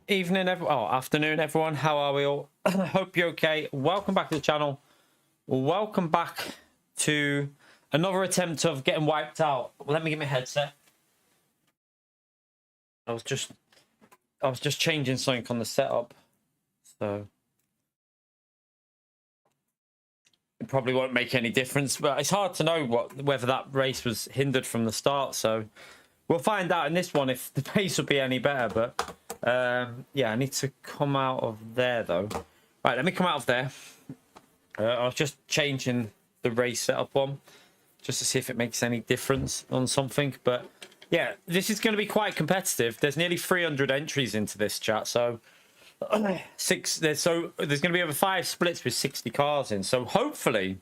Afternoon, everyone. How are we all? Hope you're okay. Welcome back to the channel. Welcome back to another attempt of getting wiped out. Let me get my headset. I was just changing something on the setup, so it probably won't make any difference. But it's hard to know whether that race was hindered from the start. So we'll find out in this one if the pace will be any better. But yeah, I need to come out of there though. Right, let me come out of there. I was just changing the race setup one just to see if it makes any difference on something. But yeah, this is going to be quite competitive. There's nearly 300 entries into this chat, so there's going to be over 5 splits with 60 cars in. So hopefully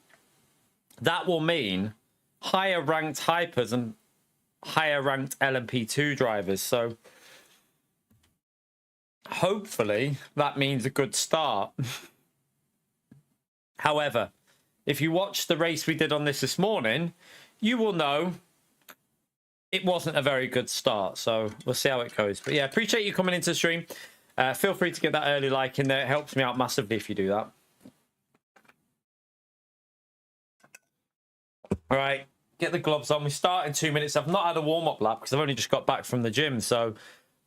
that will mean higher ranked hypers and higher ranked LMP2 drivers. So hopefully that means a good start. However, if you watched the race we did on this morning, you will know it wasn't a very good start. So we'll see how it goes. But yeah, appreciate you coming into the stream. Feel free to get that early like in there. It helps me out massively if you do that. All right, get the gloves on. We start in 2 minutes. I've not had a warm-up lap because I've only just got back from the gym. So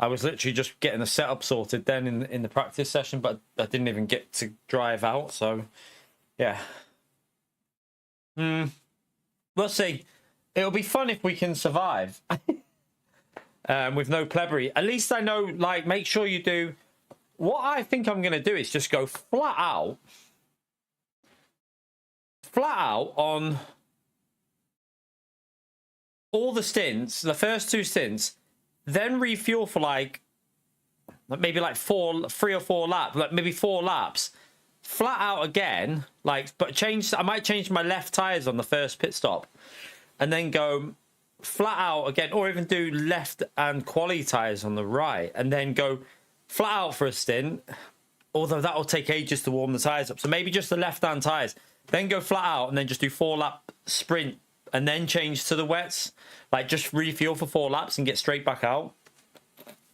I was literally just getting the setup sorted then in the practice session, but I didn't even get to drive out. So yeah. We'll see. It'll be fun if we can survive with no plebbery. At least I know, like, make sure you do. What I think I'm going to do is just go flat out on all the stints, the first 2 stints, then refuel for like maybe like 3 or 4 laps, like maybe 4 laps, flat out again, like, but I might change my left tires on the first pit stop and then go flat out again, or even do left and quali tires on the right and then go flat out for a stint, although that will take ages to warm the tires up. So maybe just the left hand tires, then go flat out and then just do 4 lap sprint and then change to the wets, like just refuel for 4 laps and get straight back out.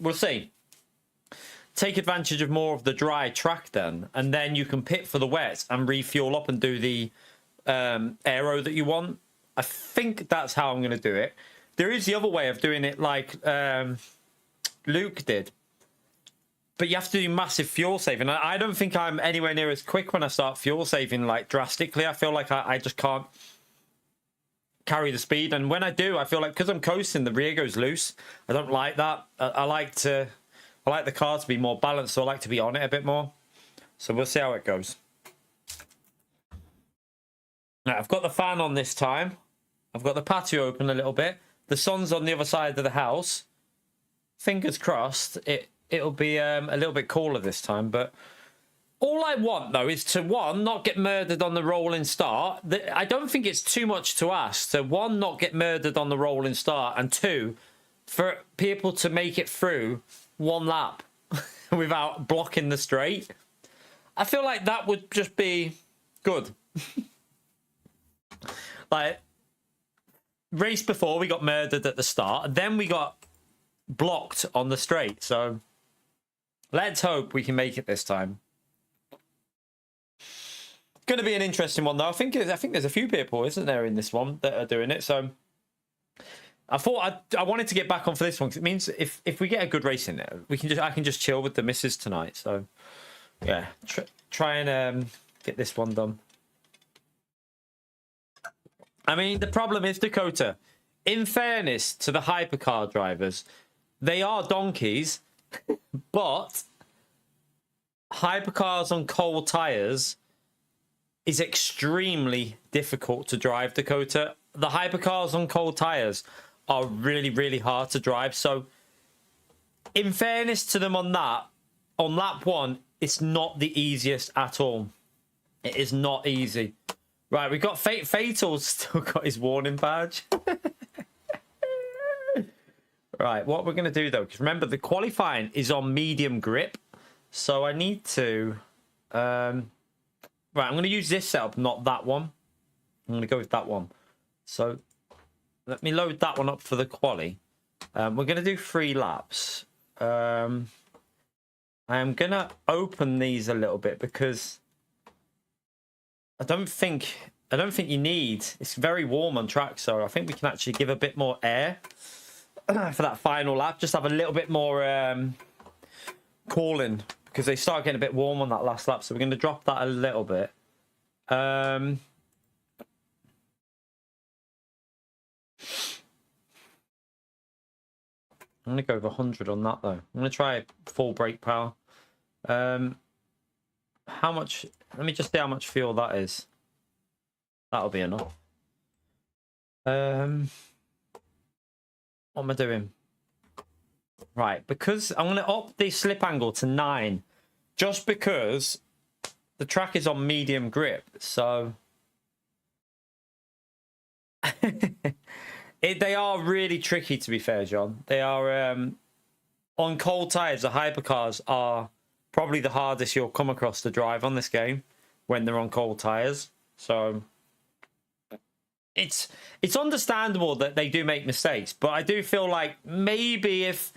We'll see. Take advantage of more of the dry track then, and then you can pit for the wets and refuel up and do the aero that you want. I think that's how I'm going to do it. There is the other way of doing it like Luke did, but you have to do massive fuel saving. I don't think I'm anywhere near as quick when I start fuel saving like drastically. I feel like I just can't carry the speed, and when I do, I feel like because I'm coasting, the rear goes loose. I don't like that. I like the car to be more balanced, so I like to be on it a bit more. So we'll see how it goes. Now, I've got the fan on this time. I've got the patio open a little bit. The sun's on the other side of the house. Fingers crossed it'll be a little bit cooler this time. But all I want, though, is to, 1, not get murdered on the rolling start. I don't think it's too much to ask. So 1, not get murdered on the rolling start. And 2, for people to make it through 1 lap without blocking the straight. I feel like that would just be good. Like, race before, we got murdered at the start, and then we got blocked on the straight. So let's hope we can make it this time. Going to be an interesting one, though. I think there's a few people, isn't there, in this one that are doing it. So I thought I wanted to get back on for this one because it means if we get a good race in there, I can just chill with the misses tonight. So yeah, try and get this one done. I mean, the problem is, Dakota, in fairness to the hypercar drivers, they are donkeys, but hypercars on cold tires is extremely difficult to drive, Dakota. The hypercars on cold tires are really, really hard to drive. So in fairness to them on that, on lap 1, it's not the easiest at all. It is not easy. Right, we've got Fatal's still got his warning badge. Right, what we're going to do, though, because remember, the qualifying is on medium grip. So I need to... right, I'm going to use this setup, not that one. I'm going to go with that one. So let me load that one up for the quali. We're going to do 3 laps. I am gonna open these a little bit because I don't think you need. It's very warm on track, so I think we can actually give a bit more air for that final lap. Just have a little bit more cooling because they start getting a bit warm on that last lap. So we're going to drop that a little bit. I'm going to go over 100 on that though. I'm going to try full brake power. How much? Let me just see how much fuel that is. That'll be enough. What am I doing? Right, because I'm going to up the slip angle to 9, just because the track is on medium grip. So they are really tricky, to be fair, John. They are on cold tires. The hypercars are probably the hardest you'll come across to drive on this game when they're on cold tires. So it's understandable that they do make mistakes, but I do feel like maybe if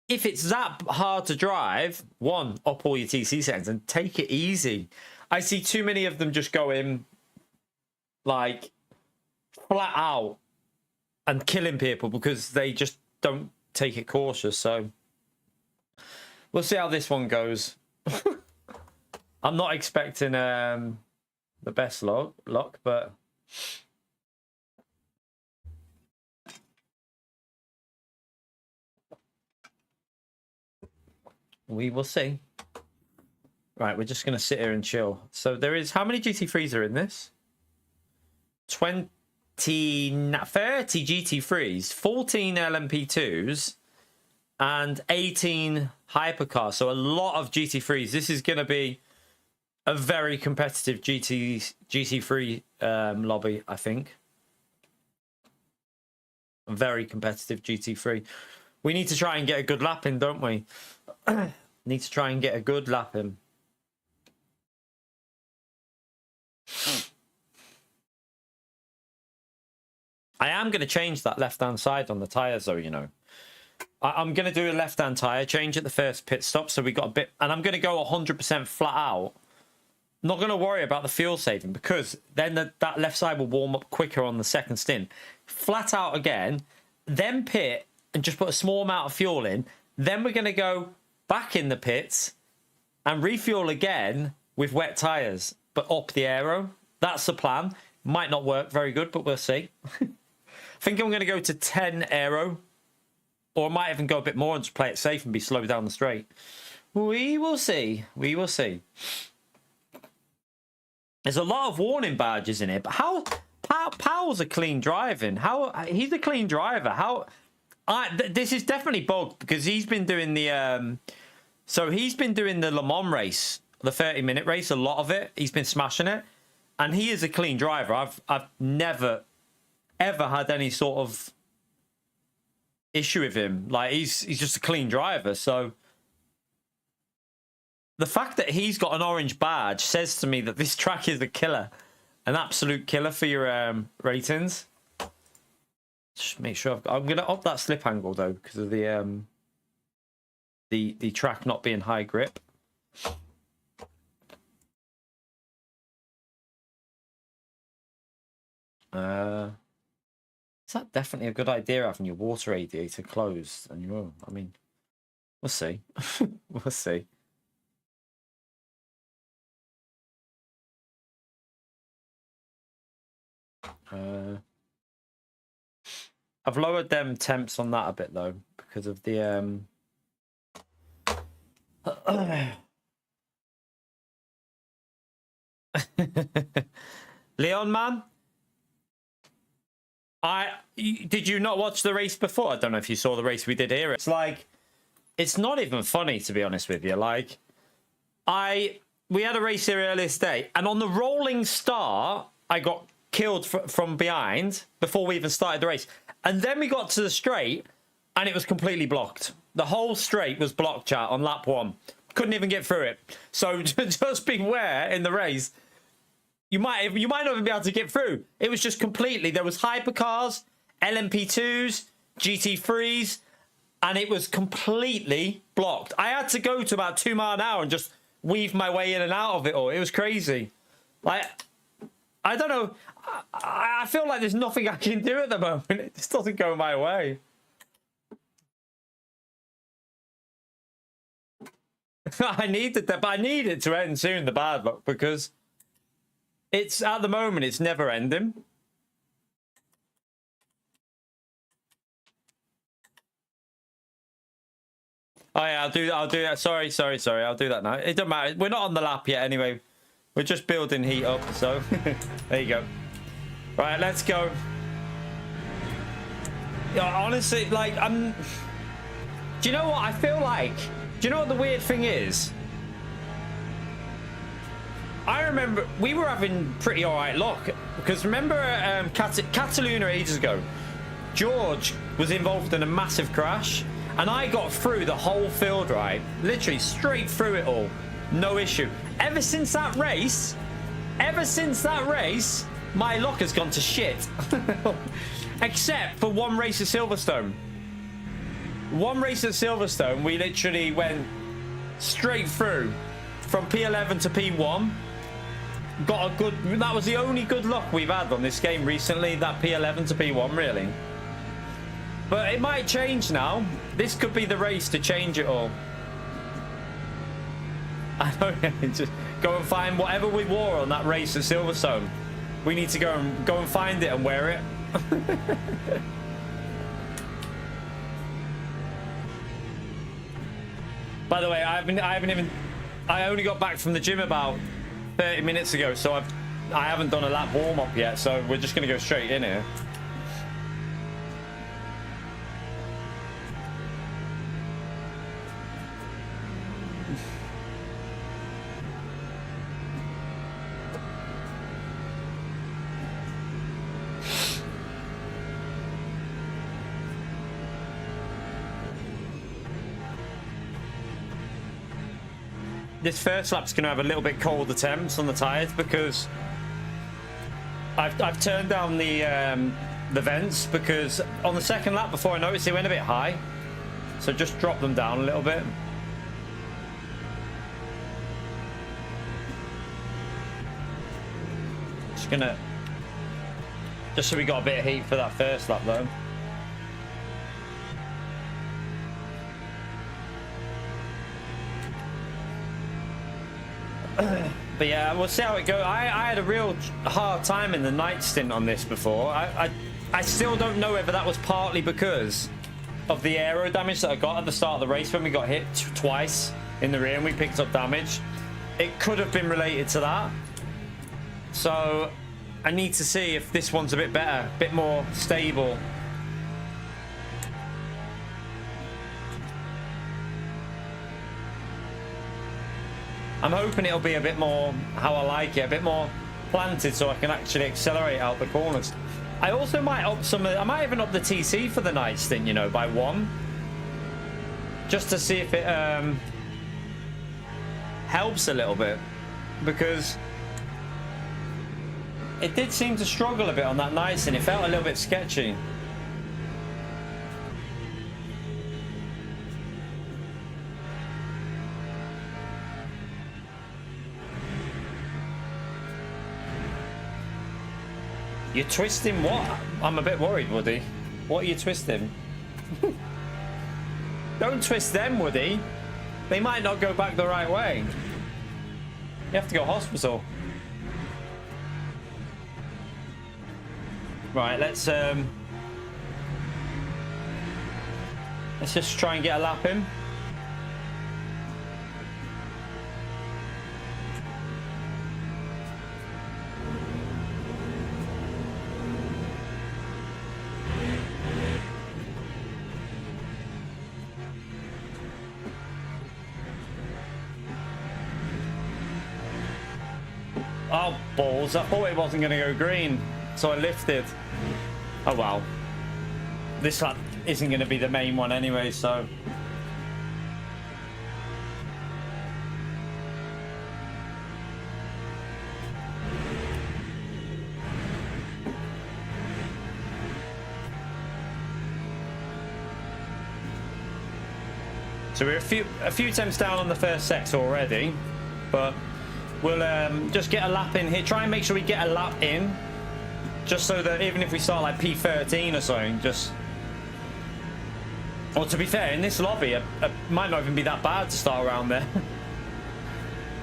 it's that hard to drive, up all your TC settings and take it easy. I see too many of them just go in like flat out and killing people because they just don't take it cautious. So we'll see how this one goes. I'm not expecting the best luck, but we will see. Right, we're just going to sit here and chill. So there is, how many GT3s are in this? 30 GT3s, 14 LMP2s, and 18 hypercars. So a lot of GT3s. This is going to be a very competitive GT3 lobby, I think. A very competitive GT3. We need to try and get a good lap in, don't we? Need to try and get a good lap in. I am going to change that left-hand side on the tyres, though, you know. I'm going to do a left-hand tyre change at the first pit stop, so we got a bit... And I'm going to go 100% flat out. Not going to worry about the fuel saving, because then that left side will warm up quicker on the second stint. Flat out again, then pit, and just put a small amount of fuel in. Then we're going to go back in the pits and refuel again with wet tyres, but up the aero. That's the plan. Might not work very good, but we'll see. I think I'm going to go to 10 aero, or I might even go a bit more and just play it safe and be slow down the straight. We will see. We will see. There's a lot of warning badges in it, but how Powell's a clean driving? How he's a clean driver? How? This is definitely bugged because he's been doing the he's been doing the Le Mans race, the 30-minute race, a lot of it. He's been smashing it, and he is a clean driver. I've never ever had any sort of issue with him. Like he's just a clean driver. So the fact that he's got an orange badge says to me that this track is a killer, an absolute killer for your ratings. Just make sure I'm going to up that slip angle though because of the track not being high grip. Is that definitely a good idea having your water radiator closed? And I mean, we'll see. We'll see. I've lowered them temps on that a bit though because of the Leon man, did you not watch the race before? I don't know if you saw the race we did here. It's like, it's not even funny, to be honest with you. Like, we had a race here earlier today, and on the rolling start, I got killed from behind before we even started the race. And then we got to the straight, and it was completely blocked. The whole straight was blocked, chat, on lap 1. Couldn't even get through it. So just beware in the race. You might not even be able to get through. It was just completely... There was hypercars, LMP2s, GT3s, and it was completely blocked. I had to go to about 2 miles an hour and just weave my way in and out of it all. It was crazy. Like, I don't know. I feel like there's nothing I can do at the moment. It just doesn't go my way. I need it, but I need it to end soon, the bad luck, because it's at the moment it's never ending. Oh yeah, I'll do that. Sorry. I'll do that now. It doesn't matter. We're not on the lap yet anyway. We're just building heat up, so there you go. Right, let's go. Yeah, honestly, like, do you know what I feel like? Do you know what the weird thing is? I remember we were having pretty alright luck, because remember Cataluna ages ago, George was involved in a massive crash, and I got through the whole field, right? Literally straight through it all. No issue. Ever since that race, my luck has gone to shit. Except for one race at Silverstone. One race at Silverstone, we literally went straight through from P11 to P1. Got a good... That was the only good luck we've had on this game recently, that P11 to P1, really. But it might change now. This could be the race to change it all. I don't just go and find whatever we wore on that race at Silverstone. We need to go and find it and wear it. By the way, I only got back from the gym about 30 minutes ago, so I haven't done a lap warm up yet, so we're just gonna go straight in here. This first lap's going to have a little bit colder temps on the tyres because I've turned down the vents, because on the second lap before I noticed they went a bit high, so just drop them down a little bit. Just so we got a bit of heat for that first lap though. But yeah, we'll see how it goes. I had a real hard time in the night stint on this before. I still don't know whether that was partly because of the aero damage that I got at the start of the race when we got hit twice in the rear and we picked up damage. It could have been related to that. So I need to see if this one's a bit better, a bit more stable. I'm hoping it'll be a bit more how I like it, a bit more planted, so I can actually accelerate out the corners. I also might up I might even up the TC for the night stint, you know, by 1, just to see if it helps a little bit, because it did seem to struggle a bit on that night stint. It felt a little bit sketchy. You're twisting what? I'm a bit worried, Woody. What are you twisting? Don't twist them, Woody. They might not go back the right way. You have to go hospital. Right, let's just try and get a lap in. Oh, balls. I thought it wasn't going to go green, so I lifted. Oh, wow. This lap isn't going to be the main one anyway, so... So we're a few temps down on the first sector already, but we'll just get a lap in here. Try and make sure we get a lap in, just so that even if we start like P13 or something, just... Or to be fair, in this lobby, it might not even be that bad to start around there.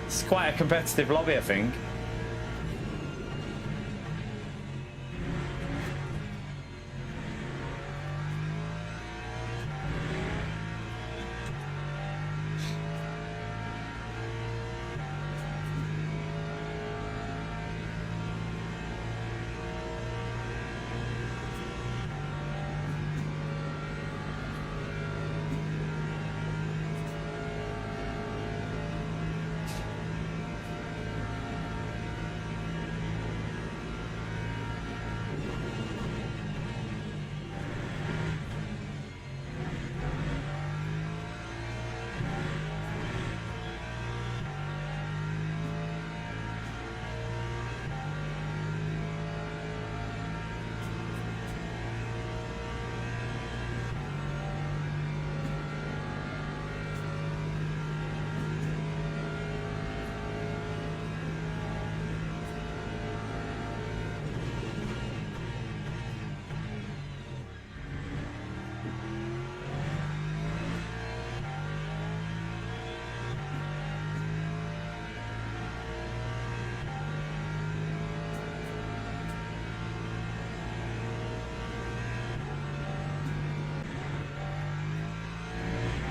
It's quite a competitive lobby, I think.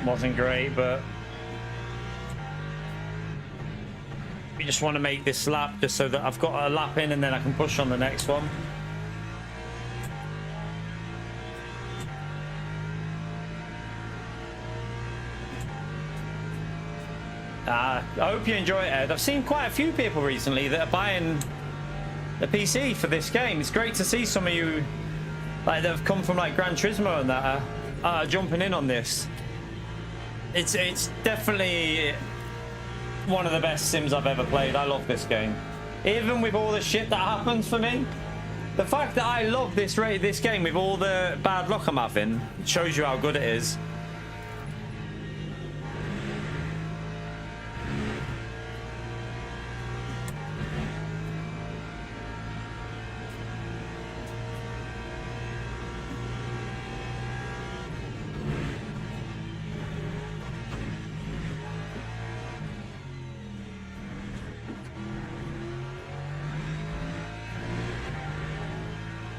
Wasn't great, but we just want to make this lap just so that I've got a lap in and then I can push on the next one. I hope you enjoy it, Ed. I've seen quite a few people recently that are buying the PC for this game. It's great to see some of you like that have come from like Gran Turismo and that are jumping in on this. It's definitely one of the best sims I've ever played. I love this game. Even with all the shit that happens for me, the fact that I love this game with all the bad luck I'm having shows you how good it is.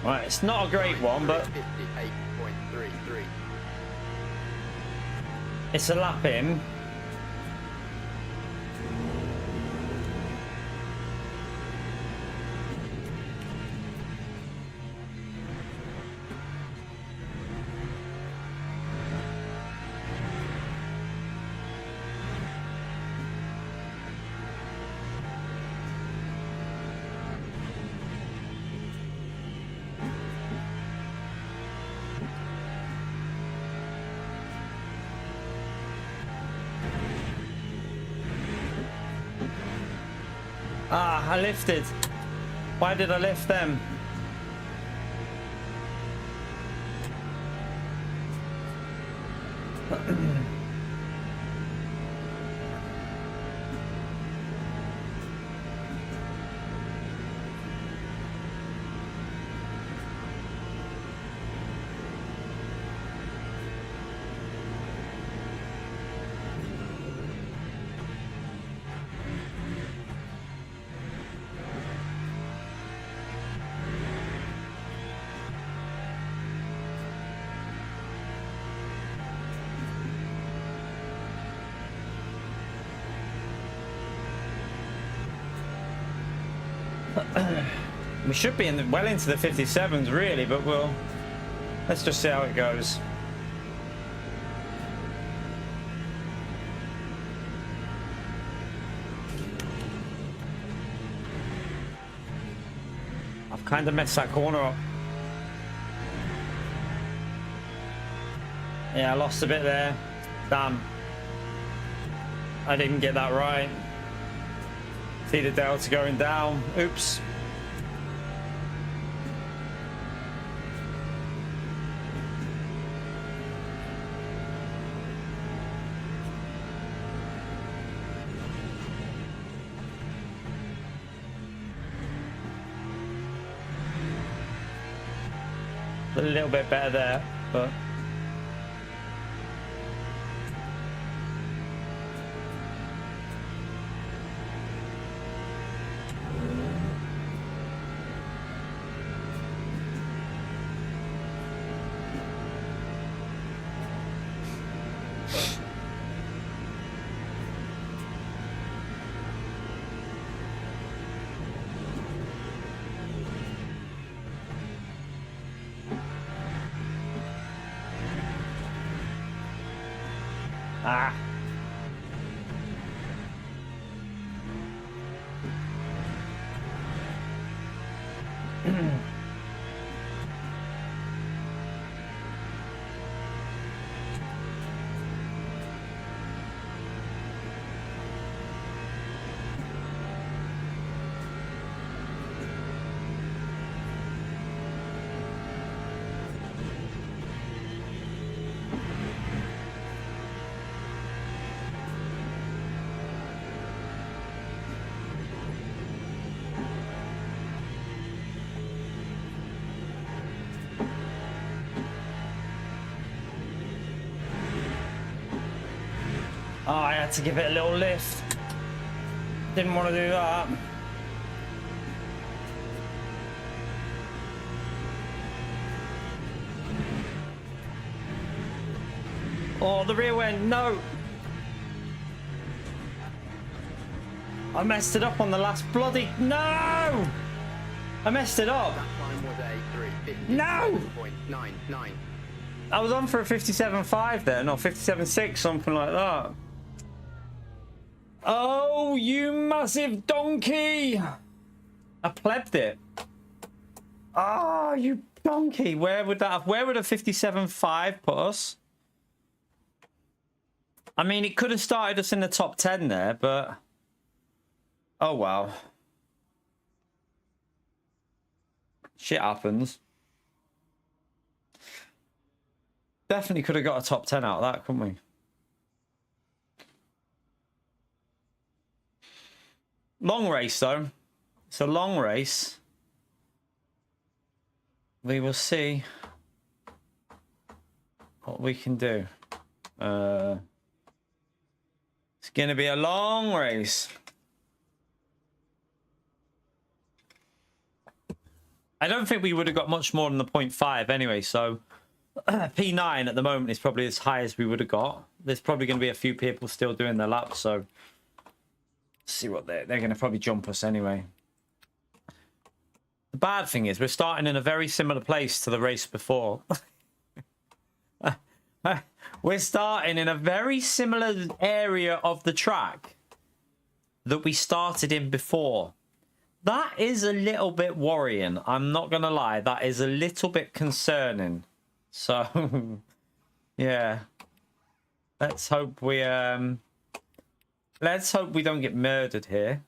Right, it's not a great one, but 58.33. It's a lap in. Ah, I lifted. Why did I lift them? We should be well into the 57s really, but let's just see how it goes. I've kind of messed that corner up. Yeah, I lost a bit there. Damn. I didn't get that right. See the delta going down. Oops. A little bit better there, but... Ah. Oh, I had to give it a little lift. Didn't want to do that. Oh, the rear end, no. I messed it up on the last bloody, no. I messed it up. That time was a No. 3:57.99. I was on for a 57.5 there, no, 57.6, something like that. Oh, you massive donkey! I plebbed it. Oh, you donkey! Where would that have? Where would a 57.5 put us? I mean, it could have started us in the top 10 there, but oh wow. Shit happens. Definitely could have got a top 10 out of that, couldn't we? Long race, though. It's a long race. We will see what we can do. It's going to be a long race. I don't think we would have got much more than the 0.5 anyway, so P9 at the moment is probably as high as we would have got. There's probably going to be a few people still doing their laps, so see what they're going to probably jump us anyway. The bad thing is we're starting in a very similar place to the race before. We're starting in a very similar area of the track that we started in before. That is a little bit worrying. I'm not going to lie. That is a little bit concerning. So, yeah. Let's hope we don't get murdered here.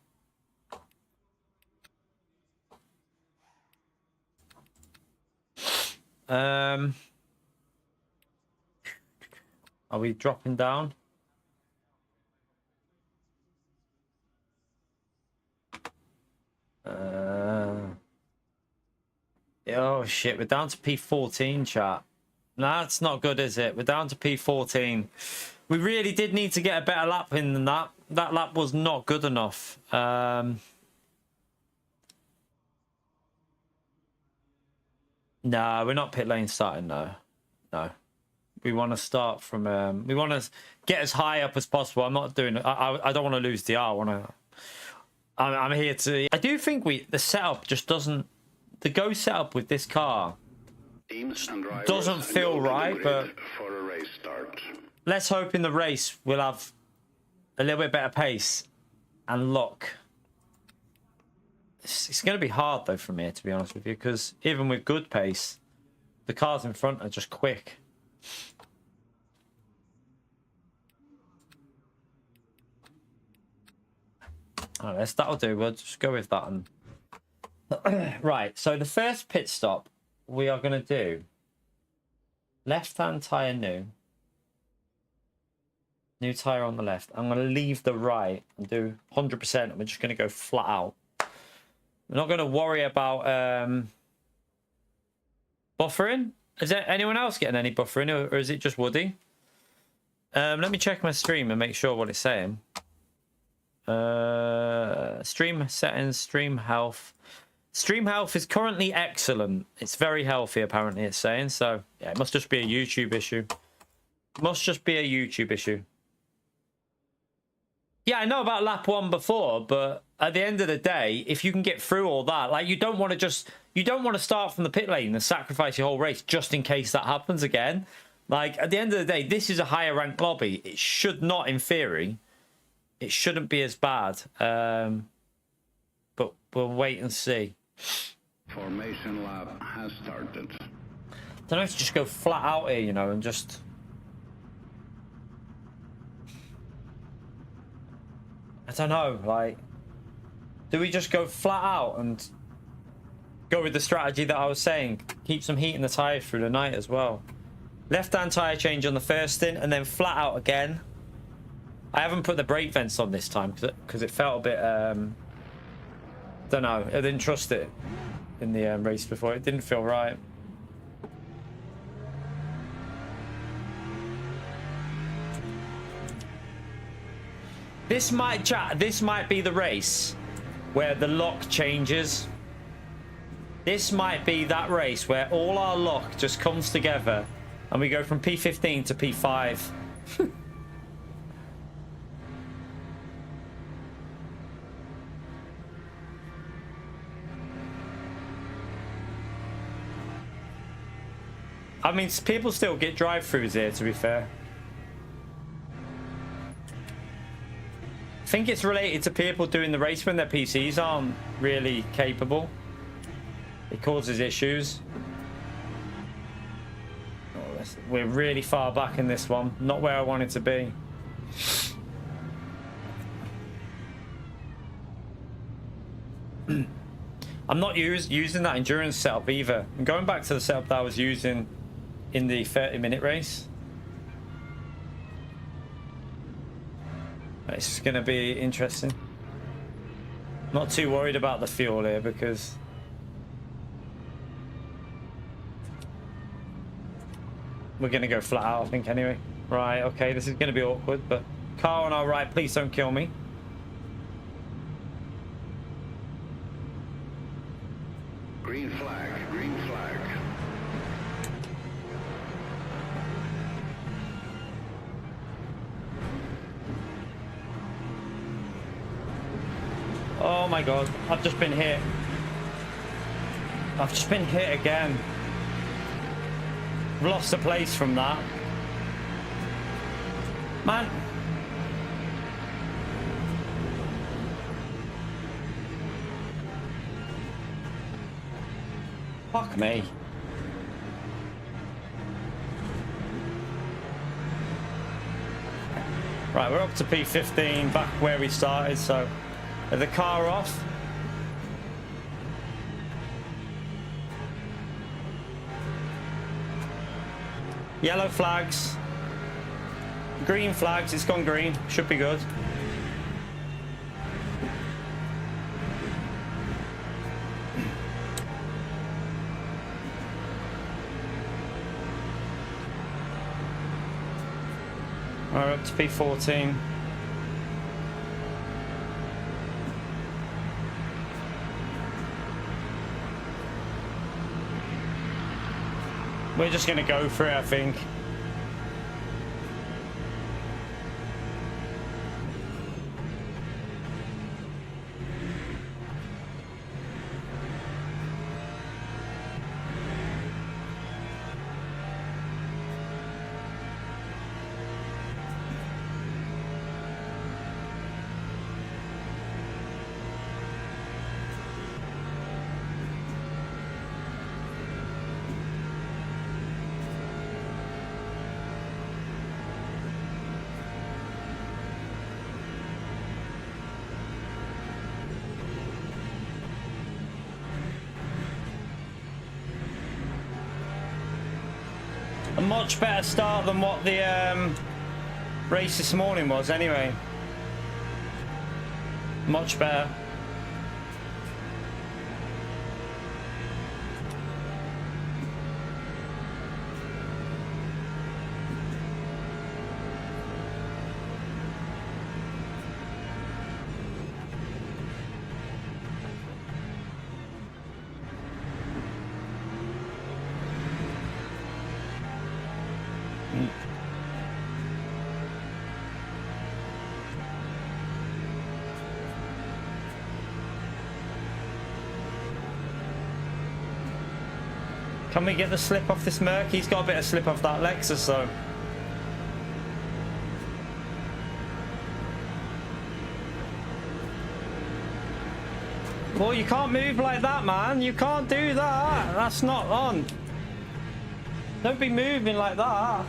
Are we dropping down? Oh shit, we're down to P14, chat. That's not good, is it? We're down to P14. We really did need to get a better lap in than that. That lap was not good enough. No, we're not pit lane starting, no. No. We want to start from... we want to get as high up as possible. I'm not doing... I don't want to lose the R. I'm here to... I do think the setup just doesn't... The Go setup with this car doesn't feel right, but... For a race start. Let's hope in the race we'll have a little bit better pace and luck. It's going to be hard, though, from here, to be honest with you, because even with good pace, the cars in front are just quick. All right, that'll do. We'll just go with that. And right, so the first pit stop we are going to do left-hand tyre new. New tyre on the left. I'm going to leave the right and do 100%. And we're just going to go flat out. We're not going to worry about buffering. Is there anyone else getting any buffering, or is it just Woody? Let me check my stream and make sure what it's saying. Stream settings, stream health. Stream health is currently excellent. It's very healthy, apparently, it's saying. So, yeah, it must just be a YouTube issue. Must just be a YouTube issue. Yeah, I know about lap 1 before, but at the end of the day, if you can get through all that, like, you don't want to start from the pit lane and sacrifice your whole race just in case that happens again. Like, at the end of the day, this is a higher ranked lobby. It should not, in theory, it shouldn't be as bad. But we'll wait and see. Formation lap has started. I don't know if to just go flat out here, you know, and just... I don't know, like... Do we just go flat out and go with the strategy that I was saying? Keep some heat in the tyres through the night as well. Left-hand tyre change on the first stint and then flat out again. I haven't put the brake vents on this time because it felt a bit... don't know, I didn't trust it in the race before. It didn't feel right. This might be the race where the lock changes. This might be that race where all our lock just comes together and we go from P15 to P5. I mean, people still get drive-throughs here, to be fair. I think it's related to people doing the race when their PCs aren't really capable. It causes issues. Oh, we're really far back in this one. Not where I wanted to be. I'm not using that endurance setup either. I'm going back to the setup that I was using in the 30-minute race. It's going to be interesting. Not too worried about the fuel here because we're going to go flat out, I think, anyway. Right, okay, this is going to be awkward, but car on our right, please don't kill me. Green flag, green flag. Oh my god, I've just been hit. I've just been hit again. I've lost a place from that. Man. Fuck me. Right, we're up to P15, back where we started, so... Are the car off? Yellow flags. Green flags, it's gone green. Should be good. We're up to P14. We're just going to go for it, I think. A much better start than what the race this morning was anyway. Much better. Can we get the slip off this Merc? He's got a bit of slip off that Lexus though. Well, you can't move like that, man. You can't do that. That's not on. Don't be moving like that.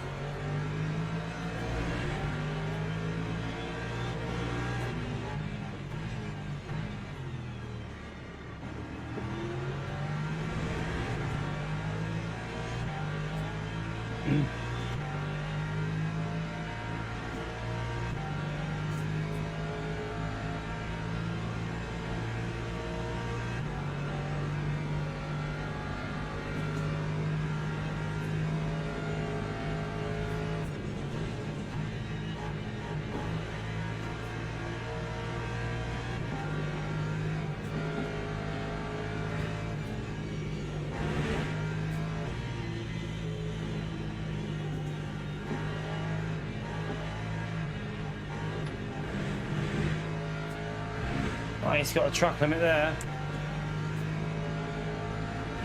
Oh, he's got a track limit there.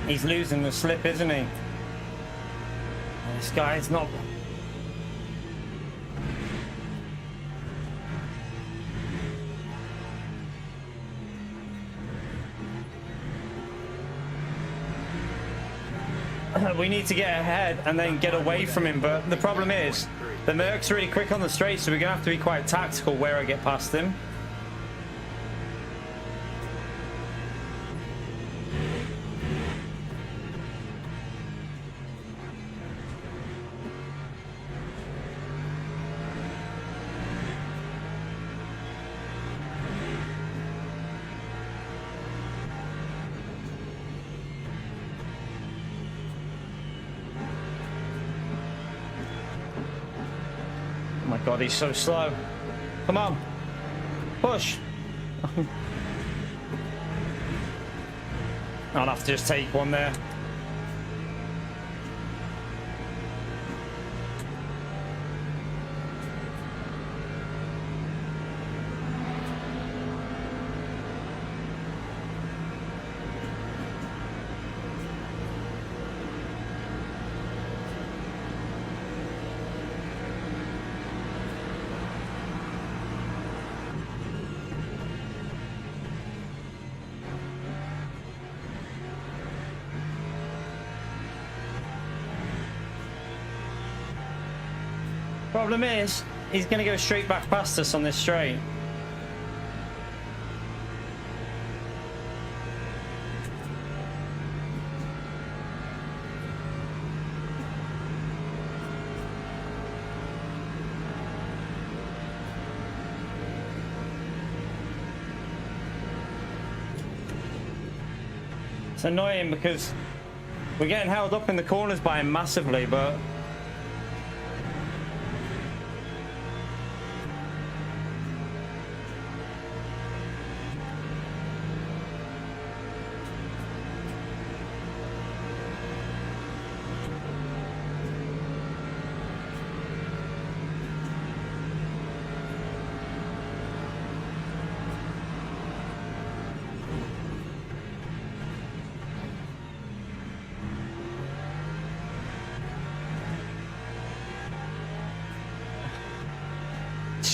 He's losing the slip, isn't he? This guy's not... We need to get ahead and then get away from him, but the problem is the Merc's really quick on the straight, so we're gonna have to be quite tactical where I get past him. Oh my god, he's so slow. Come on. Push. I'll have to just take one there. Problem is, he's going to go straight back past us on this straight. It's annoying because we're getting held up in the corners by him massively, but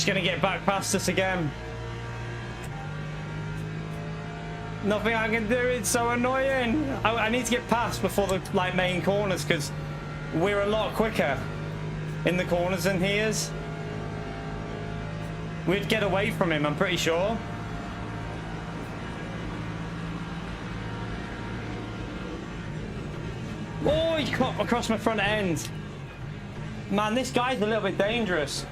gonna get back past us again. Nothing I can do. It's so annoying. I need to get past before the main corners because we're a lot quicker in the corners than he is. We'd get away from him, I'm pretty sure. Oh, he cut across my front end. Man, this guy's a little bit dangerous.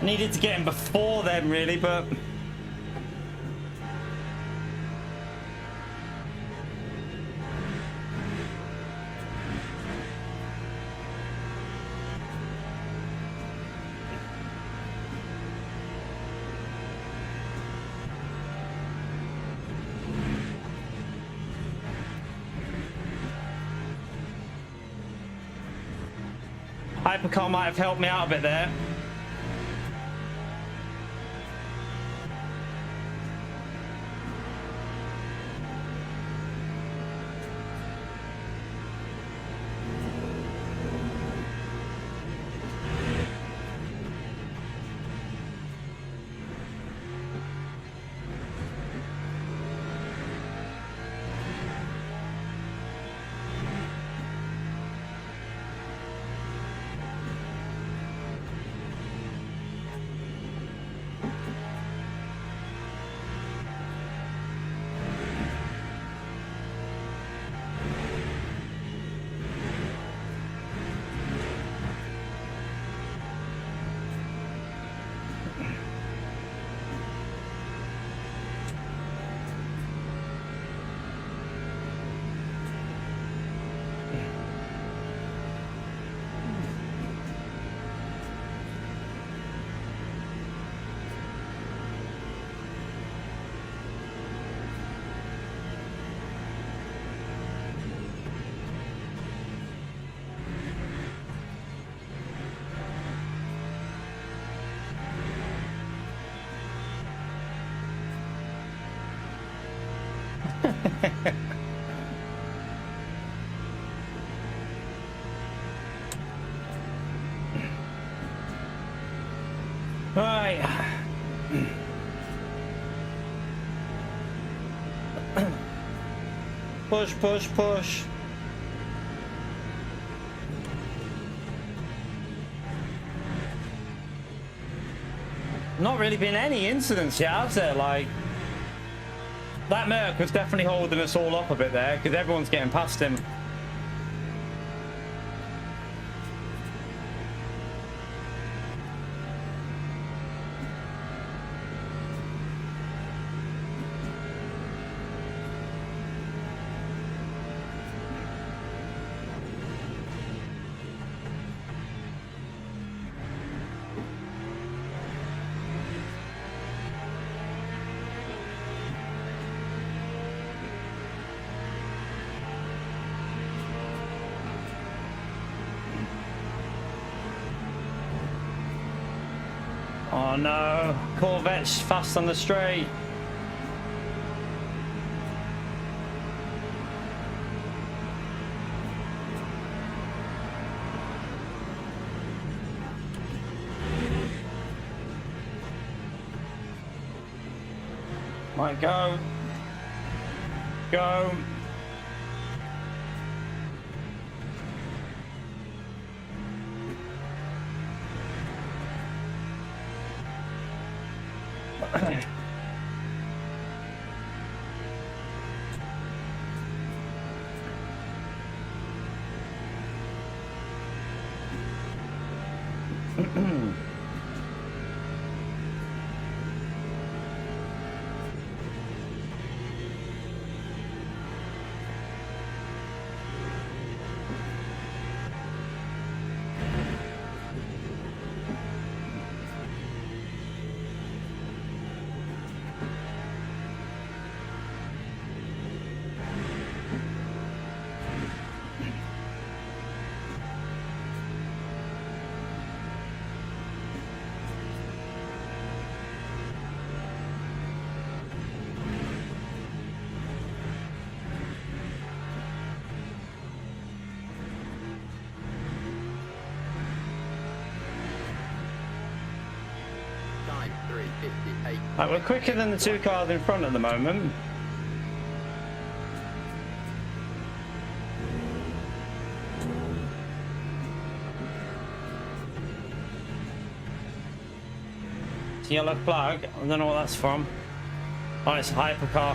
Needed to get him before them, really, but... Hypercar might have helped me out a bit there. Right. Push, push, push. Not really been any incidents yet, has there? Like, that Merc was definitely holding us all up a bit there because everyone's getting past him. Oh no, Corvette's fast on the straight. Might go. Go. Time 3:58. Right, we're quicker than the two cars in front at the moment. It's a yellow flag. I don't know what that's from. Oh, it's a hypercar.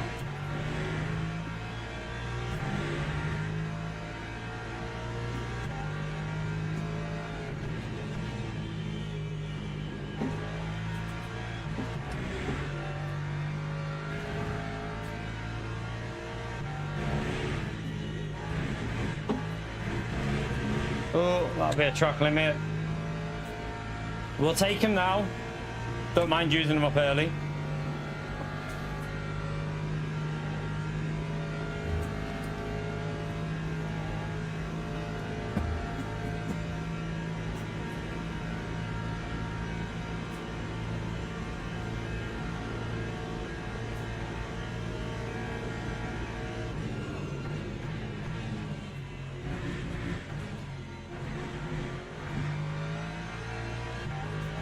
Oh, that'll be a track limit. We'll take him now. Don't mind using him up early.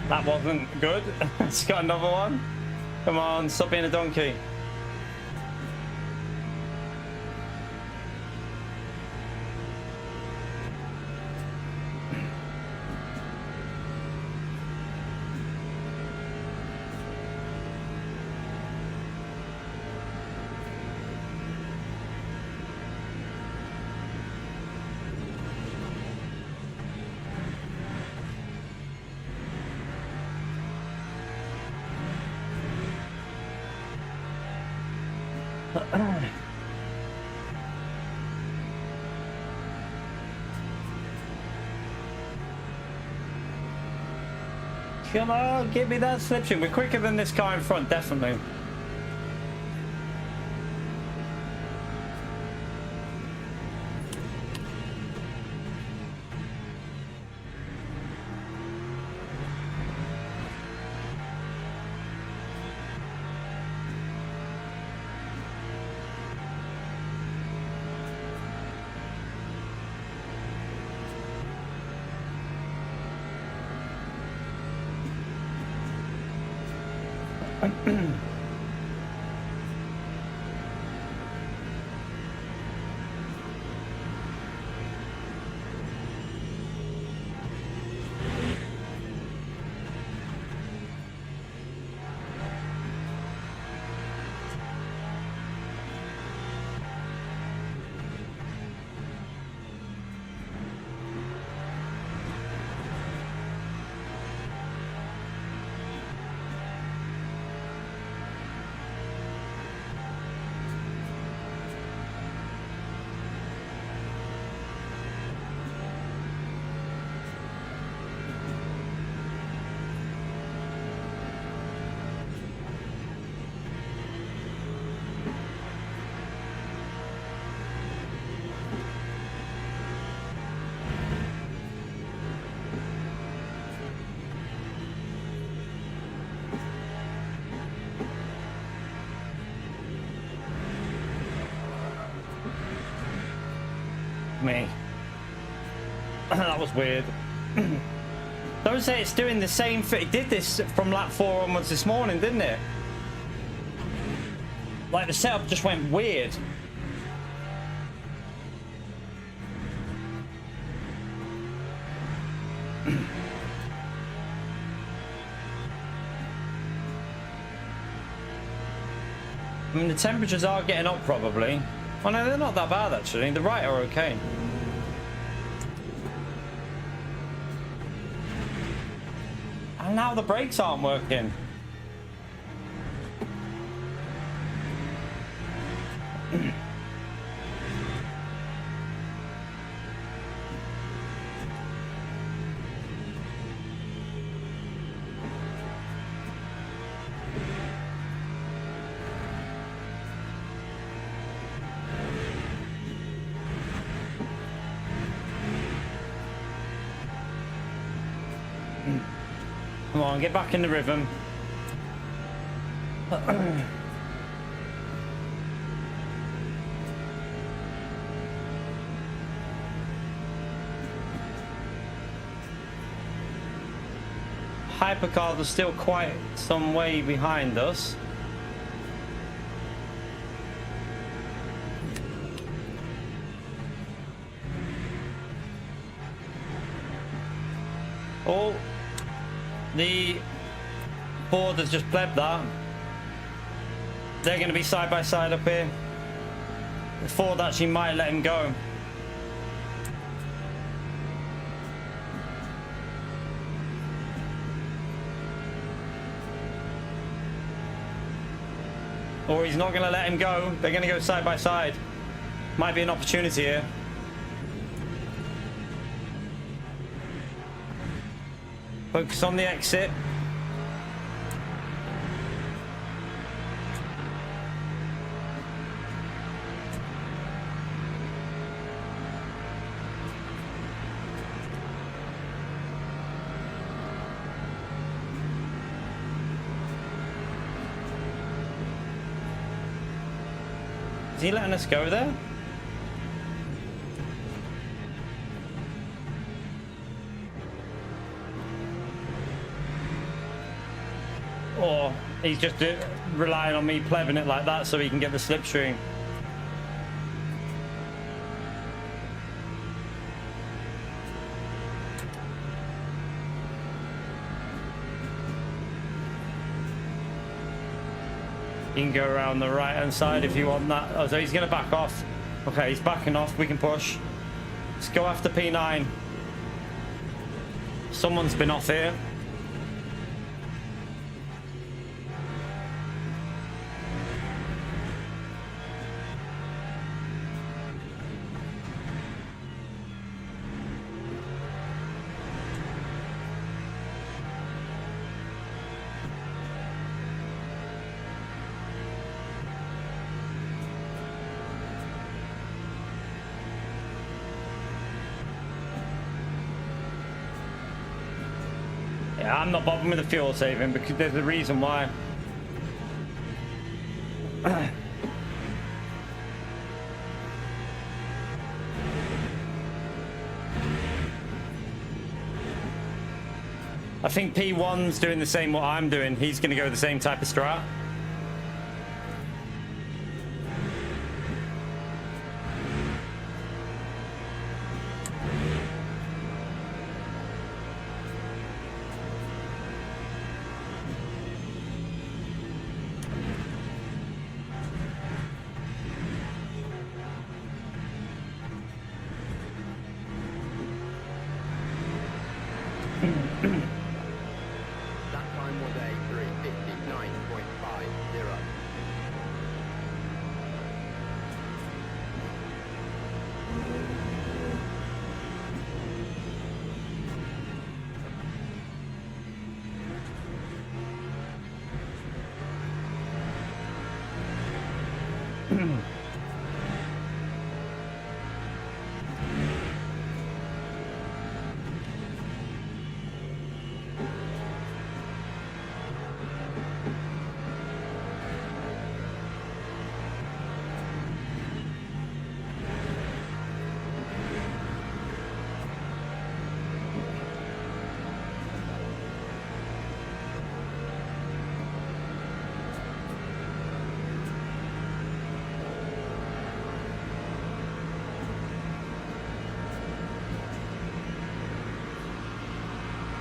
That wasn't good. It's got another one. Come on, stop being a donkey. Come on, give me that slipstream. We're quicker than this car in front, definitely. Me. That was weird. Don't say it's doing the same thing. It did this from lap 4 onwards this morning, didn't it? Like the setup just went weird. I mean, the temperatures are getting up probably. Oh no, they're not that bad actually. The right are okay. And now the brakes aren't working. Come on, get back in the rhythm. Hypercars are still quite some way behind us. Oh, the Ford has just plebbed that. They're going to be side by side up here. The Ford actually might let him go. Or he's not going to let him go. They're going to go side by side. Might be an opportunity here. Focus on the exit. Is he letting us go there? Or he's just relying on me plebbing it like that so he can get the slipstream. You can go around the right hand side if you want that. Oh, so he's going to back off. Okay, he's backing off. We can push. Let's go after P9. Someone's been off here. Yeah, I'm not bothering with the fuel saving because there's a reason why. I think P1's doing the same what I'm doing. He's going to go the same type of strat. That time was a 3:59.50.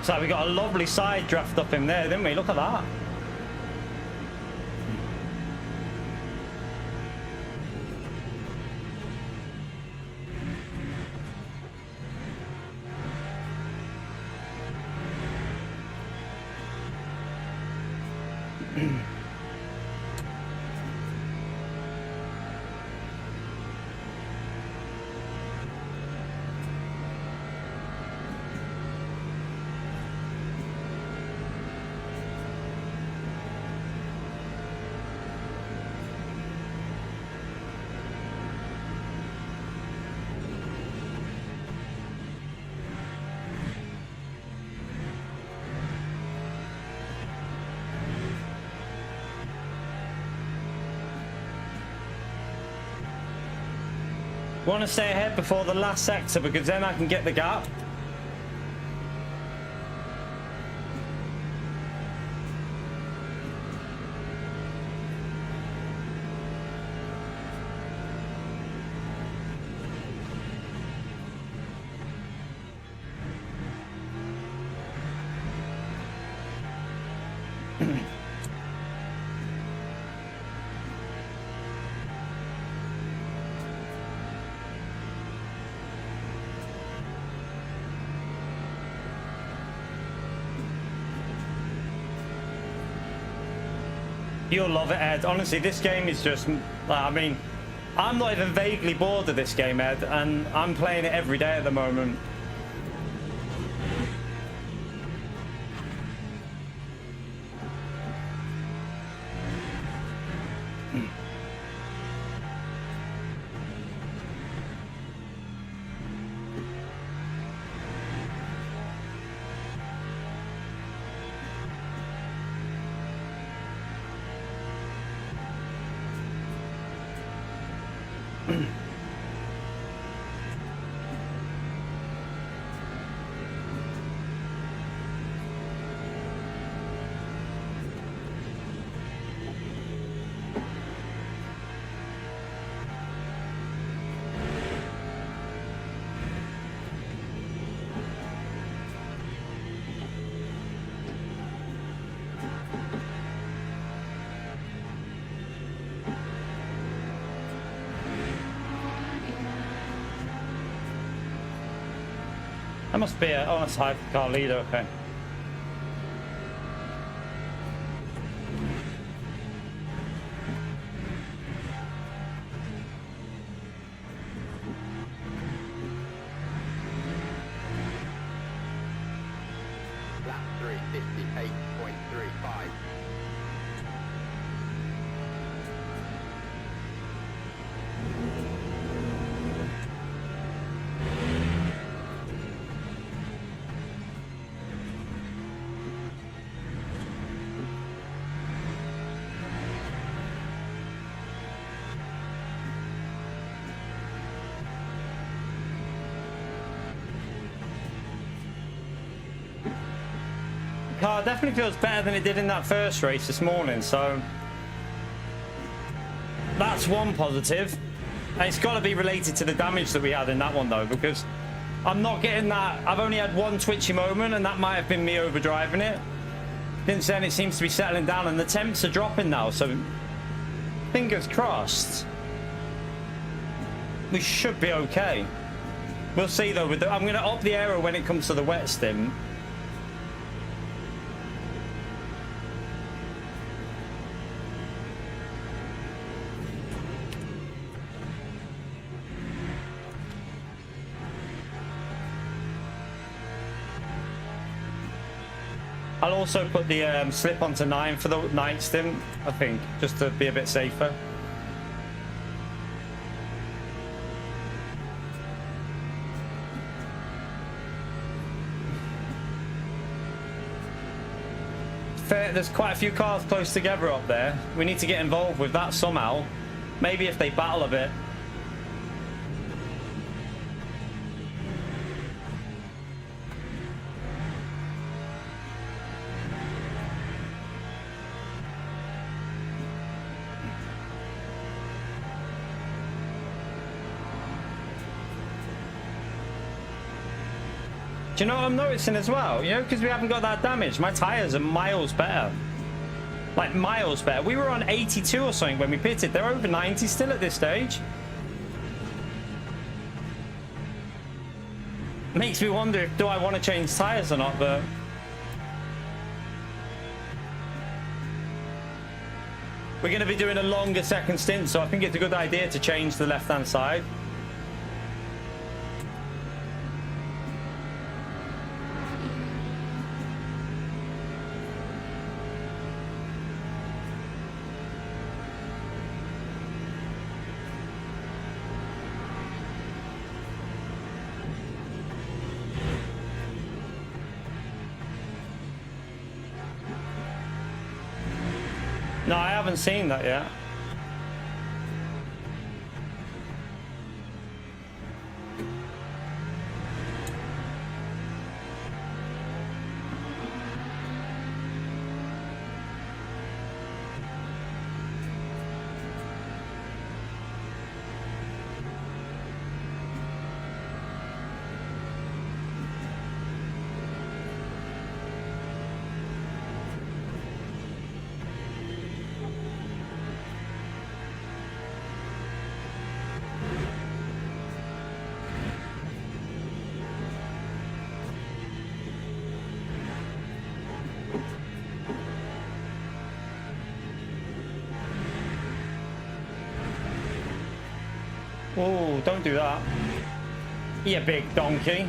So we got a lovely side draft up in there, didn't we? Look at that. Want to stay ahead before the last sector because then I can get the gap. You'll love it, Ed. Honestly, this game is just, I mean, I'm not even vaguely bored of this game, Ed, and I'm playing it every day at the moment. That must be a honest hypercar leader, okay. Lap 358.35. Car definitely feels better than it did in that first race this morning, so that's one positive. And it's got to be related to the damage that we had in that one though, because I'm not getting that. I've only had one twitchy moment, and that might have been me overdriving it. Since then it seems to be settling down, and the temps are dropping now, so fingers crossed we should be okay. We'll see though. I'm going to up the aero when it comes to the wet stim. I'll also put the slip onto 9 for the night stim, I think, just to be a bit safer. There's quite a few cars close together up there. We need to get involved with that somehow. Maybe if they battle a bit. Do you know what I'm noticing as well? You know, because we haven't got that damage, my tyres are miles better. Like, miles better. We were on 82 or something when we pitted. They're over 90 still at this stage. Makes me wonder if do I want to change tyres or not, but... we're going to be doing a longer second stint, so I think it's a good idea to change the left-hand side. No, I haven't seen that yet. Oh, don't do that. You big donkey.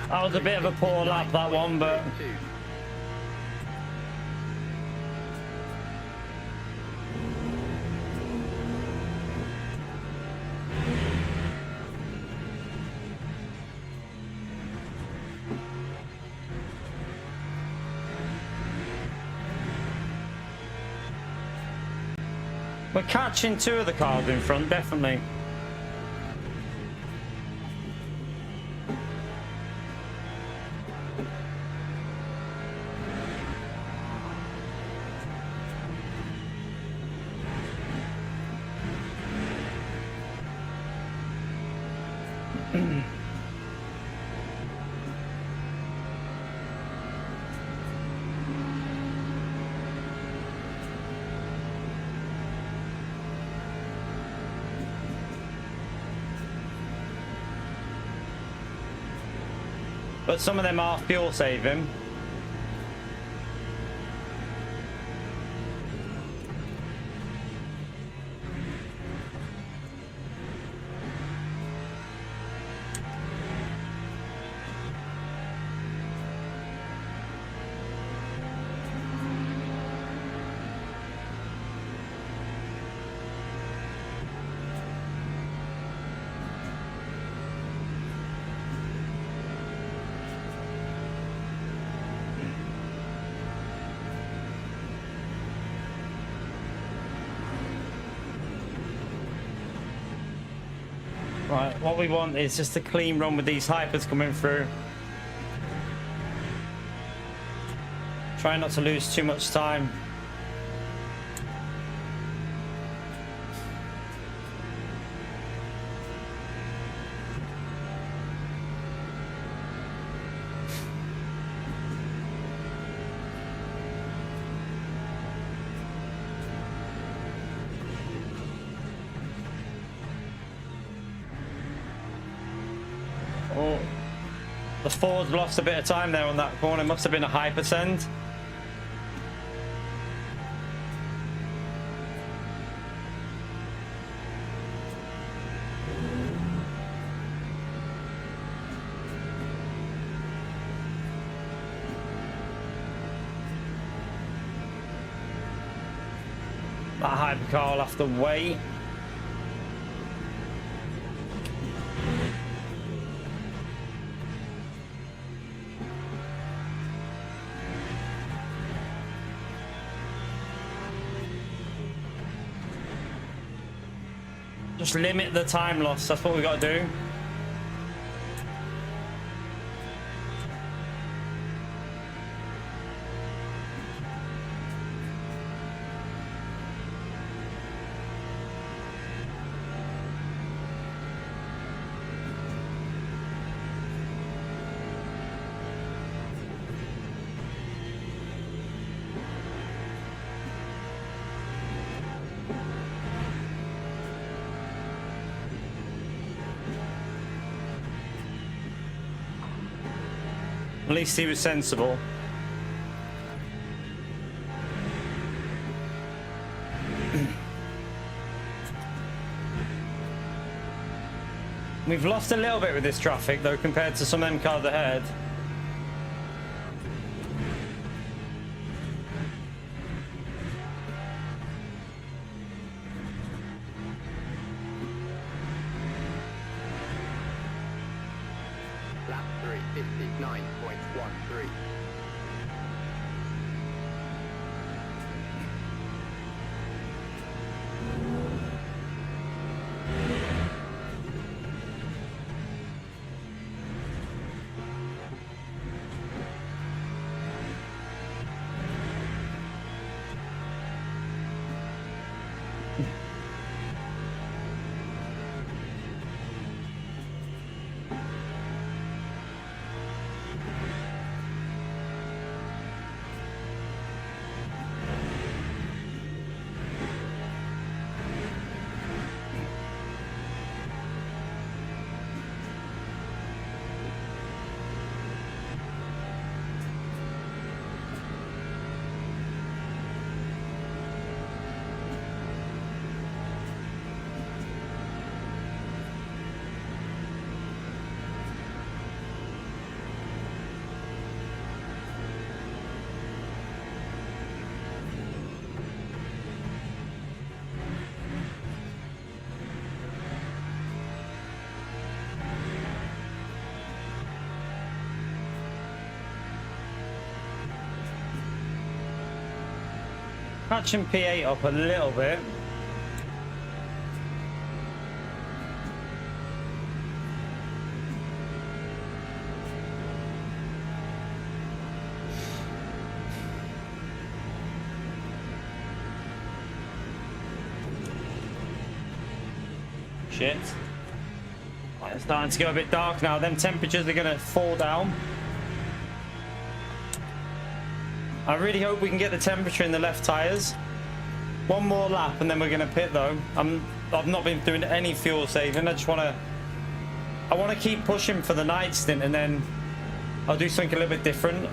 That was a bit of a poor lap, that one, but... We're catching two of the cars in front, definitely. But some of them are fuel saving. Right, what we want is just a clean run with these hypers coming through. Try not to lose too much time. Oh, the Ford lost a bit of time there on that corner. Must have been a hyper send. That hypercar will have to wait. Just limit the time loss. That's what we got to do. At least he was sensible. We've lost a little bit with this traffic though compared to some of them cars ahead. Lap 3, 59.13. Catching P8 up a little bit. Shit. Right, it's starting to go a bit dark now. Them temperatures are going to fall down. I really hope we can get the temperature in the left tyres. One more lap and then we're going to pit though. I've not been doing any fuel saving. I want to keep pushing for the night stint and then I'll do something a little bit different.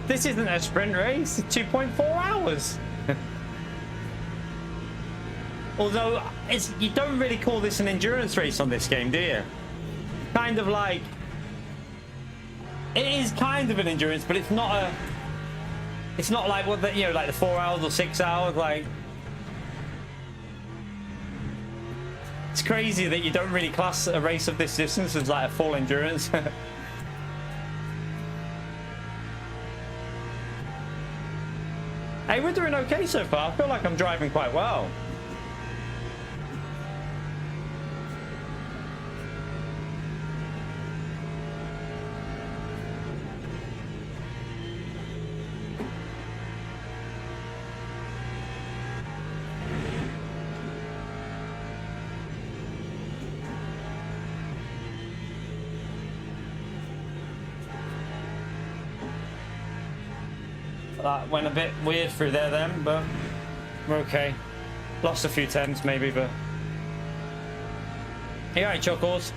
This isn't a sprint race. It's 2.4 hours. Although you don't really call this an endurance race on this game, do you? Kind of like it is kind of an endurance, but it's not a. It's not like what the, you know, like the 4 hours or 6 hours. Like it's crazy that you don't really class a race of this distance as like a full endurance. Hey, we're doing okay so far. I feel like I'm driving quite well. That went a bit weird through there then, but we're okay. Lost a few temps maybe, but... You alright, Chuckles?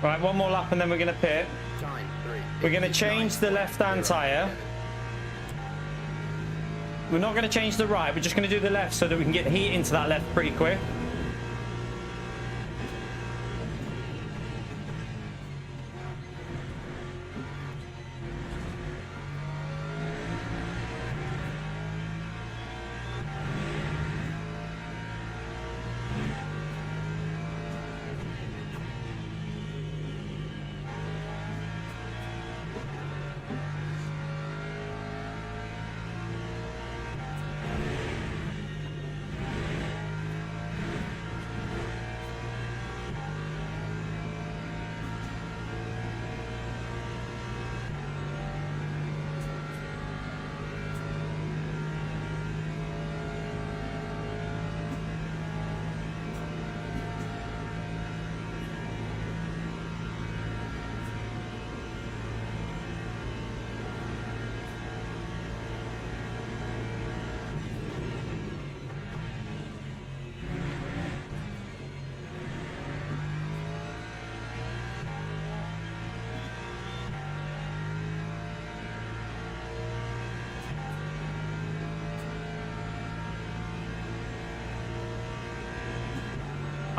Right, one more lap and then we're going to pit. We're going to change the left-hand tyre. We're not going to change the right, we're just going to do the left so that we can get heat into that left pretty quick.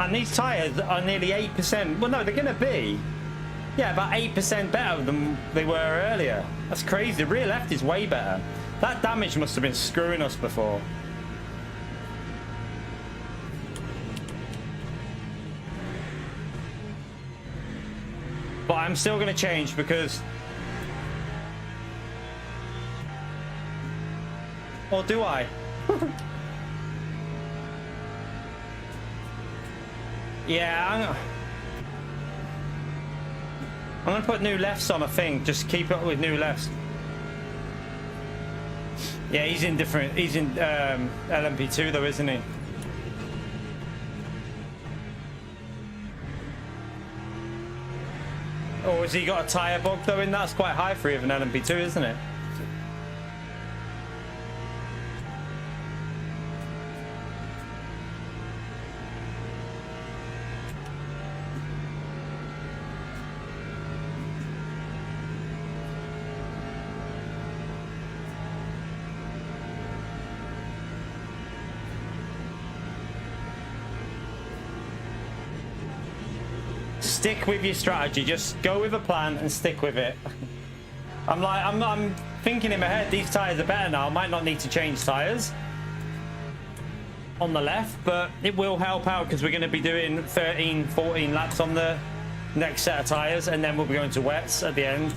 And these tyres are nearly 8%. Well, no, they're going to be. Yeah, about 8% better than they were earlier. That's crazy. The rear left is way better. That damage must have been screwing us before. But I'm still going to change because... Or do I? Yeah, I'm gonna put new lefts on, I think. Just keep up with new lefts. Yeah, he's in different. He's in LMP2 though, isn't he? Or has he got a tyre bug though? In that's quite high for even LMP2, isn't it? stick with your strategy. Just go with a plan and stick with it. I'm thinking in my head, these tires are better now. I might not need to change tires on the left, but it will help out because we're going to be doing 13, 14 laps on the next set of tires, and then we'll be going to wets at the end.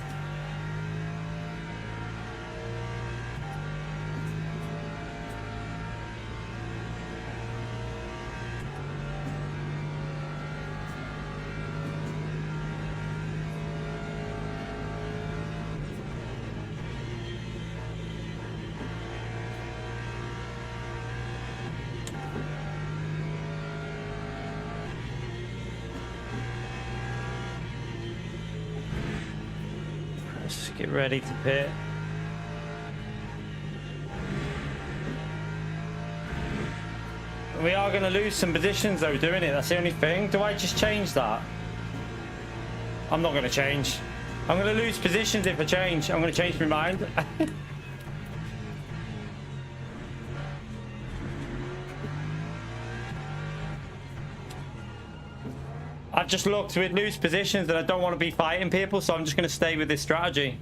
Let's get ready to pit. We are going to lose some positions though doing it. That's the only thing. Do I just change that? I'm not going to change. I'm going to lose positions if I change. I'm going to change my mind. I've just looked, we'd lose positions and I don't want to be fighting people, so I'm just going to stay with this strategy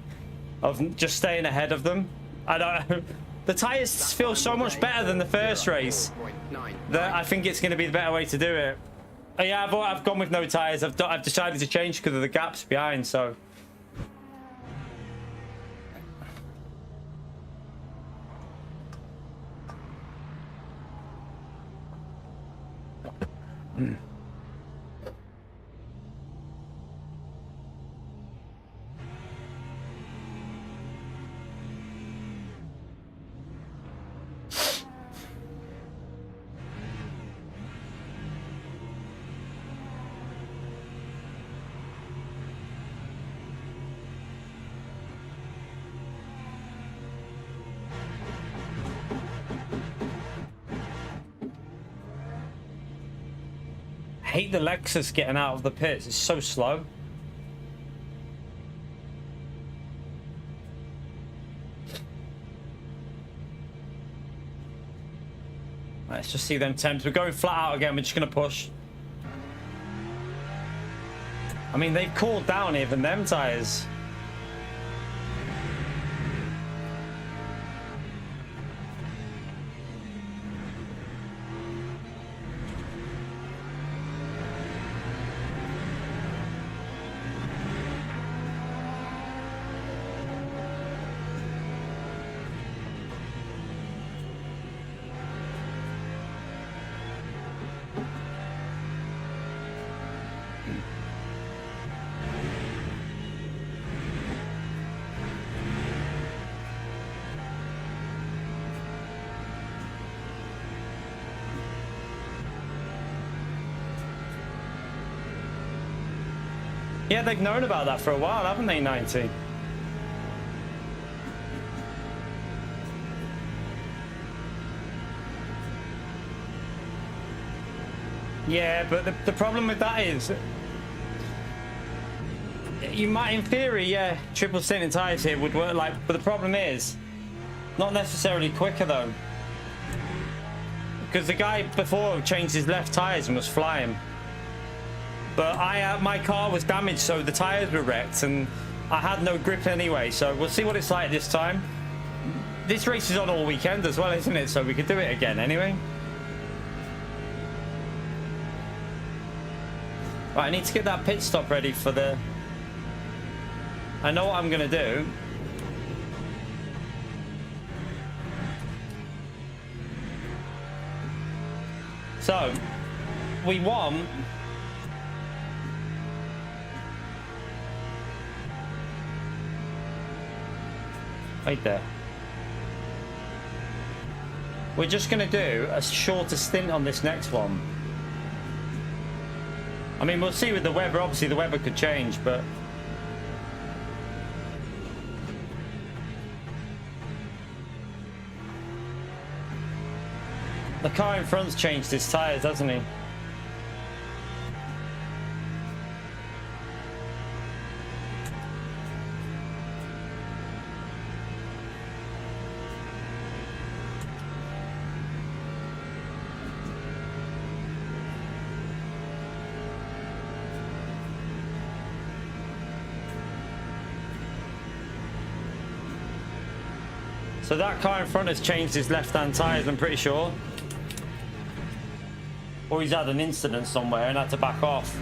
of just staying ahead of them. The tyres feel so much better than the first race that I think it's going to be the better way to do it. Yeah, I've gone with no tyres. I've decided to change because of the gaps behind, so. I hate the Lexus getting out of the pits. It's so slow. Let's just see them temps. We're going flat out again. We're just going to push. I mean, they've cooled down even them tyres. Yeah, they've known about that for a while, haven't they, 90? Yeah, but the problem with that is, you might, in theory, yeah, triple stint tyres here would work, like, but the problem is, not necessarily quicker though. Because the guy before changed his left tyres and was flying. But my car was damaged, so the tyres were wrecked, and I had no grip anyway. So we'll see what it's like this time. This race is on all weekend as well, isn't it? So we could do it again anyway. Right, I need to get that pit stop ready for the... I know what I'm going to do. So, we want... Right there. We're just going to do a shorter stint on this next one. I mean, we'll see with the weather. Obviously, the weather could change, but... The car in front's changed his tyres, hasn't he? So that car in front has changed his left-hand tyres, I'm pretty sure. Or he's had an incident somewhere and had to back off.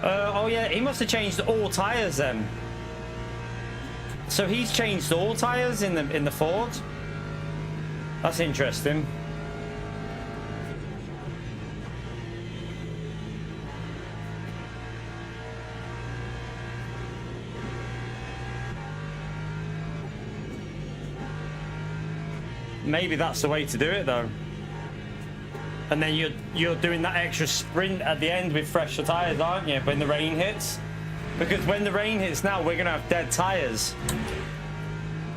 Oh yeah, he must have changed all tyres then. So he's changed all tyres in the Ford. That's interesting. Maybe that's the way to do it though. And then you're doing that extra sprint at the end with fresher tyres, aren't you? When the rain hits. Because when the rain hits now, we're going to have dead tyres.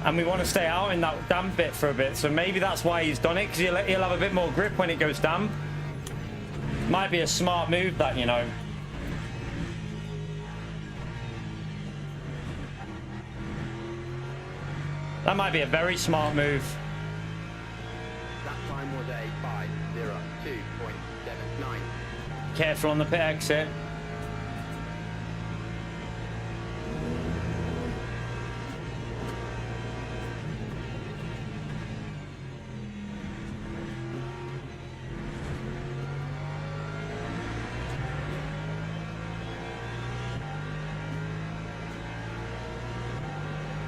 And we want to stay out in that damp bit for a bit. So maybe that's why he's done it. Because he'll have a bit more grip when it goes damp. Might be a smart move that, you know. That might be a very smart move. That time was a 5:02.79. Careful on the pit exit.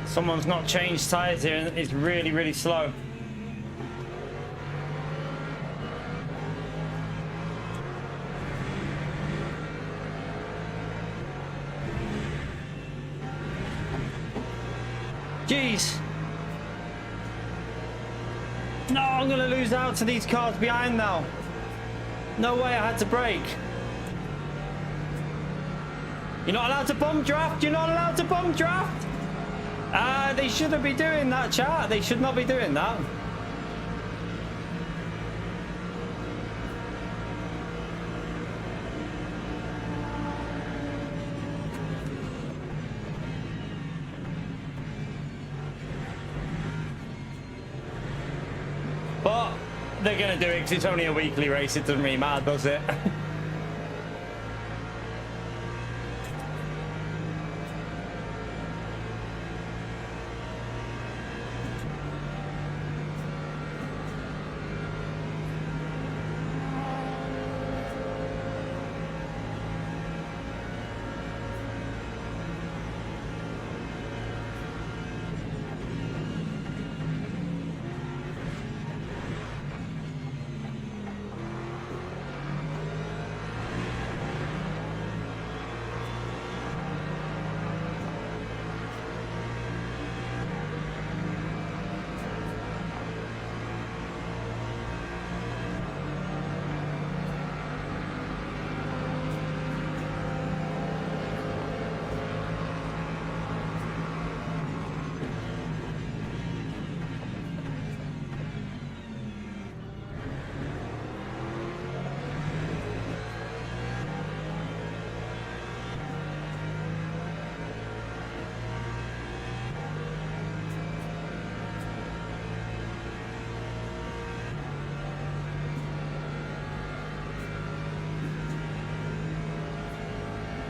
Someone's not changed tyres here and it's really, really slow. Jeez. No, I'm going to lose out to these cars behind now. No way, I had to brake. You're not allowed to bomb draft. You're not allowed to bomb draft. They shouldn't be doing that, chat. They should not be doing that. But they're going to do it because it's only a weekly race. It doesn't really matter, does it?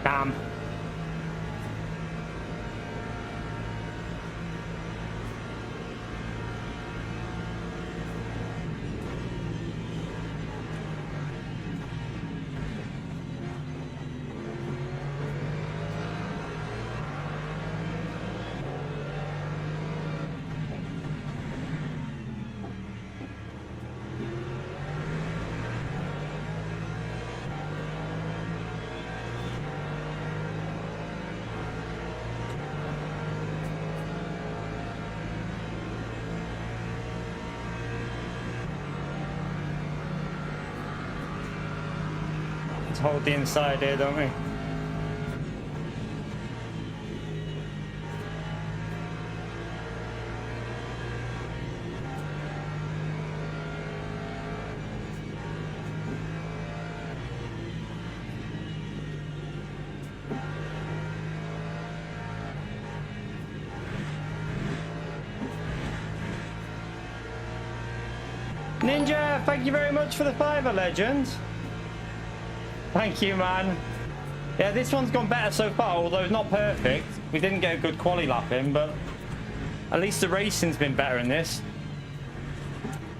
Damn. Let's hold the inside here, don't we? Ninja, thank you very much for the fiver, legend. Thank you, man. Yeah, this one's gone better so far, although it's not perfect. We didn't get a good quali lap in, but at least the racing's been better in this.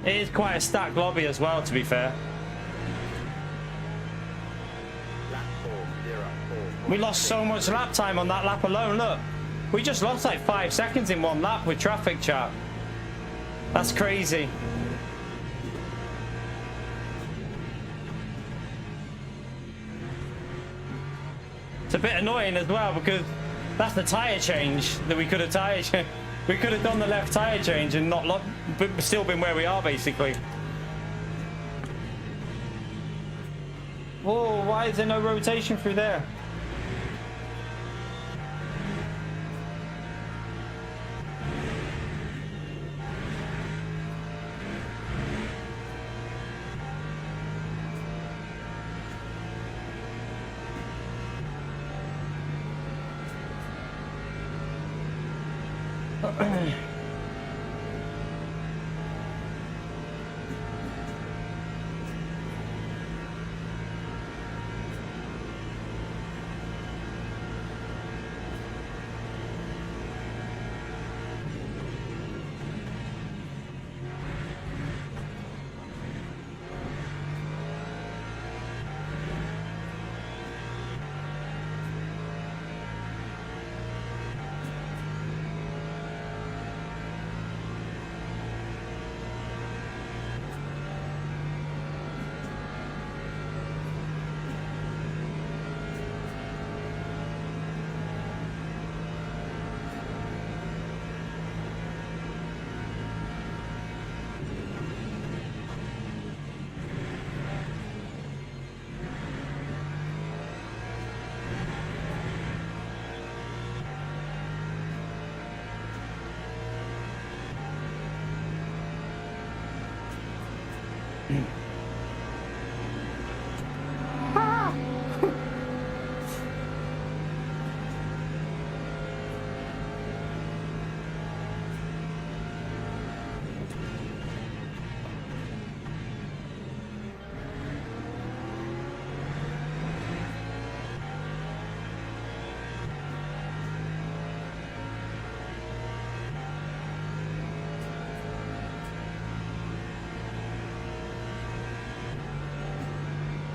It is quite a stacked lobby as well, to be fair. Lap 4, 0, 4. We lost so much lap time on that lap alone, look. We just lost like 5 seconds in one lap with traffic, chat. That's crazy. It's a bit annoying as well because that's the tyre change that we could have we could have done the left tyre change and not but still been where we are basically. Oh, why is there no rotation through there?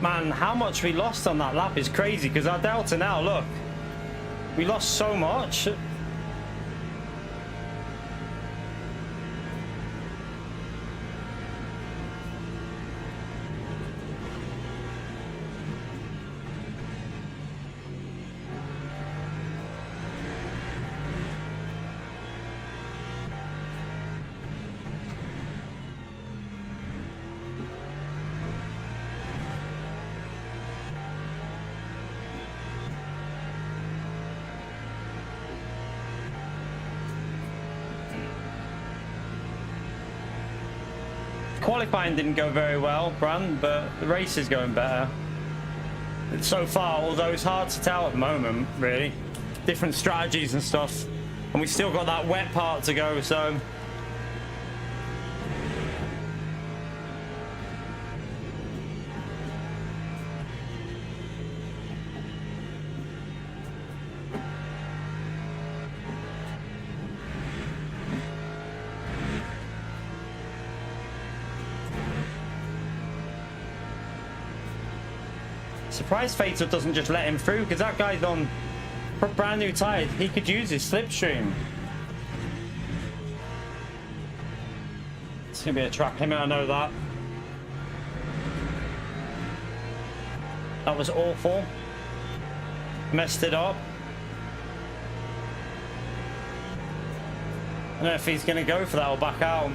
Man, how much we lost on that lap is crazy because our delta now, look, we lost so much. Qualifying didn't go very well, Brand, but the race is going better. So far, although it's hard to tell at the moment, really. Different strategies and stuff. And we still got that wet part to go, so... Surprised Fatal doesn't just let him through, because that guy's on brand new tires. He could use his slipstream. It's gonna be a track limit, I know that. That was awful. Messed it up. I don't know if he's gonna go for that or back out.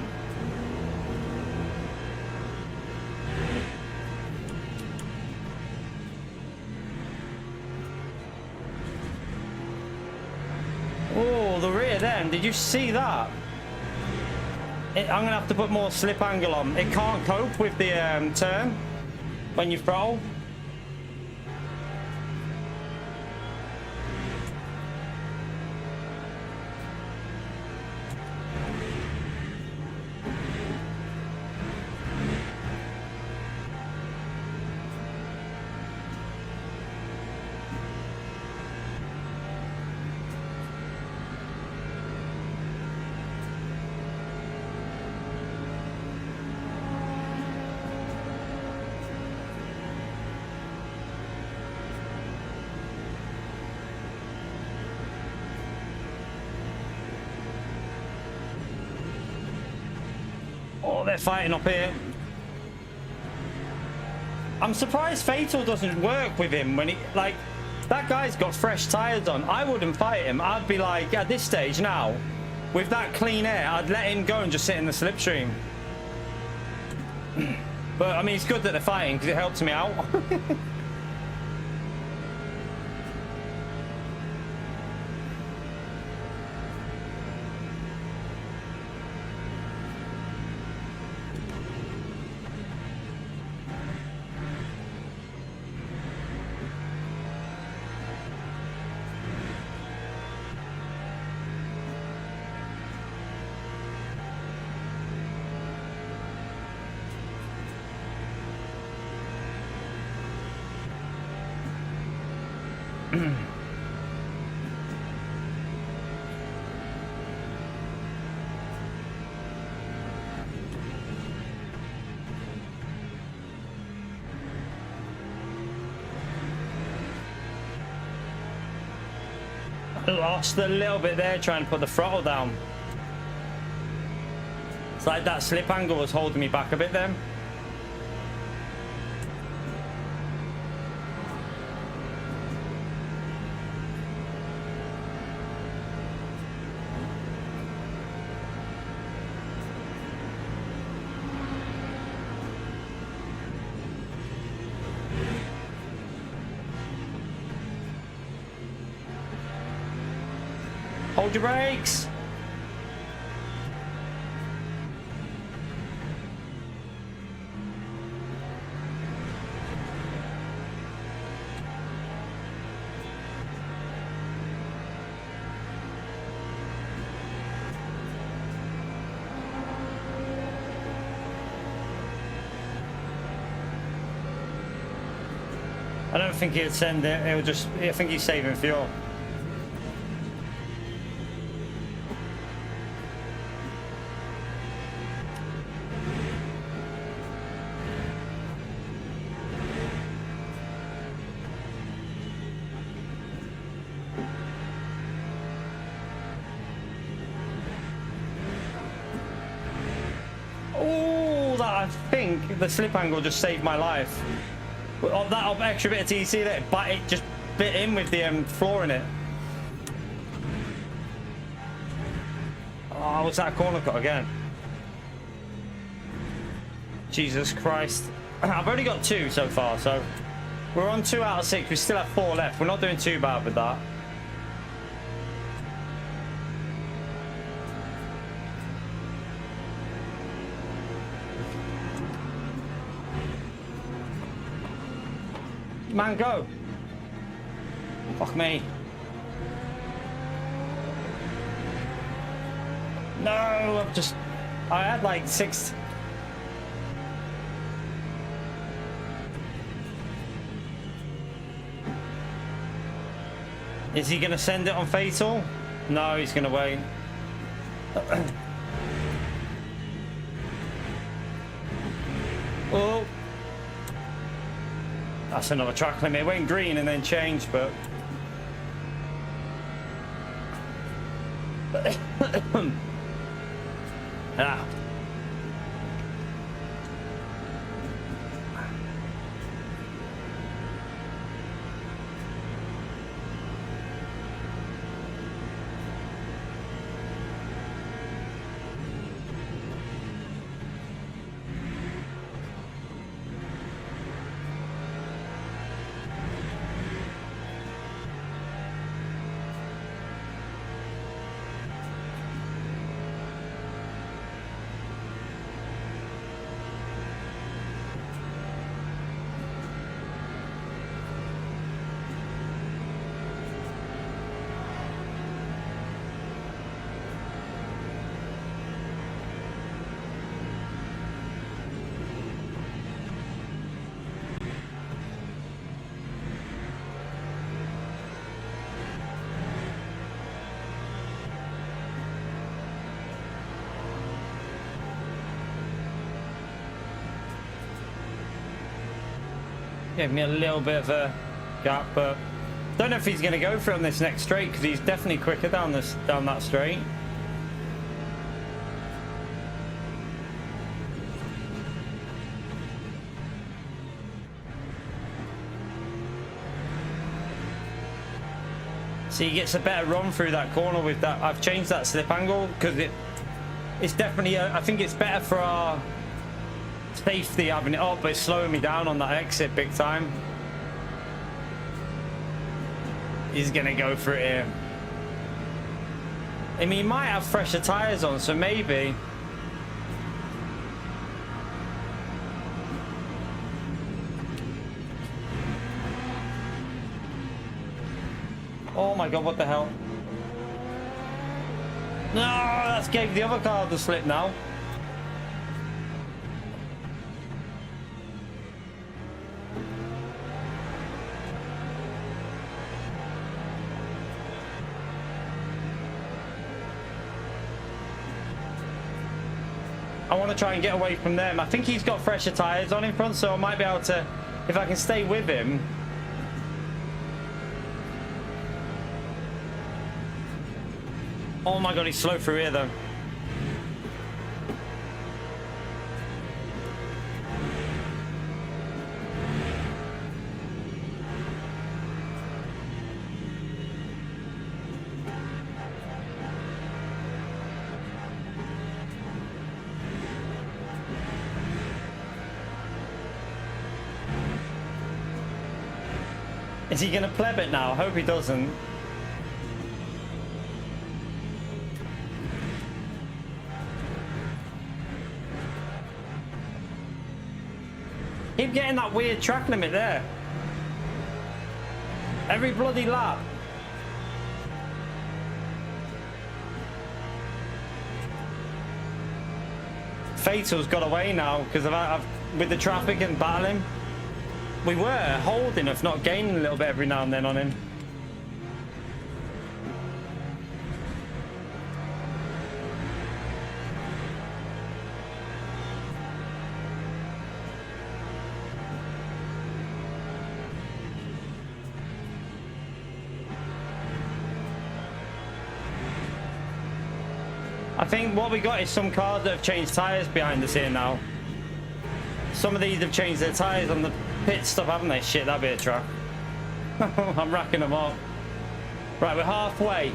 Oh, the rear then, did you see that? I'm gonna have to put more slip angle on. It can't cope with the turn when you throttle. they're fighting up here. I'm surprised Fatal doesn't work with him when he, like, that guy's got fresh tires on. I wouldn't fight him. I'd be like, at this stage now, with that clean air, I'd let him go and just sit in the slipstream. But, I mean, it's good that they're fighting because it helps me out. Lost a little bit there trying to put the throttle down. It's like that slip angle was holding me back a bit then. Hold your brakes. I don't think he'd send it. He'll just, I think he's saving fuel. I think the slip angle just saved my life. That extra bit of TC there, but it just bit in with the floor in it. Oh, what's that corner cut again? Jesus Christ. I've only got 2 so far, so we're on 2 out of 6. We still have 4 left. We're not doing too bad with that. Man, go. Fuck me. No, I had like 6. Is he gonna send it on Fatal? No, he's gonna wait. Oh. That's another track limit. It went green and then changed, but ah. Gave me a little bit of a gap, but don't know if he's going to go for it on this next straight because he's definitely quicker down that straight. So he gets a better run through that corner with that. I've changed that slip angle because it's definitely, I think it's better for our safety having it up, but it's slowing me down on that exit big time. He's gonna go for it here. I mean, he might have fresher tires on, so maybe. Oh my god, what the hell? No, that's gave the other car the slip now. I want to try and get away from them. I think he's got fresher tires on in front, so I might be able to, if I can stay with him. Oh my god, he's slow through here though. Is he gonna pleb it now? I hope he doesn't. Keep getting that weird track limit there. Every bloody lap. Fatal's got away now because I've with the traffic and battling. We were holding, if not gaining a little bit every now and then on him. I think what we got is some cars that have changed tyres behind us here now. Some of these have changed their tyres on the pit stop, haven't they? Shit, that'd be a truck. I'm racking them up. Right, we're halfway.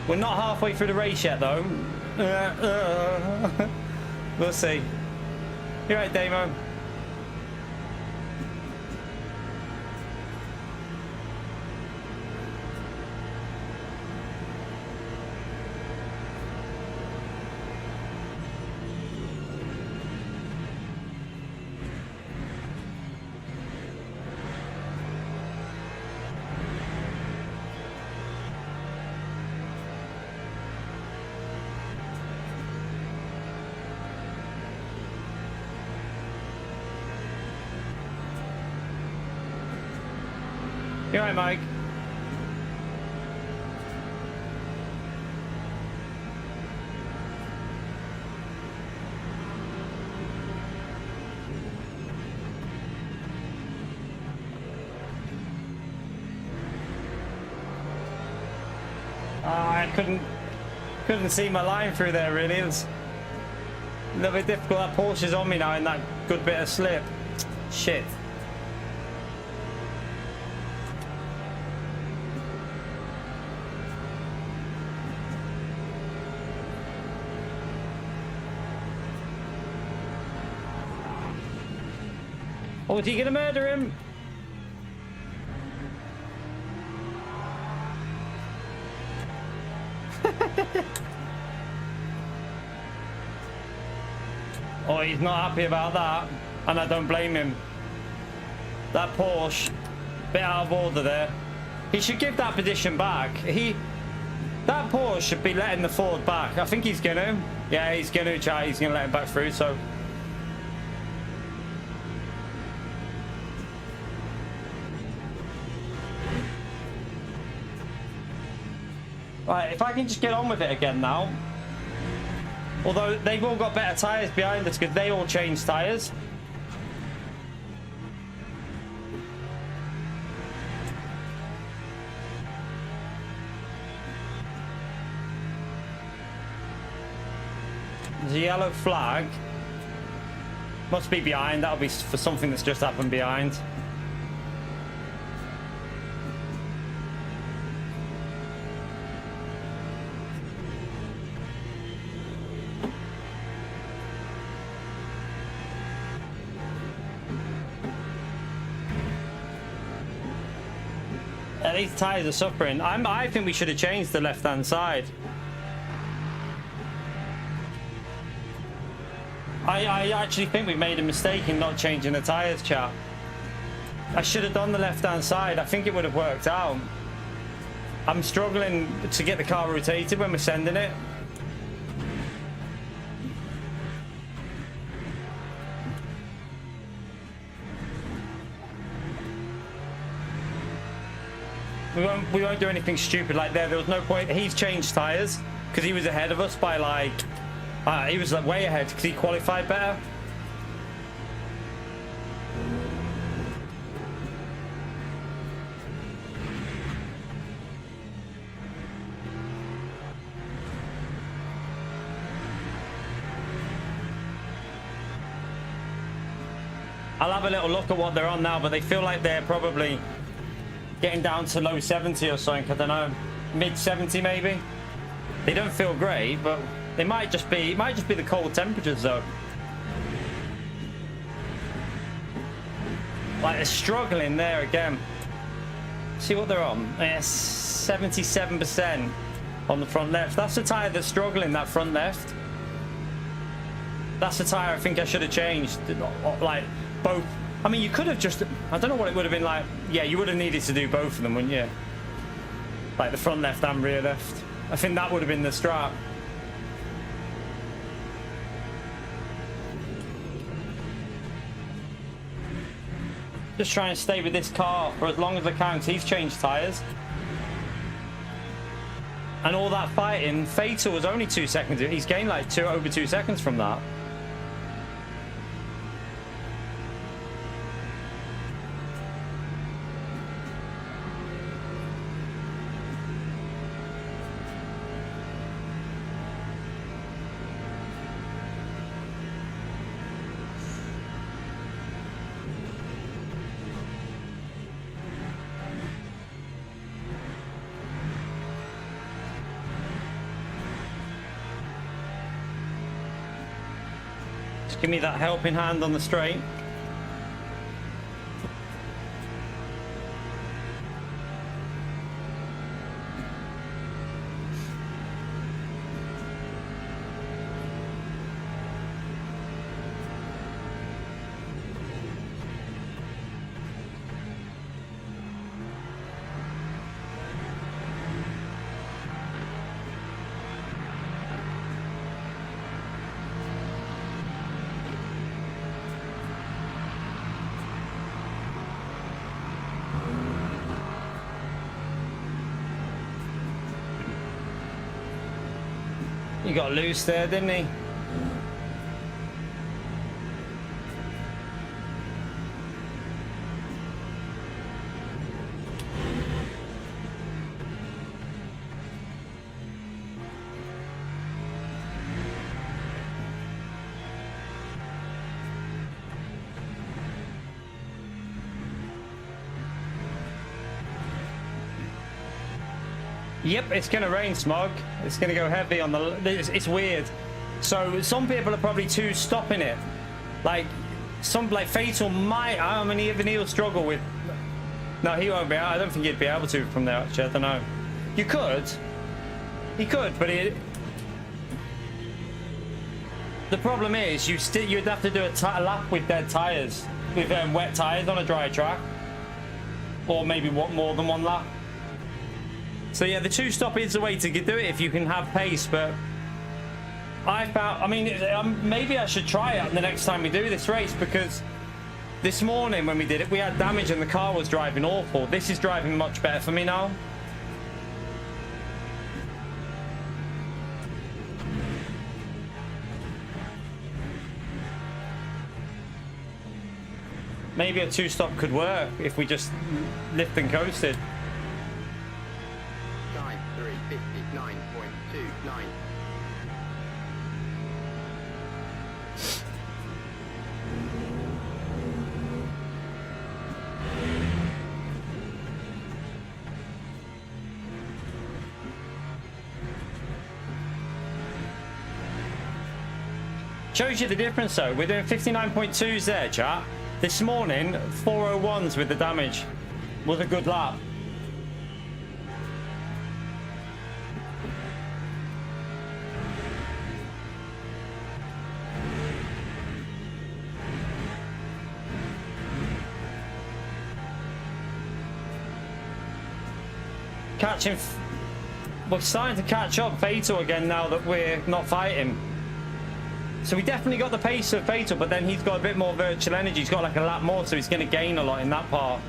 We're not halfway through the race yet, though. We'll see. You're right, Damo. You all right, Mike? I couldn't see my line through there really. It was a little bit difficult. That Porsche's on me now in that good bit of slip. Shit. Oh, is he gonna murder him? Oh, he's not happy about that, and I don't blame him. That Porsche, bit out of order there. He should give that position back. That Porsche should be letting the Ford back. I think he's gonna. Yeah, he's gonna try. He's gonna let him back through. So. Right, if I can just get on with it again now. Although they've all got better tyres behind us because they all changed tyres. There's a yellow flag. Must be behind. That'll be for something that's just happened behind. These tires are suffering. I think we should have changed the left-hand side. I actually think we made a mistake in not changing the tires, chap. I should have done the left-hand side. I think it would have worked out. I'm struggling to get the car rotated when we're sending it. We won't do anything stupid like there. There was no point. He's changed tires because he was ahead of us by like he was like way ahead because he qualified better. I'll have a little look at what they're on now, but they feel like they're probably getting down to low 70 or something. I don't know, mid 70 maybe. They don't feel great, but they might just be. It might just be the cold temperatures though. Like they're struggling there again. See what they're on. Yes, 77% on the front left. That's the tire that's struggling. That front left. That's the tire I think I should have changed. Like both. I mean, you could have just, I don't know what it would have been like. Yeah, you would have needed to do both of them, wouldn't you? Like the front left and rear left. I think that would have been the strat. Just try and stay with this car for as long as I can, because he's changed tyres. And all that fighting, Fatal was only 2 seconds. He's gained like over 2 seconds from that. Give me that helping hand on the straight. He got loose there, didn't he? Yep, it's gonna rain, Smog. It's gonna go heavy on the. It's weird. So some people are probably too stopping it. Like some like Fatal might. I mean, even he'll struggle with. No, he won't be. I don't think he'd be able to from there. Actually, I don't know. You could. He could, but it. The problem is, you'd have to do a lap with dead tires, with wet tires on a dry track, or maybe more than one lap. So yeah, the two stop is the way to do it if you can have pace, but I found, I mean, maybe I should try it the next time we do this race, because this morning when we did it, we had damage and the car was driving awful. This is driving much better for me now. Maybe a two-stop could work if we just lift and coasted. Time 3:59.29. Shows you the difference though. We're doing 59.2s there, chat. This morning, 401s with the damage was a good lap. we're starting to catch up Fatal again now that we're not fighting. So we definitely got the pace of Fatal, but then he's got a bit more virtual energy. He's got like a lap more, so he's going to gain a lot in that part.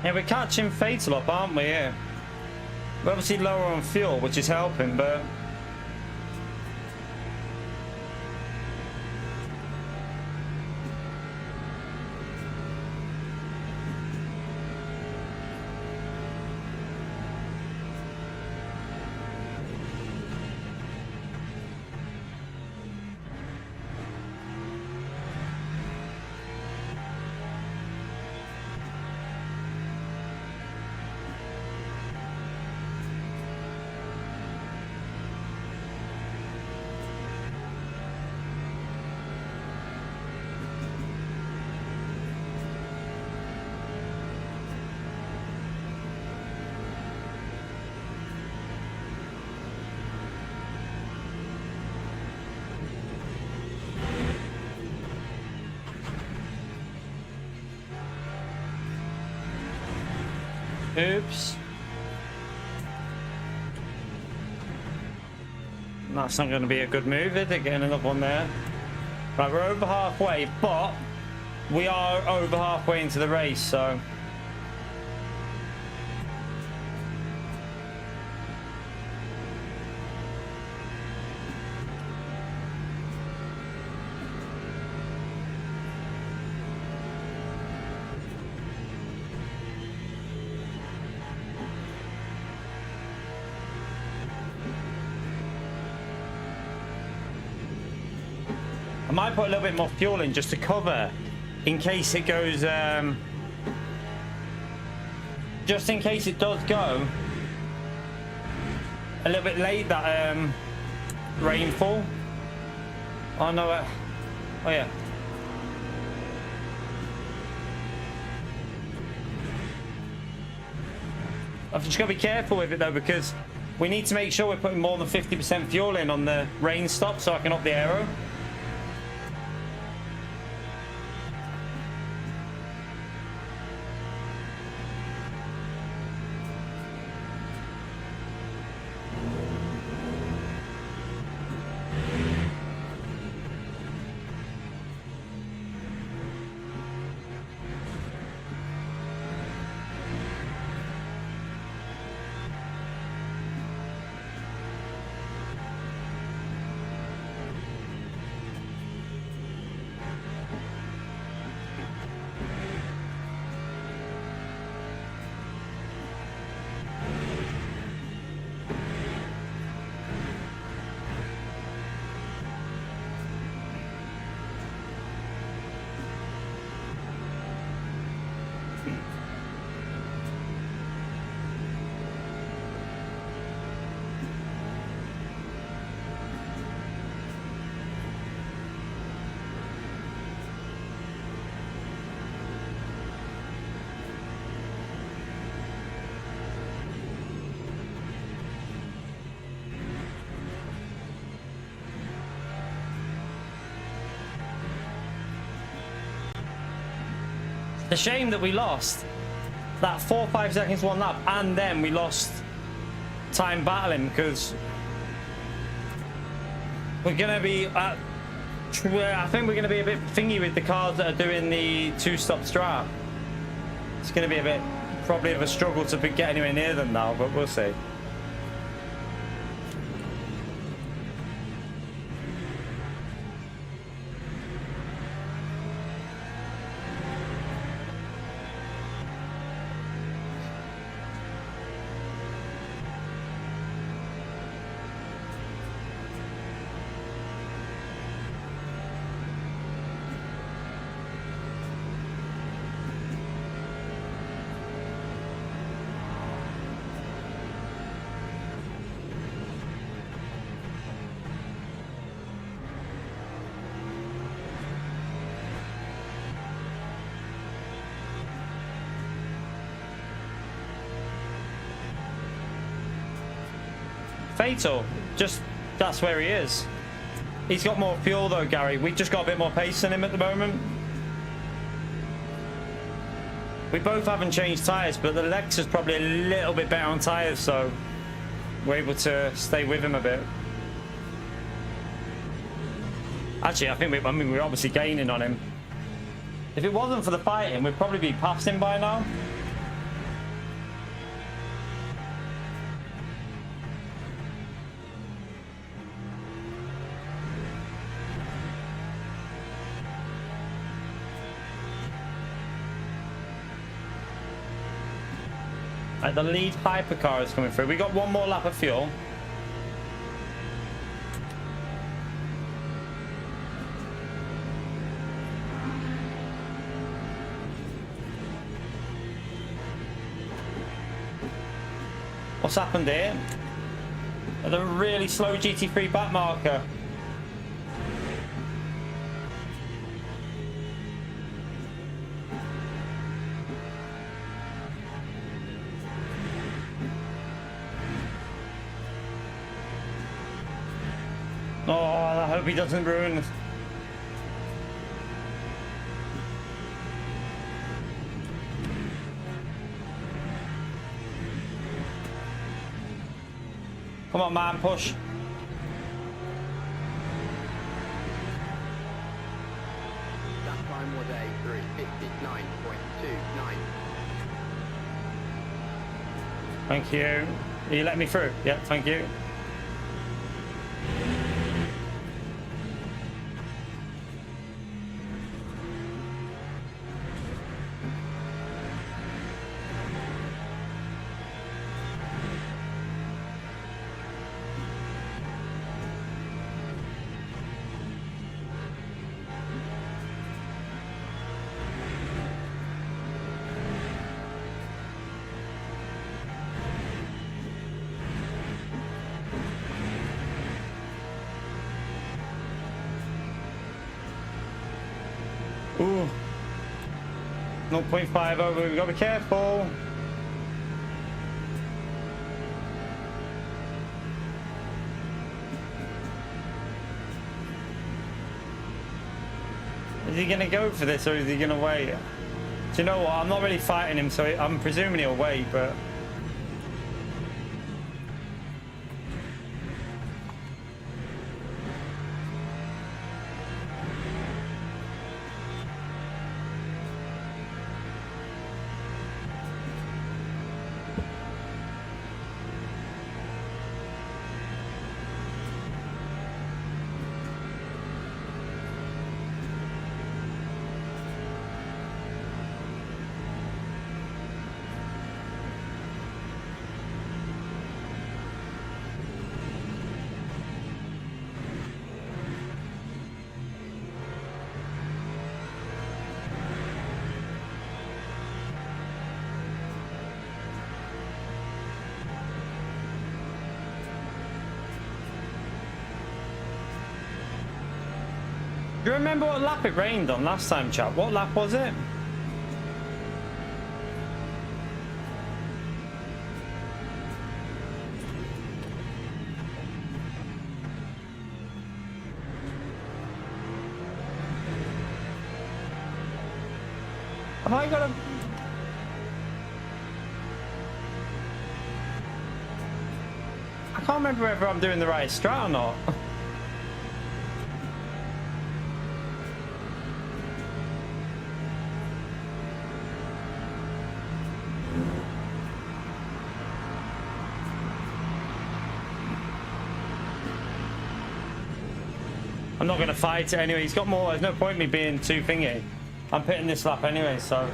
Yeah, we're catching Fatal up, aren't we? Yeah. We're obviously lower on fuel, which is helping, but... Oops. That's not going to be a good move, is it? Getting another one there. Right, we're over halfway, but we are over halfway into the race, so... I might put a little bit more fuel in just to cover in case it goes, just in case it does go a little bit late, that rainfall. Oh no, oh yeah. I've just got to be careful with it though, because we need to make sure we're putting more than 50% fuel in on the rain stop so I can up the aero. The shame that we lost that 4 or 5 seconds one lap, and then we lost time battling, because we're gonna be I think we're gonna be a bit thingy with the cars that are doing the 2-stop strat. It's gonna be a bit probably of a struggle to get anywhere near them now, but we'll see. fatal. Just, that's where he is. He's got more fuel though, Gary. We've just got a bit more pace than him at the moment. We both haven't changed tyres, but the Lexus probably a little bit better on tyres, so we're able to stay with him a bit. Actually, I think we're obviously gaining on him. If it wasn't for the fighting, we'd probably be past him by now. The lead hypercar is coming through. We got one more lap of fuel. What's happened here? The really slow GT3 back marker. Oh, I hope he doesn't ruin this. Come on, man, push. That time was a 3:59.29. Thank you. Are you letting me through? Yeah, thank you. Ooh. 0.5 over, we've got to be careful. Is he going to go for this or is he going to wait? Do you know what? I'm not really fighting him, so I'm presuming he'll wait, but... Do you remember what lap it rained on last time, chap? What lap was it? Have I got a... I can't remember whether I'm doing the right strat or not. I'm not going to fight it anyway. He's got more. There's no point in me being too thingy. I'm pitting this lap anyway, so...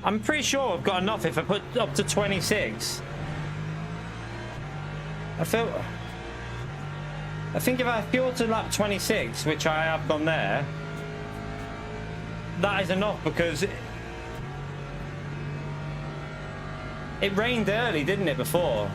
I'm pretty sure I've got enough if I put up to 26. I think if I fuel to lap 26, which I have done there, that is enough because... It rained early, didn't it, before?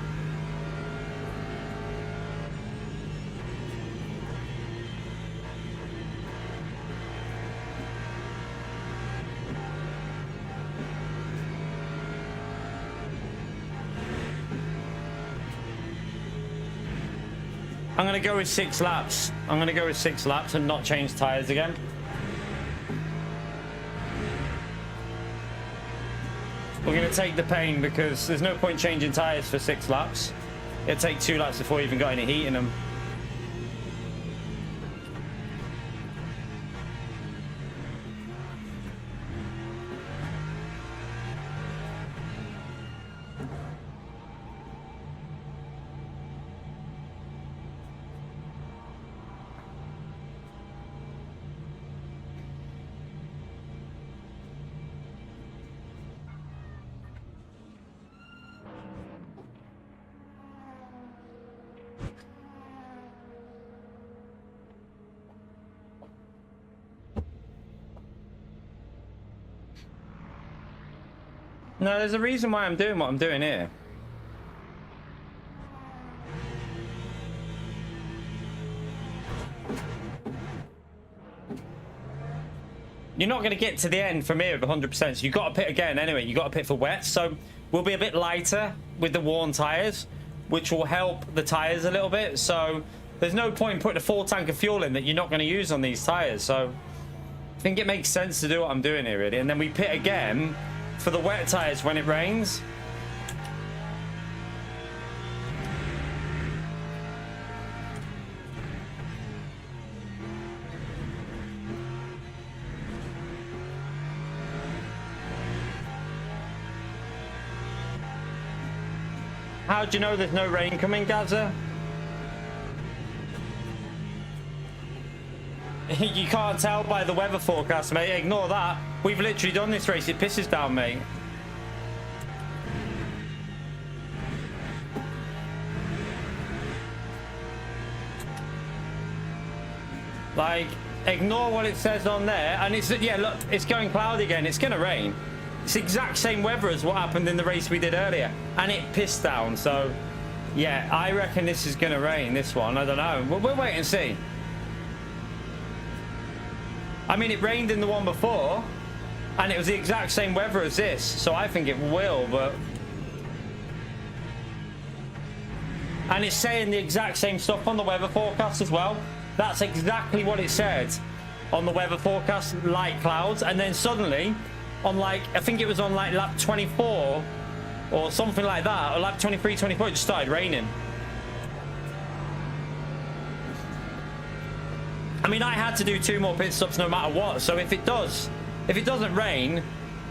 I'm going to go with 6 laps. I'm going to go with 6 laps and not change tires again. We're going to take the pain because there's no point changing tires for 6 laps. It'll take 2 laps before you even got any heat in them. No, there's a reason why I'm doing what I'm doing here. You're not going to get to the end from here with 100%, so you've got to pit again anyway. You've got to pit for wet, so we'll be a bit lighter with the worn tyres, which will help the tyres a little bit. So there's no point putting a full tank of fuel in that you're not going to use on these tyres. So I think it makes sense to do what I'm doing here, really. And then we pit again for the wet tyres when it rains. How do you know there's no rain coming, Gaza? You can't tell by the weather forecast, mate. Ignore that. We've literally done this race. It pisses down, mate. Like, ignore what it says on there. And it's, yeah, look, it's going cloudy again. It's going to rain. It's the exact same weather as what happened in the race we did earlier. And it pissed down. So, yeah, I reckon this is going to rain, this one. I don't know. We'll wait and see. I mean, it rained in the one before, and it was the exact same weather as this, so I think it will, but... And it's saying the exact same stuff on the weather forecast as well. That's exactly what it said on the weather forecast, light clouds, and then suddenly, on like, I think it was on like lap 24, or something like that, or lap 23, 24, it just started raining. I mean, I had to do 2 more pit stops no matter what. So if it doesn't rain,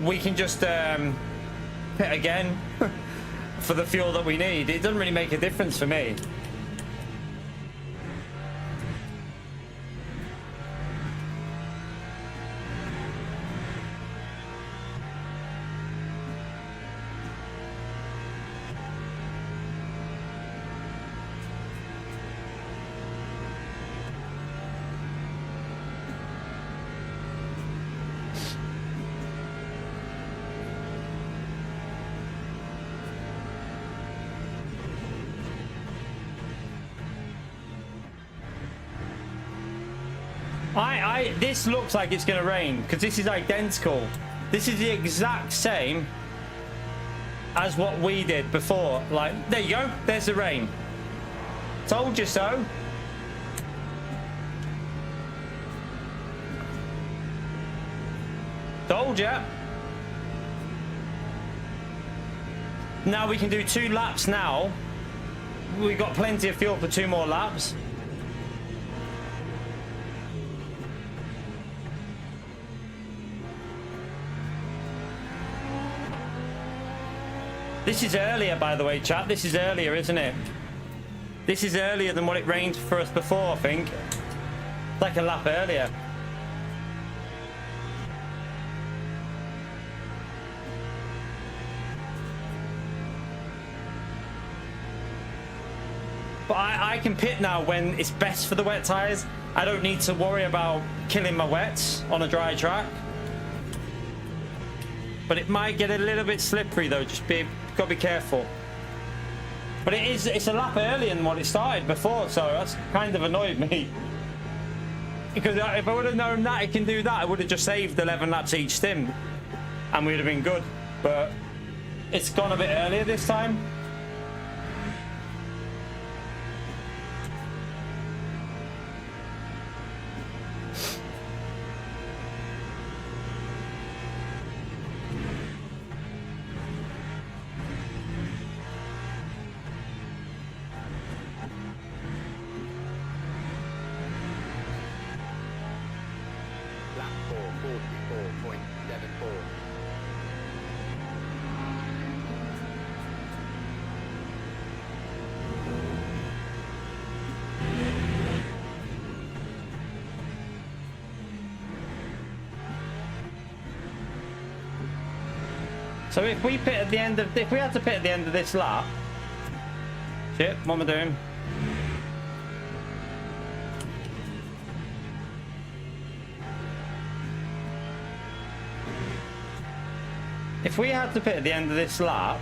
we can just pit again for the fuel that we need. It doesn't really make a difference for me. This looks like it's going to rain because this is identical. This is the exact same as what we did before. Like, there you go. There's the rain. Told you so. Told you. Now we can do 2 laps now. We've got plenty of fuel for 2 more laps. This is earlier, by the way, chat. This is earlier, isn't it? This is earlier than what it rained for us before, I think. It's like a lap earlier. But I can pit now when it's best for the wet tyres. I don't need to worry about killing my wets on a dry track. But it might get a little bit slippery though, gotta be careful. But it's a lap earlier than what it started before, so that's kind of annoyed me. Because if I would have known that it can do that, I would have just saved 11 laps each stim and we'd have been good. But it's gone a bit earlier this time. So if we pit at the end of, if we had to pit at the end of this lap, shit, what am I doing? If we had to pit at the end of this lap,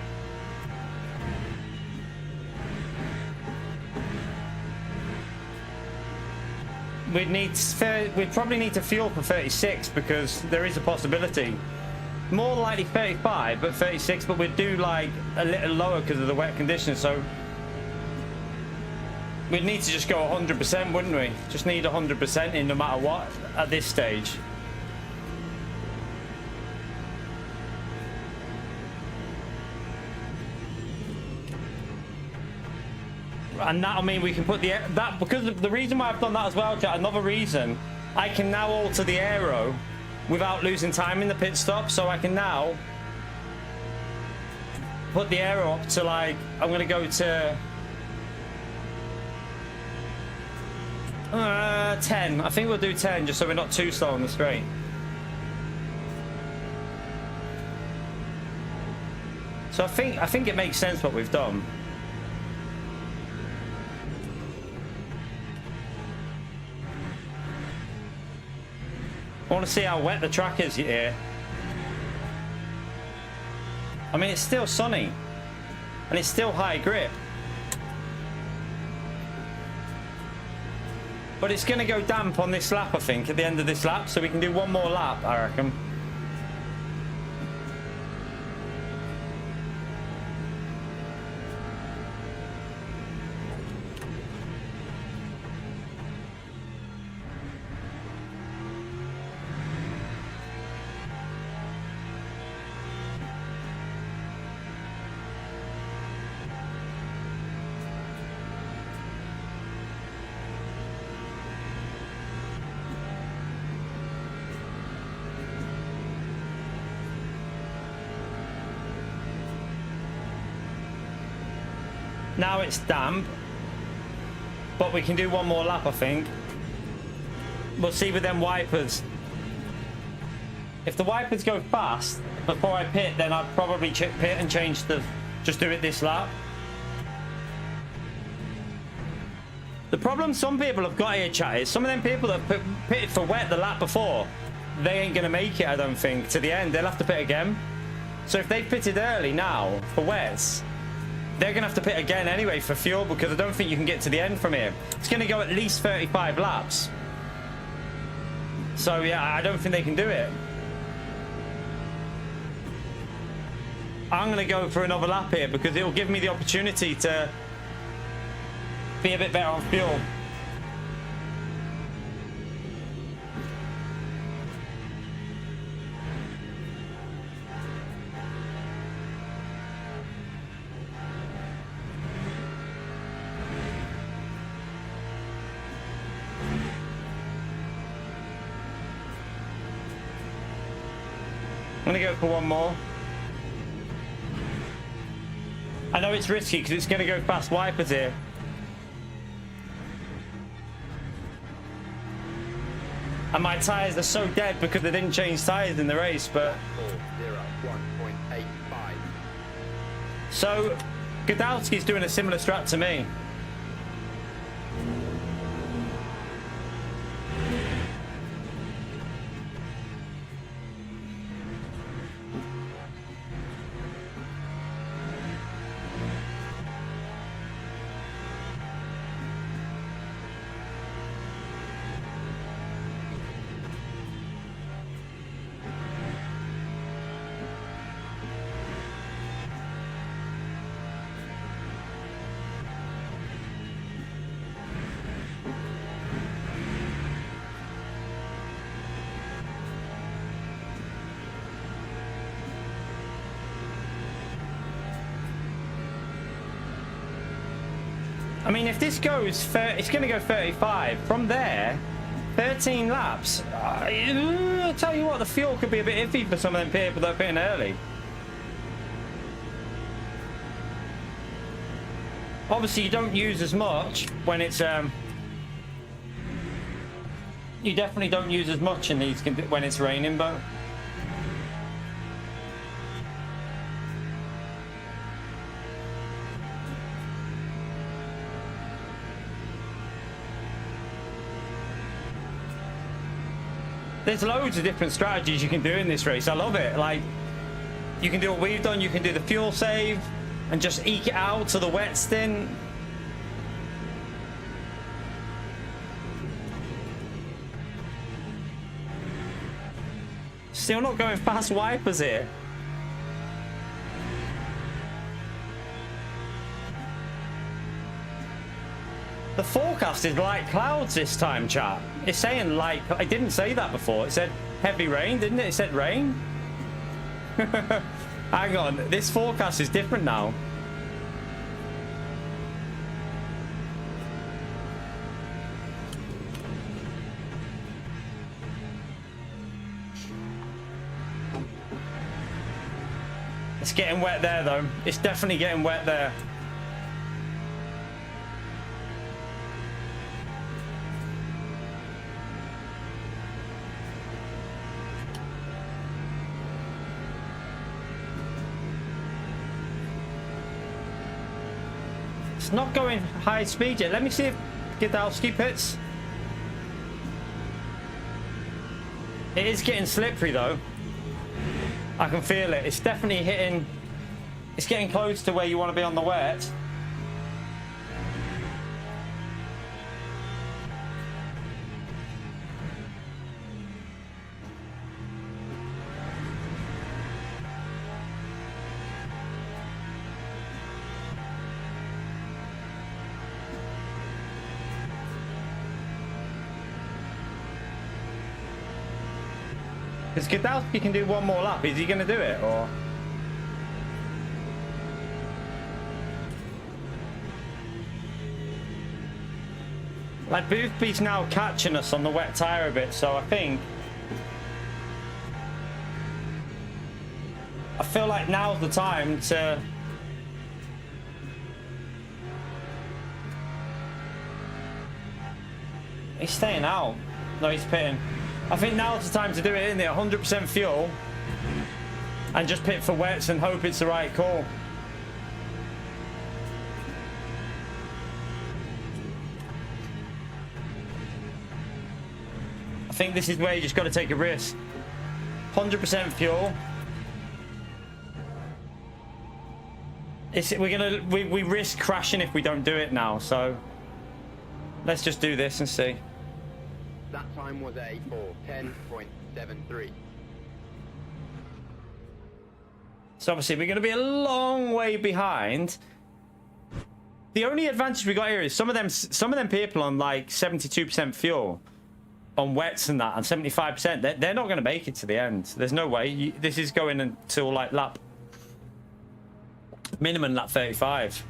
we'd probably need to fuel for 36 because there is a possibility. More likely 35, but 36, but we'd do like a little lower because of the wet conditions, so we'd need to just go 100%, wouldn't we? Just need 100% in no matter what at this stage. And that'll mean we can put that, because of the reason why I've done that as well, chat, another reason, I can now alter the aero without losing time in the pit stop. So I can now put the aero up to, like, I'm going to go to 10. I think we'll do 10 just so we're not too slow on the straight. So I think it makes sense what we've done. I want to see how wet the track is here. I mean, it's still sunny and it's still high grip, but it's going to go damp on this lap, I think, at the end of this lap, so we can do one more lap, I reckon. Now it's damp, but we can do one more lap, I think. We'll see with them wipers. If the wipers go fast before I pit, then I'd probably pit and change just do it this lap. The problem some people have got here, chat, is some of them people that pitted for wet the lap before, they ain't gonna make it, I don't think, to the end. They'll have to pit again. So if they pitted early now for wets, they're going to have to pit again anyway for fuel, because I don't think you can get to the end from here. It's going to go at least 35 laps. So, yeah, I don't think they can do it. I'm going to go for another lap here because it will give me the opportunity to be a bit better on fuel. I'm going to go for one more. I know it's risky because it's going to go past wipers here. And my tyres are so dead because they didn't change tyres in the race, but... 1.85. So, Godowski's doing a similar strat to me. I mean, if this goes, it's going to go 35. From there, 13 laps. I'll tell you what, the fuel could be a bit iffy for some of them people that are pitting early. Obviously, you don't use as much when it's... you definitely don't use as much in these when it's raining, but... There's loads of different strategies you can do in this race. I love it. Like, you can do what we've done. You can do the fuel save and just eke it out to the wet stint. Still not going past wipers here. The forecast is light clouds this time, chat. It's saying light. I didn't say that before. It said heavy rain, didn't it? It said rain. Hang on. This forecast is different now. It's getting wet there, though. It's definitely getting wet there. It's not going high speed yet. Let me see if Gidalski pits. It is getting slippery, though. I can feel it. It's definitely hitting. It's getting close to where you want to be on the wet. Because Gidalski can do one more lap. Is he going to do it, or? Like, Boothby's now catching us on the wet tyre a bit, so I feel like now's the time to... He's staying out. No, he's pitting. I think now's the time to do it, isn't it? 100% fuel. And just pit for wets and hope it's the right call. I think this is where you just got to take a risk. 100% fuel. We risk crashing if we don't do it now, so let's just do this and see. That time was a 4:10.73. So obviously we're going to be a long way behind. The only advantage we got here is some of them people on like 72% fuel on wets and that, and 75%, they're not going to make it to the end. There's no way. This is going until like minimum lap 35.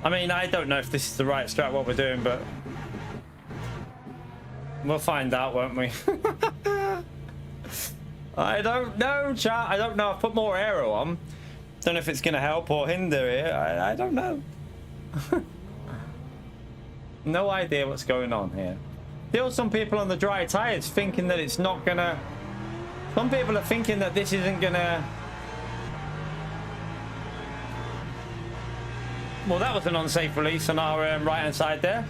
I mean, I don't know if this is the right strat what we're doing, but we'll find out, won't we? I don't know, chat. I don't know. I've put more aero on. Don't know if it's going to help or hinder it. I don't know. No idea what's going on here. Still some people on the dry tyres thinking that it's not going to... Some people are thinking that this isn't going to... Well, that was an unsafe release on our right-hand side there.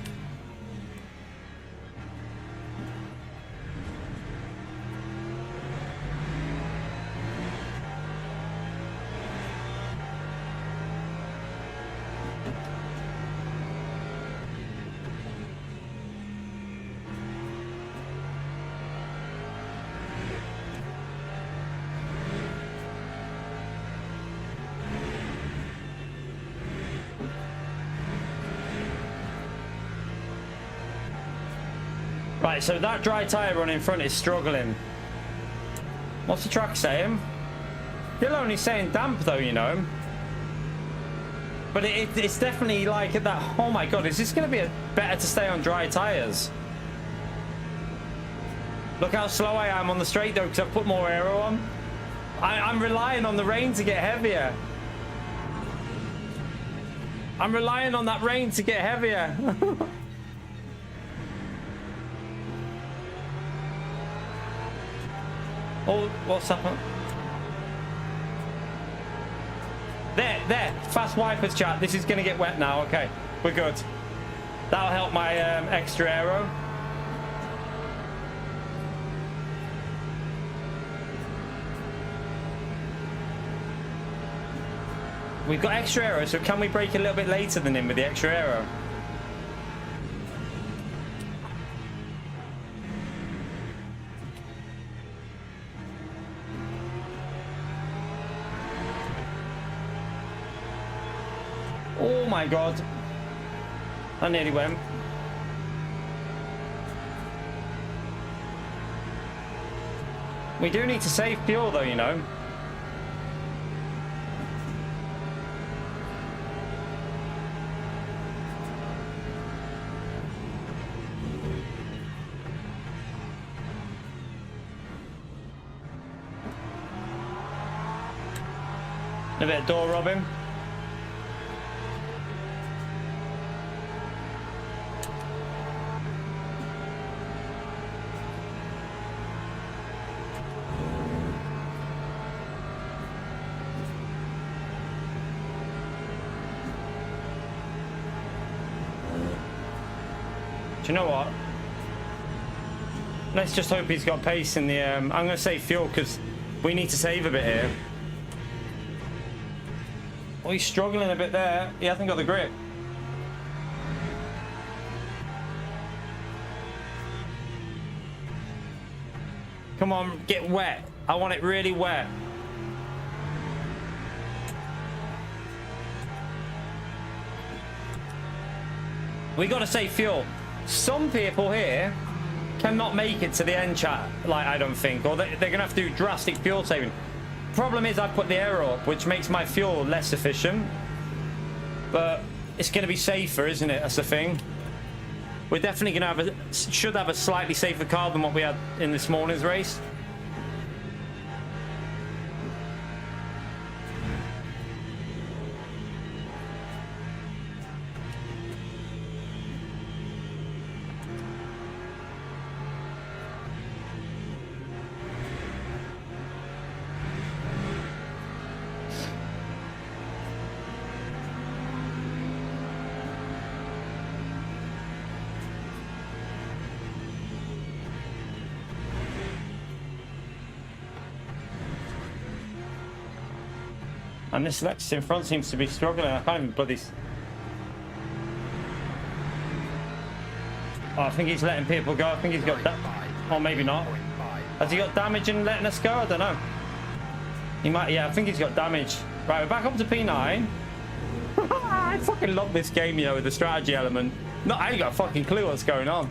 Right, so that dry tyre run in front is struggling. What's the track saying? Still only saying damp though, you know. But it's definitely like at that... Oh my god, is this going to be better to stay on dry tyres? Look how slow I am on the straight though, because I've put more aero on. I'm relying on the rain to get heavier. I'm relying on that rain to get heavier. Oh, what's happened? There. Fast wipers, chat. This is going to get wet now. Okay, we're good. That'll help my extra aero. We've got extra aero, so can we brake a little bit later than him with the extra aero? Oh my god. I nearly went. We do need to save fuel though, you know. A bit of door robbing. Do you know what? Let's just hope he's got pace in the... I'm going to save fuel because we need to save a bit here. Oh, he's struggling a bit there. He hasn't got the grip. Come on, get wet. I want it really wet. We got to save fuel. Some people here cannot make it to the end, chat, like I don't think, or they're gonna have to do drastic fuel saving. Problem is I put the aero up, which makes my fuel less efficient, but it's gonna be safer, isn't it? That's the thing. We're definitely gonna should have a slightly safer car than what we had in this morning's race. And this Lexus in front seems to be struggling. I can't even bloody... Oh, I think he's letting people go. I think he's got that. Or maybe not. Has he got damage and letting us go? I don't know. He might... Yeah, I think he's got damage. Right, we're back up to P9. I fucking love this game, you know, with the strategy element. No, I ain't got a fucking clue what's going on.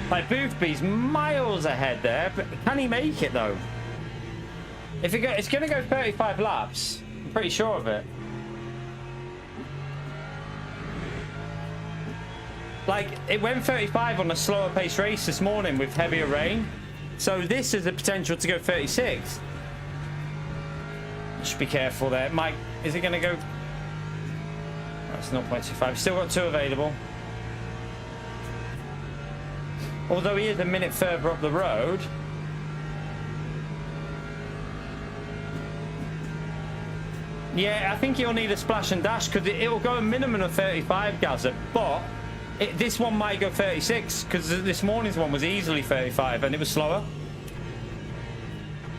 Like, Boothby's miles ahead there, but can he make it though? If it's going to go 35 laps, I'm pretty sure of it. Like, it went 35 on a slower pace race this morning with heavier rain. So this is the potential to go 36. Just be careful there. Mike, is it going to go? That's 0.25. Still got 2 available. Although he is a minute further up the road. Yeah, I think he'll need a splash and dash because it'll go a minimum of 35, Gaza. But this one might go 36 because this morning's one was easily 35 and it was slower.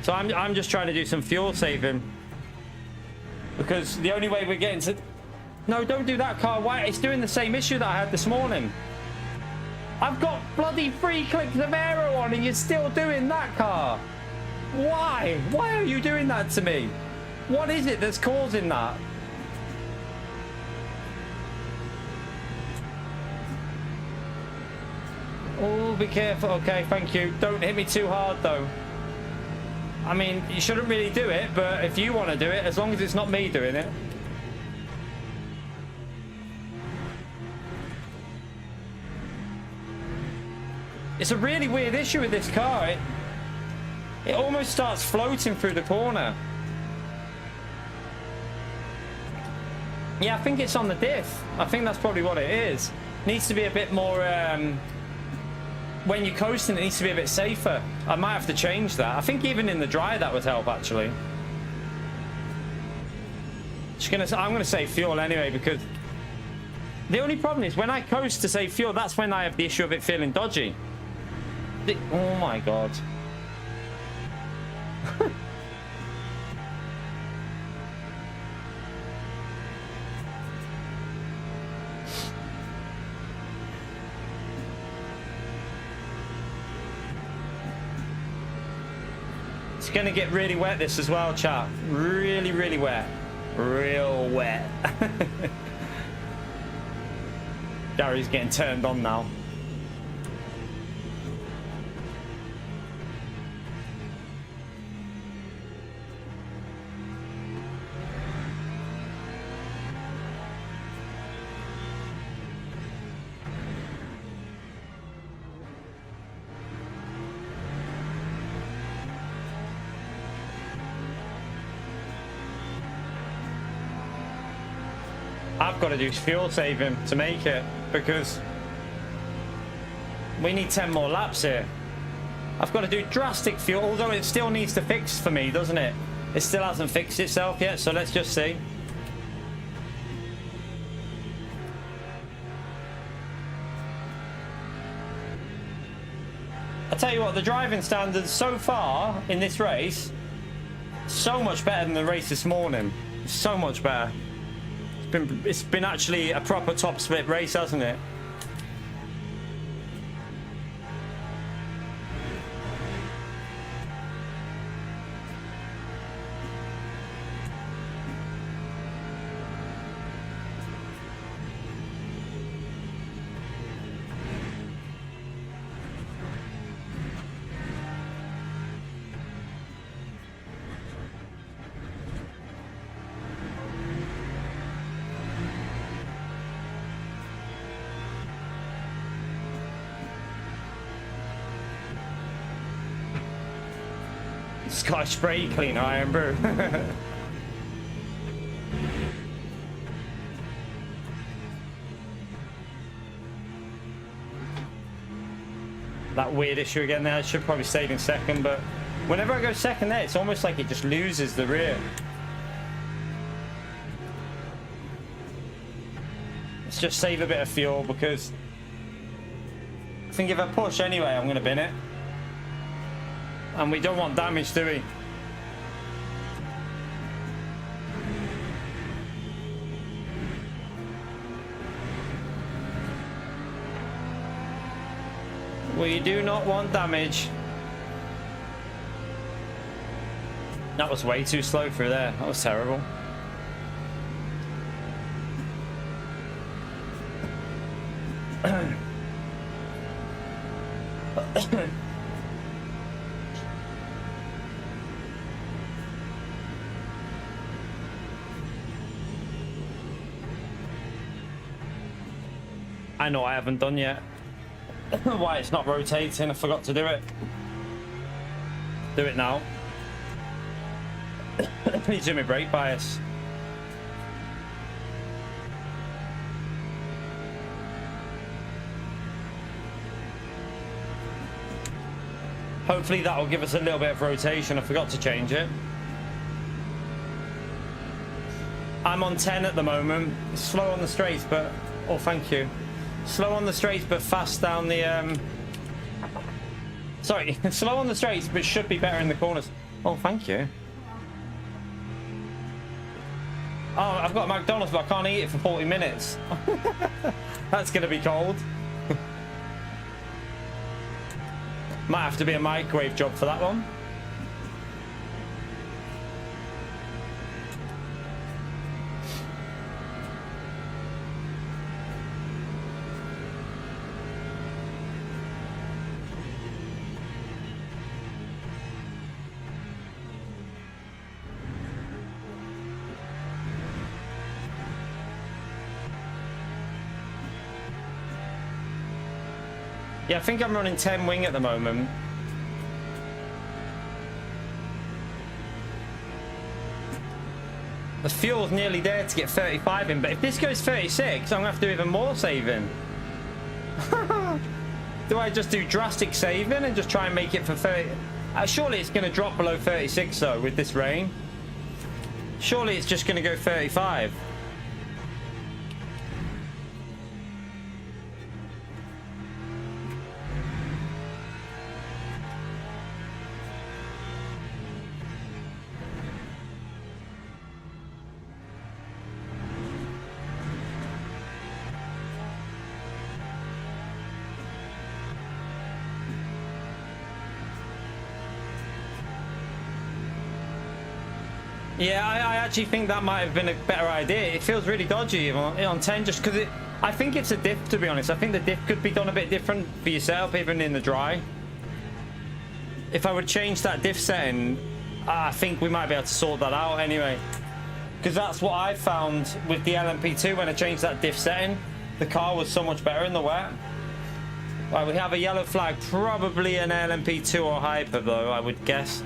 So I'm just trying to do some fuel saving. Because the only way we're getting to... No, don't do that, car. Why? It's doing the same issue that I had this morning. I've got bloody 3 clicks of aero on and you're still doing that, car. Why? Why are you doing that to me? What is it that's causing that? Oh, be careful. Okay, thank you. Don't hit me too hard, though. I mean, you shouldn't really do it, but if you want to do it, as long as it's not me doing it. It's a really weird issue with this car. It almost starts floating through the corner. Yeah, I think it's on the diff. I think that's probably what it is. Needs to be a bit more, when you're coasting, it needs to be a bit safer. I might have to change that. I think even in the dry that would help, actually. I'm gonna save fuel anyway, because the only problem is when I coast to save fuel, that's when I have the issue of it feeling dodgy. Oh my god. It's gonna get really wet this as well, chat. Really, really wet. Real wet. Gary's getting turned on now. I've got to do fuel saving to make it, because we need 10 more laps here. I've got to do drastic fuel, although it still needs to fix for me, doesn't it? It still hasn't fixed itself yet, so let's just see. I tell you what, the driving standards so far in this race, so much better than the race this morning. So much better. It's been actually a proper top split race, hasn't it? Scotch spray cleaner, iron brew. That weird issue again there. I should probably stay in second, but whenever I go second there, it's almost like it just loses the rear. Let's just save a bit of fuel, because I think if I push anyway, I'm going to bin it. And we don't want damage, do we? We do not want damage. That was way too slow through there. That was terrible. I know I haven't done yet. Why it's not rotating, I forgot to do it. Do it now. Please do me brake bias. Hopefully that will give us a little bit of rotation. I forgot to change it. I'm on 10 at the moment. Slow on the straights, but... Oh, thank you. Slow on the straights, but fast down the... Sorry, slow on the straights, but should be better in the corners. Oh, thank you. Oh, I've got McDonald's, but I can't eat it for 40 minutes. That's going to be cold. Might have to be a microwave job for that one. Yeah, I think I'm running 10 wing at the moment. The fuel's nearly there to get 35 in, but if this goes 36, I'm gonna have to do even more saving. Do I just do drastic saving and just try and make it for 30? Surely it's gonna drop below 36 though with this rain. Surely it's just gonna go 35. Yeah, I actually think that might have been a better idea. It feels really dodgy on 10 just because I think it's a diff, to be honest. I think the diff could be done a bit different for your setup, even in the dry. If I would change that diff setting, I think we might be able to sort that out anyway. Because that's what I found with the LMP2 when I changed that diff setting. The car was so much better in the wet. Right, we have a yellow flag, probably an LMP2 or hyper though, I would guess.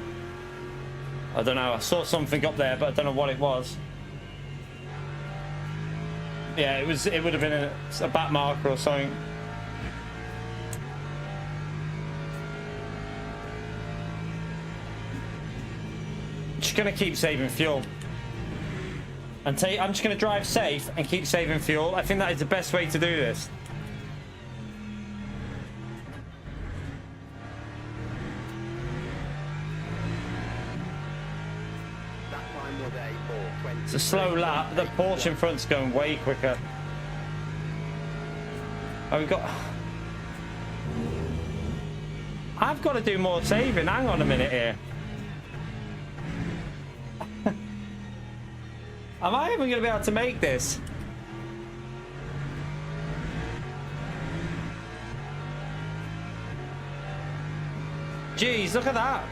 I don't know, I saw something up there, but I don't know what it was. Yeah, it would have been a back marker or something. Just gonna keep saving fuel. And I'm just gonna drive safe and keep saving fuel. I think that is the best way to do this. It's a slow lap. The Porsche in front's going way quicker. Oh, we've got... I've got to do more saving. Hang on a minute here. Am I even going to be able to make this? Jeez, look at that.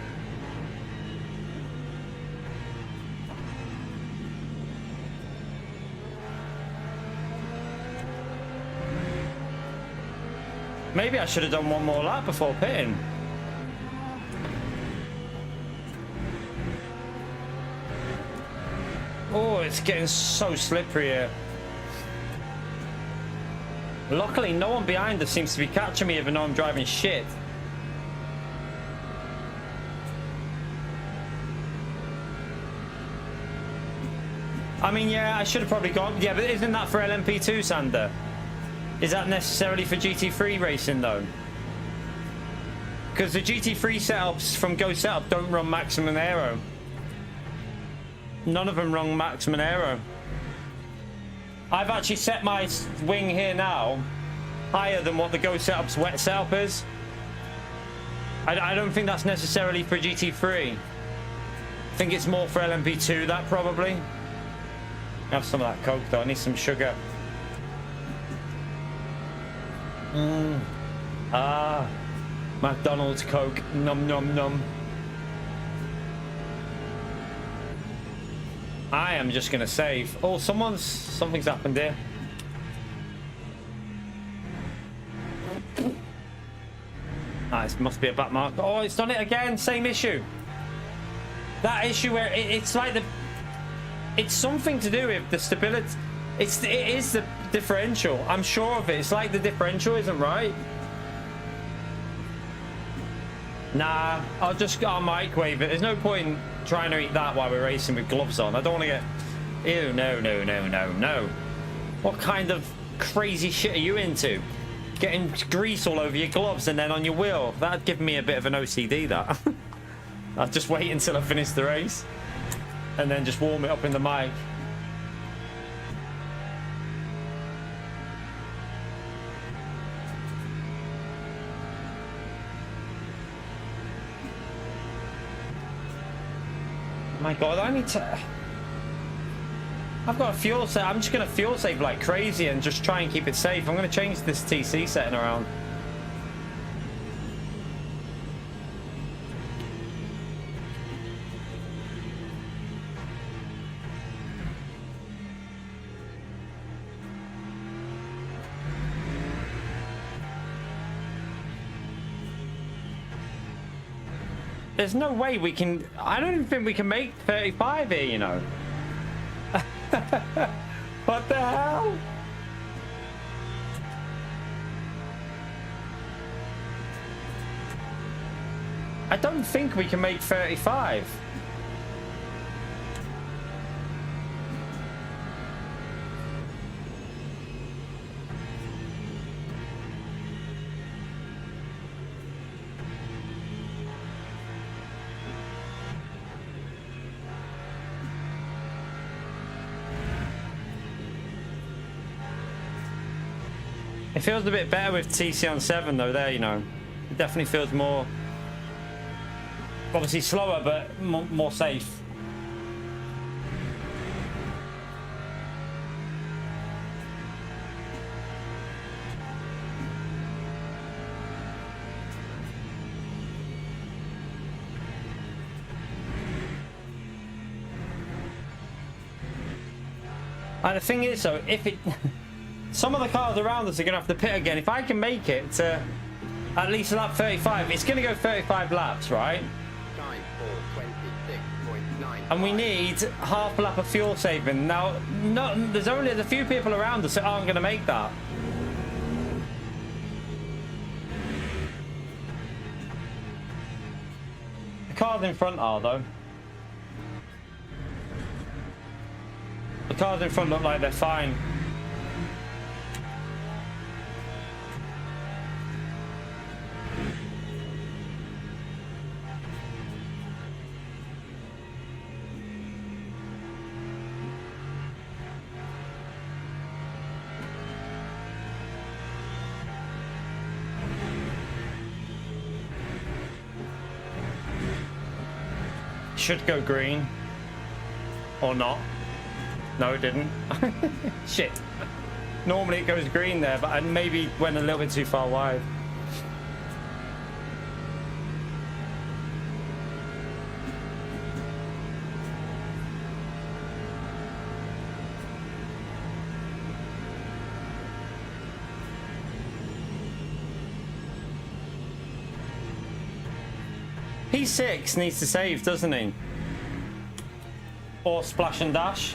Maybe I should have done one more lap before pitting. Oh, it's getting so slippery here. Luckily, no one behind us seems to be catching me even though I'm driving shit. I mean, yeah, I should have probably gone. Yeah, but isn't that for LMP2, Sander? Is that necessarily for GT3 racing though? Because the GT3 setups from Go Setup don't run maximum aero. None of them run maximum aero. I've actually set my wing here now higher than what the Go Setup's wet setup is. I don't think that's necessarily for GT3. I think it's more for LMP2, that probably. Have some of that Coke though, I need some sugar. McDonald's Coke, num num num. I am just gonna save. Oh, something's happened here. It must be a back mark. Oh, it's done it again. Same issue. That issue where it's like it's something to do with the stability. It is the differential. I'm sure of it. It's like the differential isn't right. Nah, I'll microwave it. There's no point trying to eat that while we're racing with gloves on. I don't want to get... Ew, no, no, no, no, no. What kind of crazy shit are you into? Getting grease all over your gloves and then on your wheel. That'd give me a bit of an OCD, that. I'll just wait until I finish the race. And then just warm it up in the mic. My God, I need to... I've got a fuel save. I'm just going to fuel save like crazy and just try and keep it safe. I'm going to change this TC setting around. There's no way we can... I don't even think we can make 35 here, you know. What the hell? I don't think we can make 35. It feels a bit better with TC on 7 though there, you know. It definitely feels more... Obviously slower, but more safe. And the thing is, though, if it... Some of the cars around us are going to have to pit again. If I can make it to at least lap 35, it's going to go 35 laps, right? Time for 26.9. And we need half a lap of fuel saving. Now, there's only a few people around us that aren't going to make that. The cars in front are, though. The cars in front look like they're fine. Should go green. Or not. No, it didn't. Shit. Normally it goes green there, but I maybe went a little bit too far wide. P6 needs to save, doesn't he? Or splash and dash.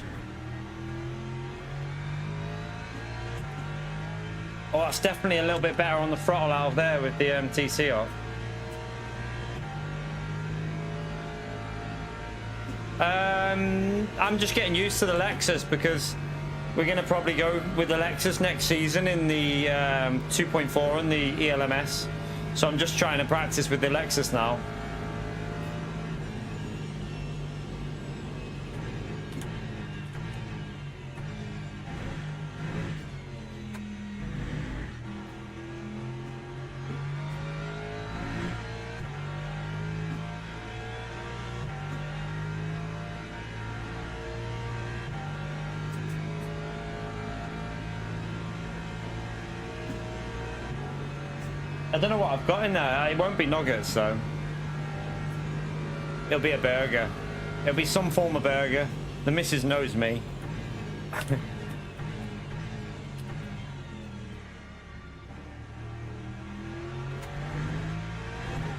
Oh, that's definitely a little bit better on the throttle out of there with the TC off. I'm just getting used to the Lexus because we're going to probably go with the Lexus next season in the 2.4 and the ELMS. So I'm just trying to practice with the Lexus now. I don't know what I've got in there. It won't be nuggets, though. It'll be a burger. It'll be some form of burger. The missus knows me.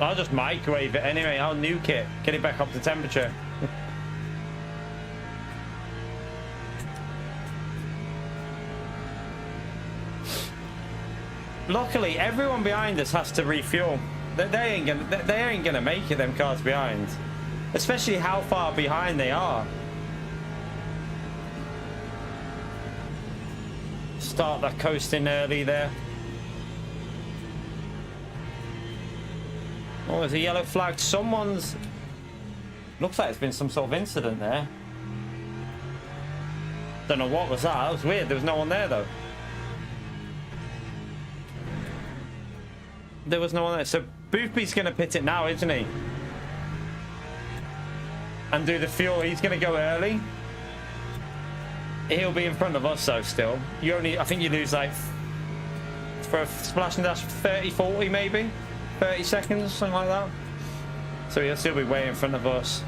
I'll just microwave it anyway. I'll nuke it. Get it back up to temperature. Luckily, everyone behind us has to refuel. They ain't gonna make it. Them cars behind, especially how far behind they are. Start that coasting early there. Oh, there's a yellow flag. Someone's. Looks like it's been some sort of incident there. Don't know what was that. That was weird. There was no one there though. There was no one there. So Boopy's going to pit it now, isn't he? And do the fuel. He's going to go early. He'll be in front of us though still. You only, I think you lose like, for a splash and dash 30, 40 maybe? 30 seconds, something like that. So he'll still be way in front of us.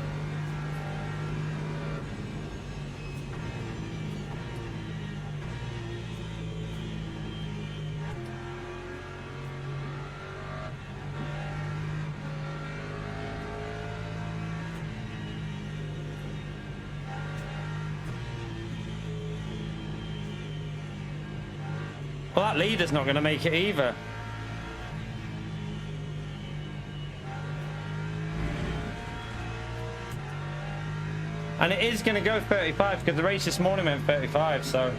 Well, that leader's not going to make it either. And it is going to go 35 because the race this morning went 35, so...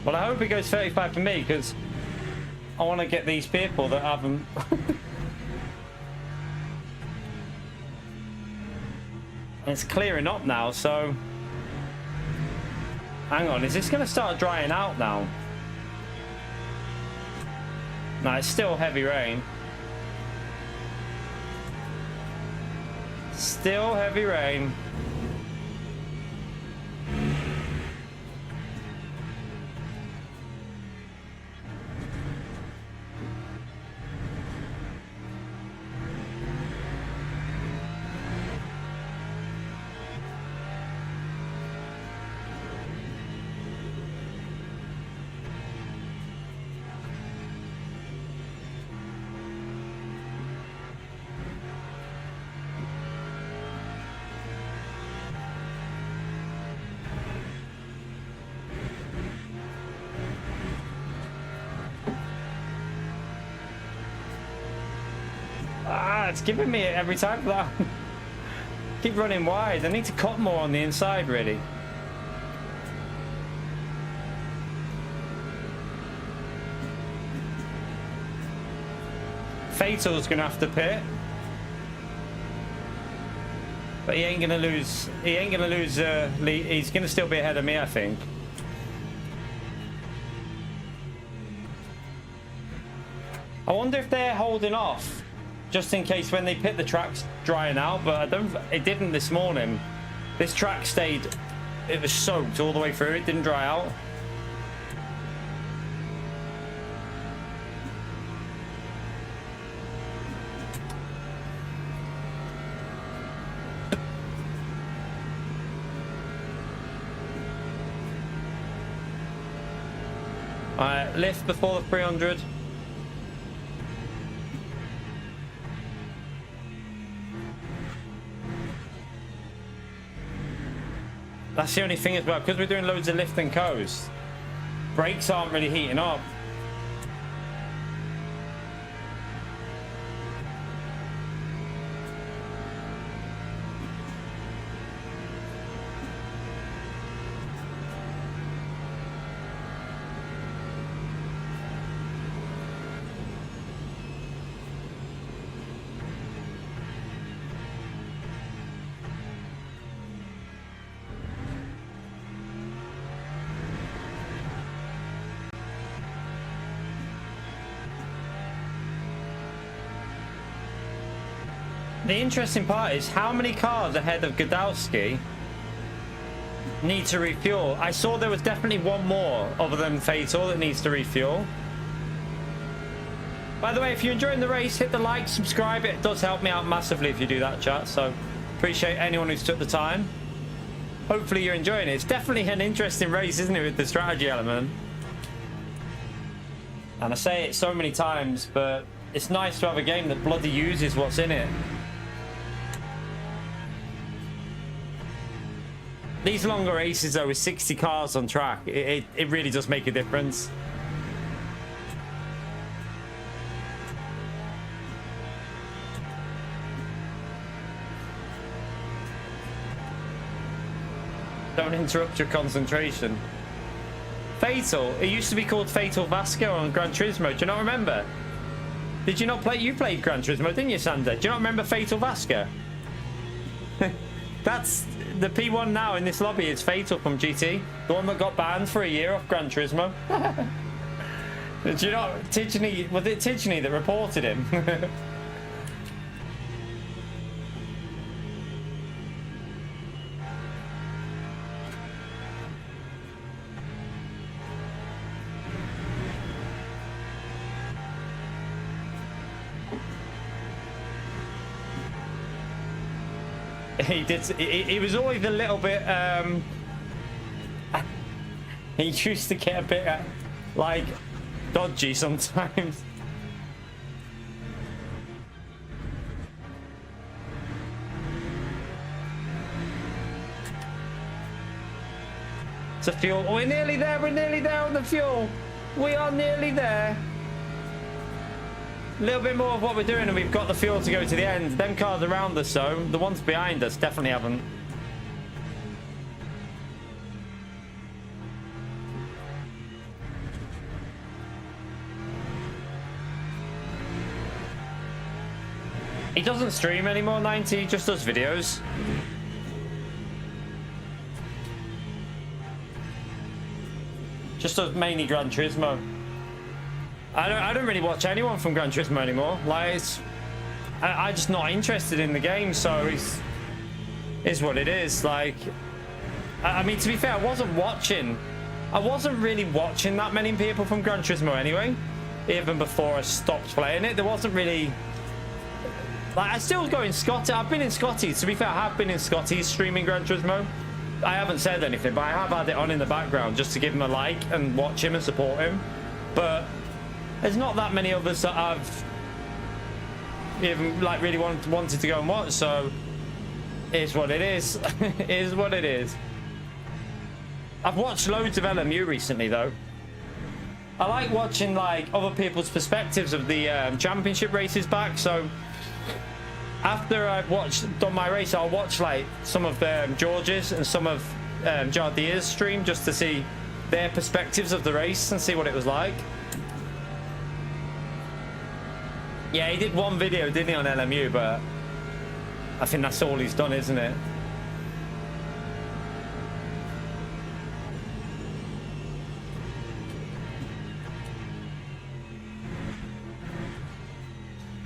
Well, I hope it goes 35 for me because I want to get these people that haven't... It's clearing up now, so... Hang on, is this going to start drying out now? No, it's still heavy rain. Still heavy rain. It's giving me it every time for that. Keep running wide. I need to cut more on the inside, really. Fatal's gonna have to pit, but he ain't gonna lose. He ain't gonna lose. He's gonna still be ahead of me, I think. I wonder if they're holding off just in case when they pit the track's drying out, but I don't. It didn't this morning. This track stayed. It was soaked all the way through. It didn't dry out. Alright, lift before the 300. That's the only thing as well, because we're doing loads of lift and coast, brakes aren't really heating up. The interesting part is how many cars ahead of Godowski need to refuel. I saw there was definitely one more other than Fatal that needs to refuel. By the way, if you're enjoying the race, hit the like, subscribe. It does help me out massively if you do that, chat. So appreciate anyone who's took the time. Hopefully you're enjoying it. It's definitely an interesting race, isn't it, with the strategy element? And I say it so many times, but it's nice to have a game that bloody uses what's in it. These longer races though with 60 cars on track, it really does make a difference. Don't interrupt your concentration. Fatal, it used to be called Fatal Vasco on Gran Turismo. Do you not remember? Did you not play? You played Gran Turismo, didn't you, Sander? Do you not remember Fatal Vasco? That's the P1 now in this lobby is Fatal from GT, the one that got banned for a year off Gran Turismo. Do you know Tidgeny? Was it Tidgeny that reported him? He did. He was always a little bit. He used to get a bit like dodgy sometimes. to fuel. Oh, we're nearly there. We're nearly there on the fuel. We are nearly there. A little bit more of what we're doing and we've got the fuel to go to the end. Them cars around us, though, the ones behind us definitely haven't. He doesn't stream anymore, 90, he just does videos. Just does mainly Gran Turismo. I don't really watch anyone from Gran Turismo anymore. Like, I'm just not interested in the game, so it's what it is. Like, I mean, to be fair, I wasn't really watching that many people from Gran Turismo anyway. Even before I stopped playing it, there wasn't really. Like, I still go in Scotty. I've been in Scotty's. To be fair, I have been in Scotty's streaming Gran Turismo. I haven't said anything, but I have had it on in the background just to give him a like and watch him and support him. But there's not that many others that I've even like really wanted to go and watch. So it's what it is. It is what it is. I've watched loads of LMU recently, though. I like watching like other people's perspectives of the championship races back. So after I've done my race, I'll watch like some of George's and some of Jardia's stream just to see their perspectives of the race and see what it was like. Yeah, he did one video, didn't he, on LMU, but I think that's all he's done, isn't it?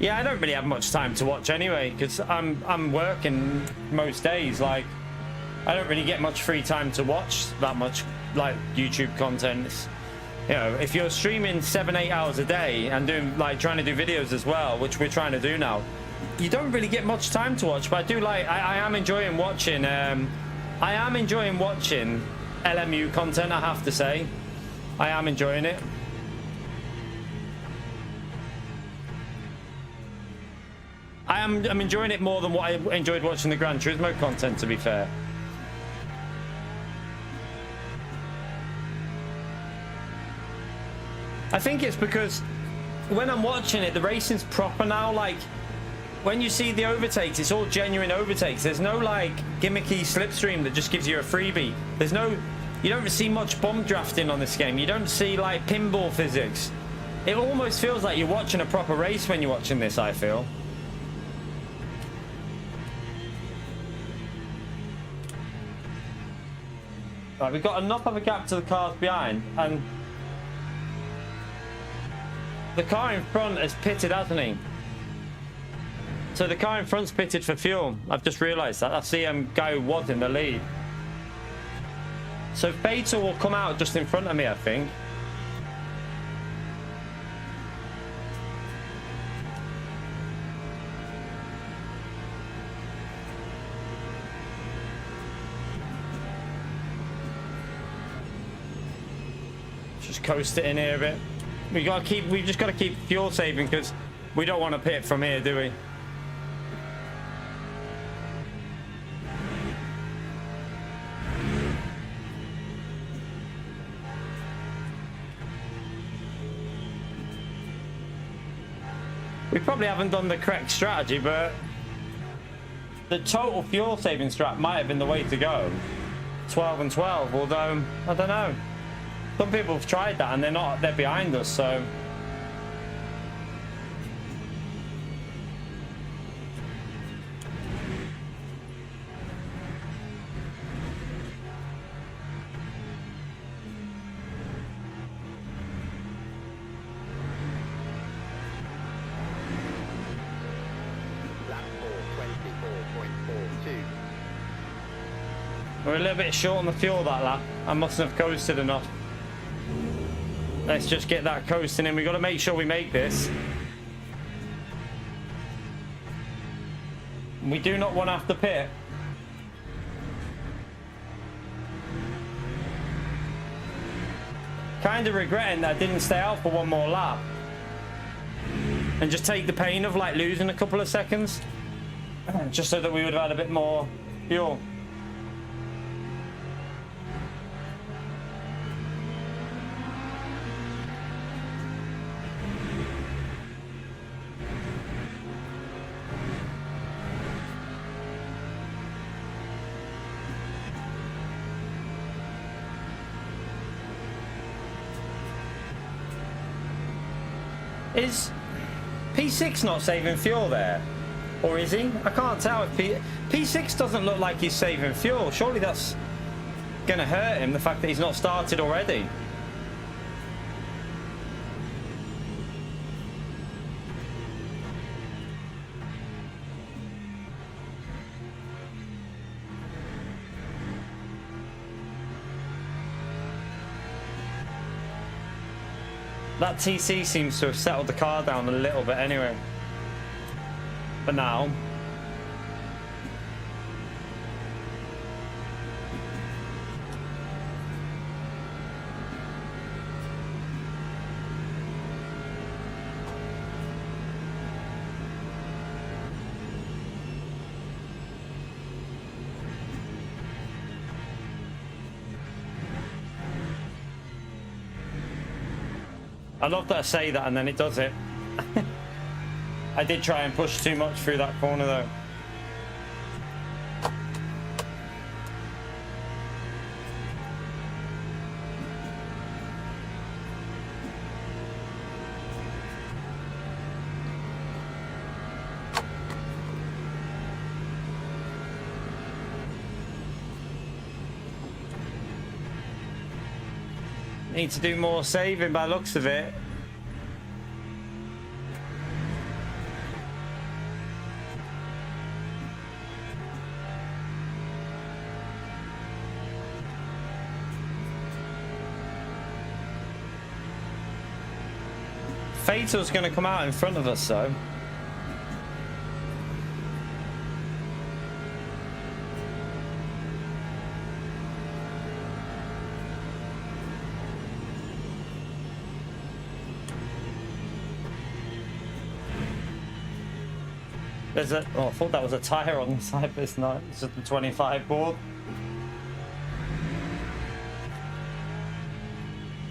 Yeah, I don't really have much time to watch anyway, because I'm working most days. Like, I don't really get much free time to watch that much like YouTube content. It's, you know, if you're streaming 7-8 hours a day and doing like trying to do videos as well, which we're trying to do now, you don't really get much time to watch. But I do like I am enjoying watching LMU content, I have to say. I am enjoying it. I'm enjoying it more than what I enjoyed watching the Gran Turismo content, to be fair. I think it's because when I'm watching it, the racing's proper now. Like, when you see the overtakes, it's all genuine overtakes. There's no like gimmicky slipstream that just gives you a freebie. You don't see much bomb drafting on this game. You don't see like pinball physics. It almost feels like you're watching a proper race when you're watching this, I feel. Right, we've got enough of a gap to the cars behind, and the car in front has pitted, hasn't he? So the car in front's pitted for fuel. I've just realised that. That's the guy who was in the lead. So Fatal will come out just in front of me, I think. Just coast it in here a bit. We've just got to keep fuel saving because we don't want to pit from here, do we? We probably haven't done the correct strategy, but the total fuel saving strat might have been the way to go. 12 and 12, although I don't know. Some people have tried that and they're behind us, so. We're a little bit short on the fuel that lap. I mustn't have coasted enough. Let's just get that coasting in. We've got to make sure we make this. We do not want to have to pit. Kind of regretting that I didn't stay out for one more lap. And just take the pain of like losing a couple of seconds. Just so that we would have had a bit more fuel. Is P6 not saving fuel there? Or is he? I can't tell if P6 doesn't look like he's saving fuel. Surely that's going to hurt him, the fact that he's not started already. That TC seems to have settled the car down a little bit anyway. But now... I love that I say that and then it does it. I did try and push too much through that corner though. Need to do more saving by the looks of it. Fatal's going to come out in front of us though. There's a, oh, I thought that was a tyre on the side, but it's not. It's just the 25 board.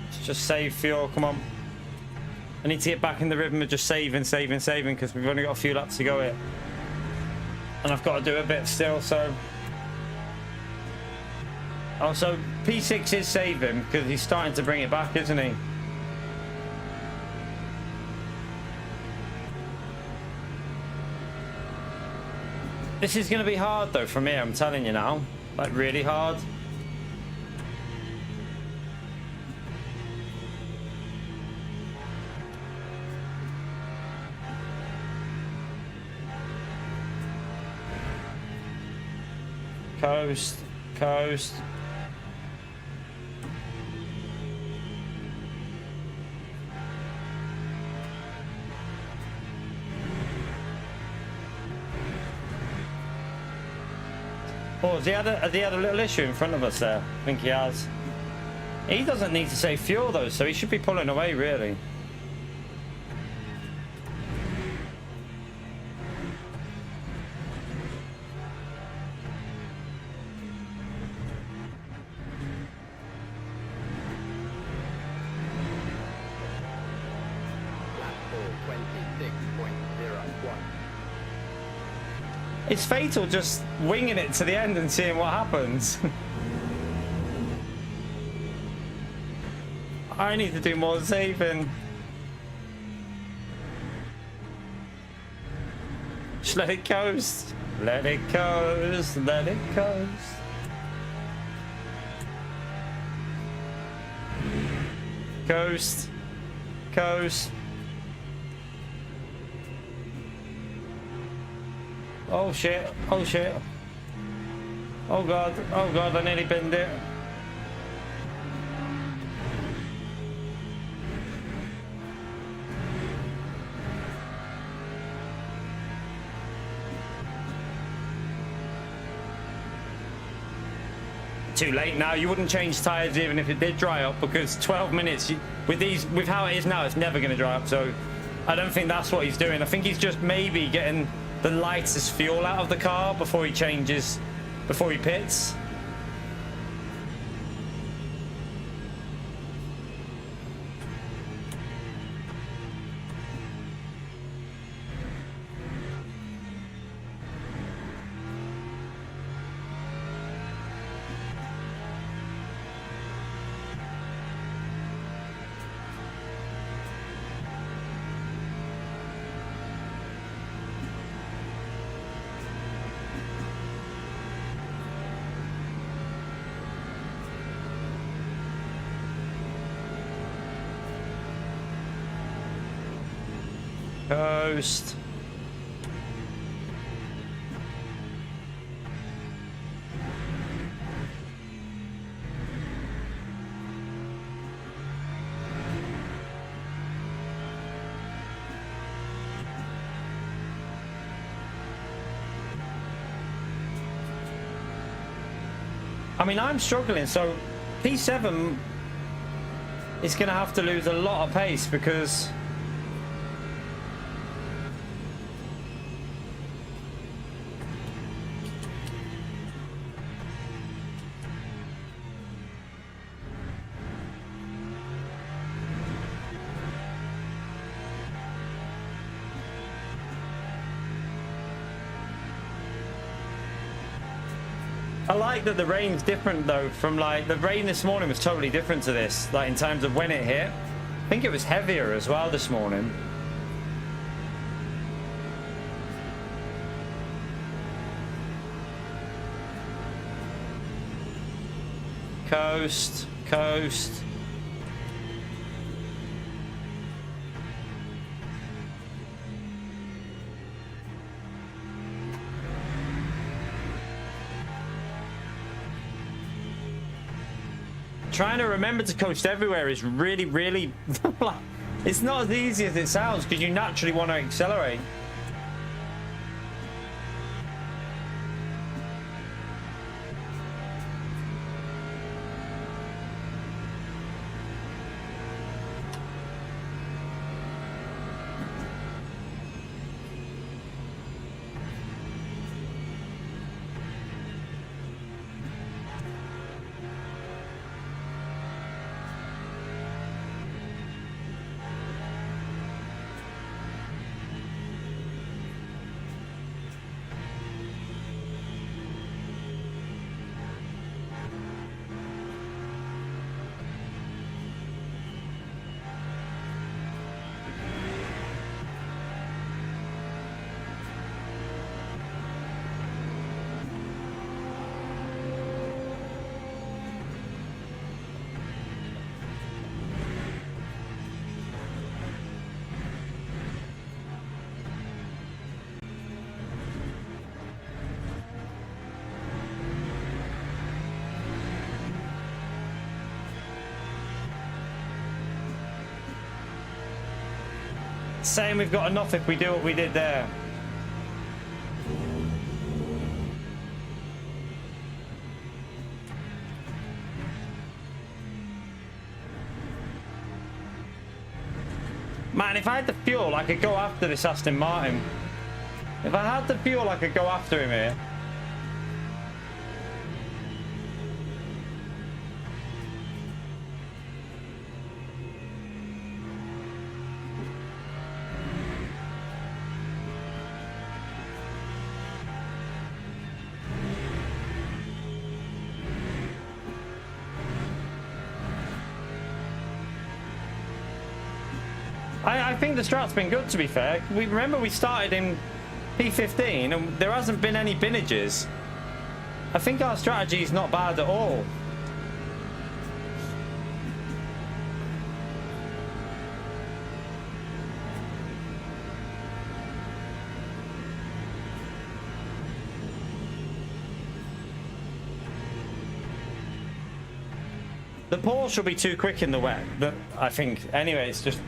Let's just save fuel, come on. I need to get back in the rhythm of just saving, because we've only got a few laps to go here. And I've got to do a bit still, so... Also, P6 is saving, because he's starting to bring it back, isn't he? This is going to be hard though from here, I'm telling you now. Like really hard. Coast, coast. Oh, has he had a little issue in front of us there? I think he has. He doesn't need to save fuel though, so he should be pulling away really. It's Fatal just winging it to the end and seeing what happens. I need to do more saving. Just let it coast. Let it coast. Let it coast. Coast. Coast. Oh shit, oh shit. Oh god, I nearly binned it. Too late now, you wouldn't change tyres even if it did dry up, because 12 minutes, with how it is now, it's never going to dry up, so I don't think that's what he's doing. I think he's just maybe getting the lightest fuel out of the car before he changes, before he pits. Coast. I mean, I'm struggling, so P7 is going to have to lose a lot of pace because I like that the rain's different though from like the rain this morning was totally different to this, like in terms of when it hit. I think it was heavier as well this morning. Coast, coast. Trying to remember to coast everywhere is really, really it's not as easy as it sounds because you naturally want to accelerate. Saying we've got enough if we do what we did there. Man, if I had the fuel, I could go after this Aston Martin. If I had the fuel, I could go after him here. I think the strat's been good, to be fair. We started in P15 and there hasn't been any binnages. I think our strategy is not bad at all. The Porsche will be too quick in the wet, I think. Anyway, it's just...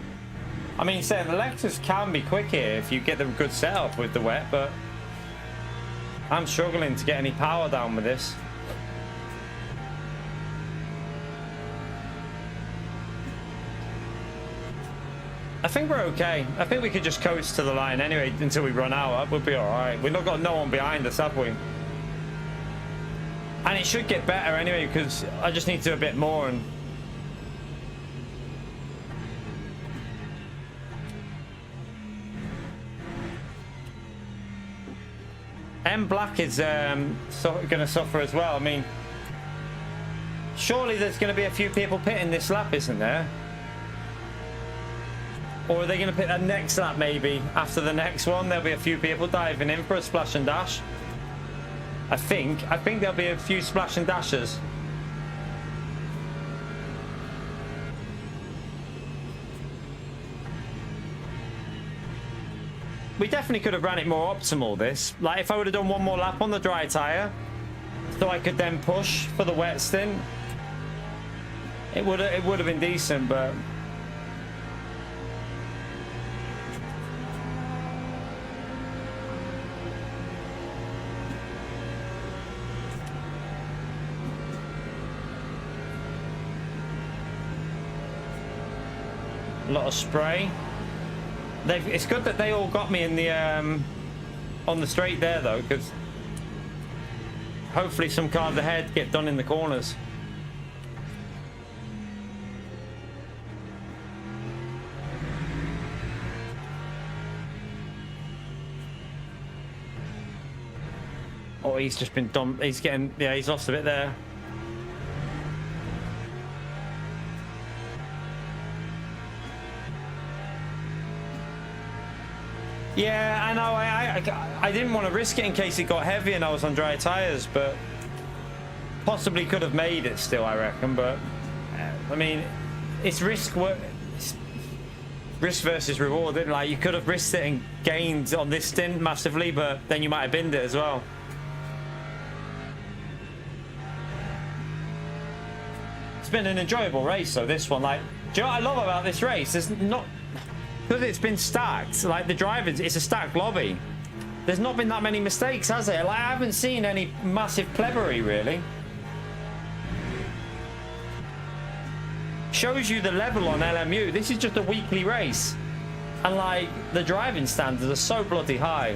I mean, saying the Lexus can be quick here if you get the good setup with the wet, but I'm struggling to get any power down with this. I think we're okay. I think we could just coast to the line anyway until we run out. We'll be all right. We've not got no one behind us, have we? And it should get better anyway because I just need to do a bit more and... M Black is going to suffer as well. I mean, surely there's going to be a few people pitting this lap, isn't there? Or are they going to pit that next lap maybe? After the next one, there'll be a few people diving in for a splash and dash. I think there'll be a few splash and dashes. We definitely could have ran it more optimal, this. Like, if I would have done one more lap on the dry tyre, so I could then push for the wet stint, it would have been decent, but... A lot of spray. It's good that they all got me in the on the straight there though, because hopefully some cars ahead get done in the corners. Oh, he's just been done. He's getting, yeah, he's lost a bit there. Yeah, I know. I didn't want to risk it in case it got heavy and I was on dry tires, but possibly could have made it still, I reckon. But I mean, it's risk versus reward. Isn't it? Like, you could have risked it and gained on this stint massively, but then you might have binned it as well. It's been an enjoyable race, though, this one. Like, do you know what I love about this race? There's not... Because it's been stacked, like the drivers, it's a stacked lobby. There's not been that many mistakes, has it? Like, I haven't seen any massive plebery, really. Shows you the level on LMU. This is just a weekly race. And, like, the driving standards are so bloody high.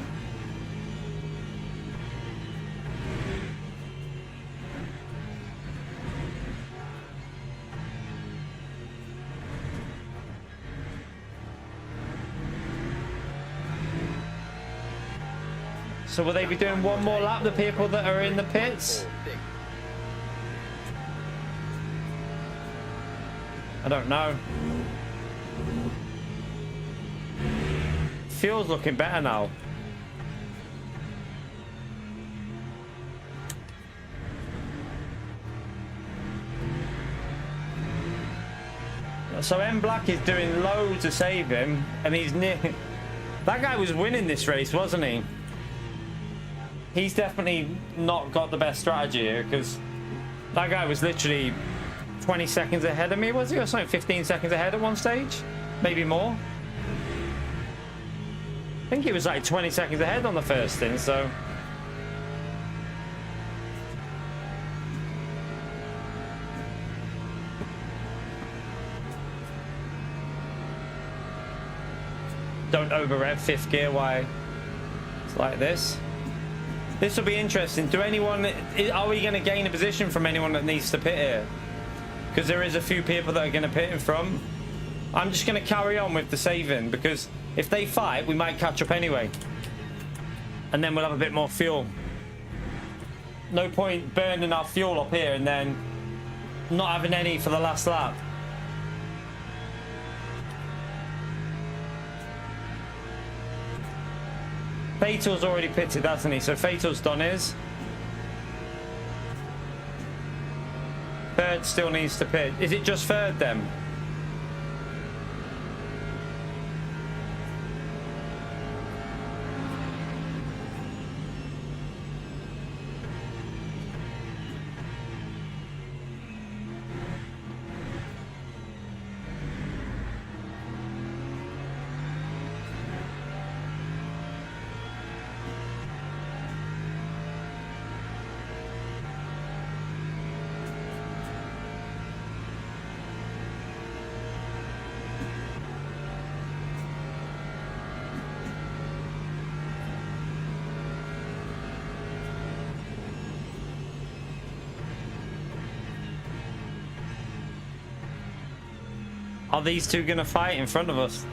So will they be doing one more lap, the people that are in the pits? I don't know. Fuel's looking better now. So M Black is doing loads to save him, and he's near... That guy was winning this race, wasn't he? He's definitely not got the best strategy here, because that guy was literally 20 seconds ahead of me, was he? Or something, 15 seconds ahead at one stage? Maybe more? I think he was like 20 seconds ahead on the first stint, so... Don't over-rev fifth gear, why it's like this. This will be interesting. Do anyone... Are we going to gain a position from anyone that needs to pit here? Because there is a few people that are going to pit in front. I'm just going to carry on with the saving, because if they fight, we might catch up anyway. And then we'll have a bit more fuel. No point burning our fuel up here and then not having any for the last lap. Fatal's already pitted, hasn't he? So Fatal's done his. Third still needs to pit. Is it just third then? Are these two gonna fight in front of us?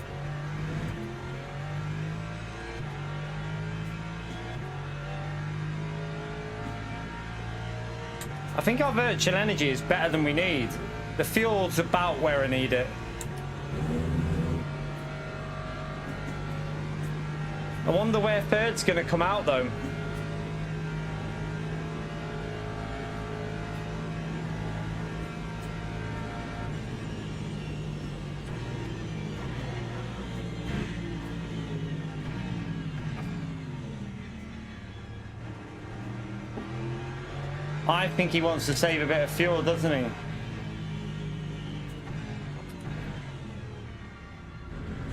I think our virtual energy is better than we need. The fuel's about where I need it. I wonder where third's gonna come out though. I think he wants to save a bit of fuel, doesn't he?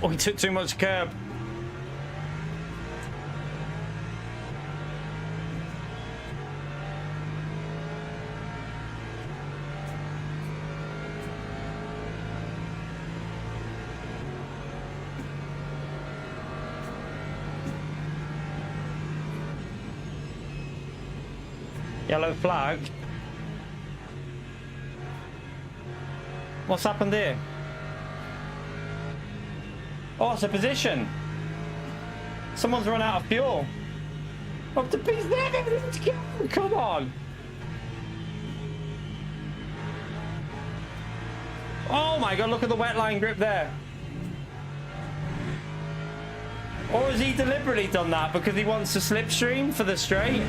Oh, he took too much curb. Yellow flag. What's happened here? Oh, it's a position. Someone's run out of fuel. Up to piece there. Let's go. Come on. Oh my God, look at the wet line grip there. Or has he deliberately done that because he wants to slipstream for the straight?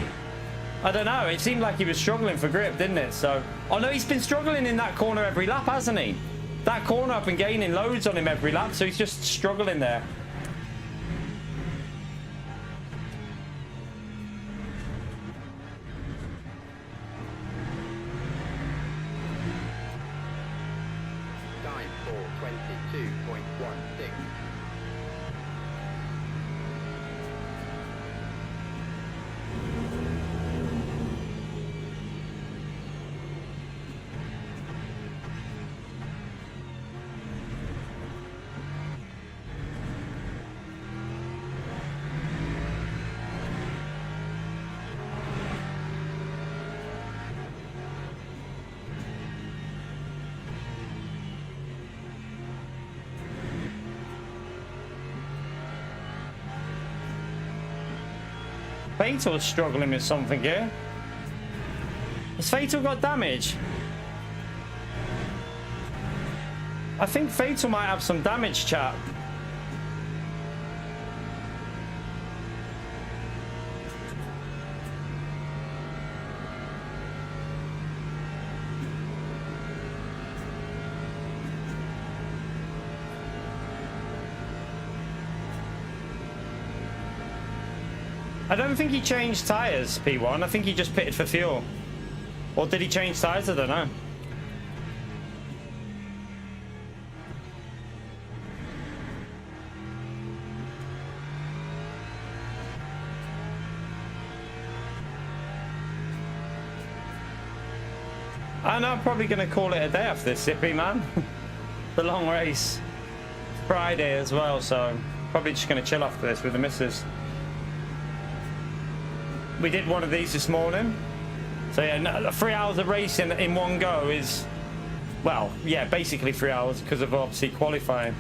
I don't know. It seemed like he was struggling for grip, didn't it? So, oh no, he's been struggling in that corner every lap, hasn't he? That corner, I've been gaining loads on him every lap, so he's just struggling there. Time for 22.16. Fatal's struggling with something here. Has Fatal got damage? I think Fatal might have some damage, chat. I don't think he changed tyres, P1. I think he just pitted for fuel. Or did he change tyres? I don't know. And I'm probably going to call it a day after this, Zippy, man. The long race. Friday as well, so probably just going to chill after this with the missus. We did one of these this morning. So yeah, 3 hours of racing in one go is, well, yeah, basically 3 hours because of obviously qualifying.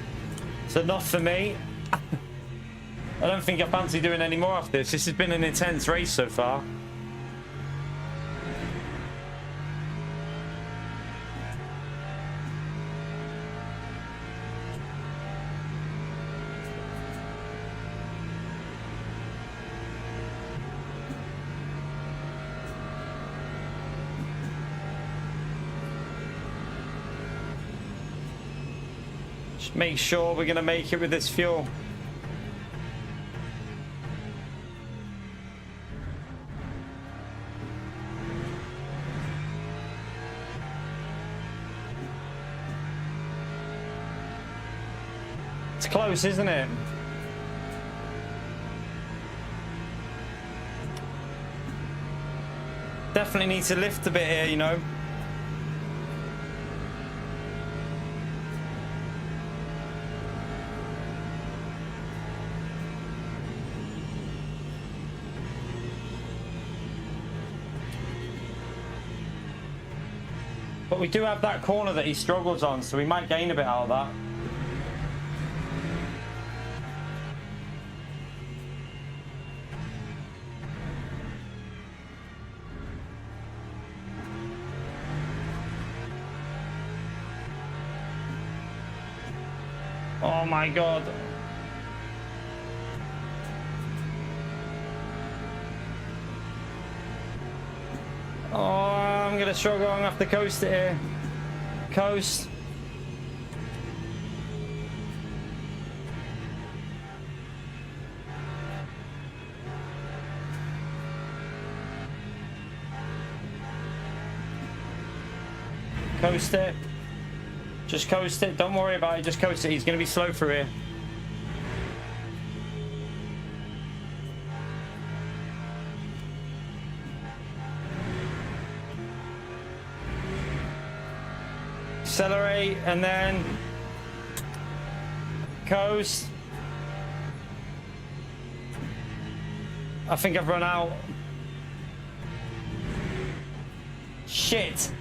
So not for me. I don't think I fancy doing any more after this. This has been an intense race so far. Make sure we're going to make it with this fuel. It's close, isn't it? Definitely need to lift a bit here, you know. But we do have that corner that he struggles on, so we might gain a bit out of that. Oh my God. Oh, I'm gonna struggle. I'm gonna have to coast it here. Coast. Coast it. Just coast it. Don't worry about it. Just coast it. He's going to be slow through here. Accelerate and then coast. I think I've run out. Shit.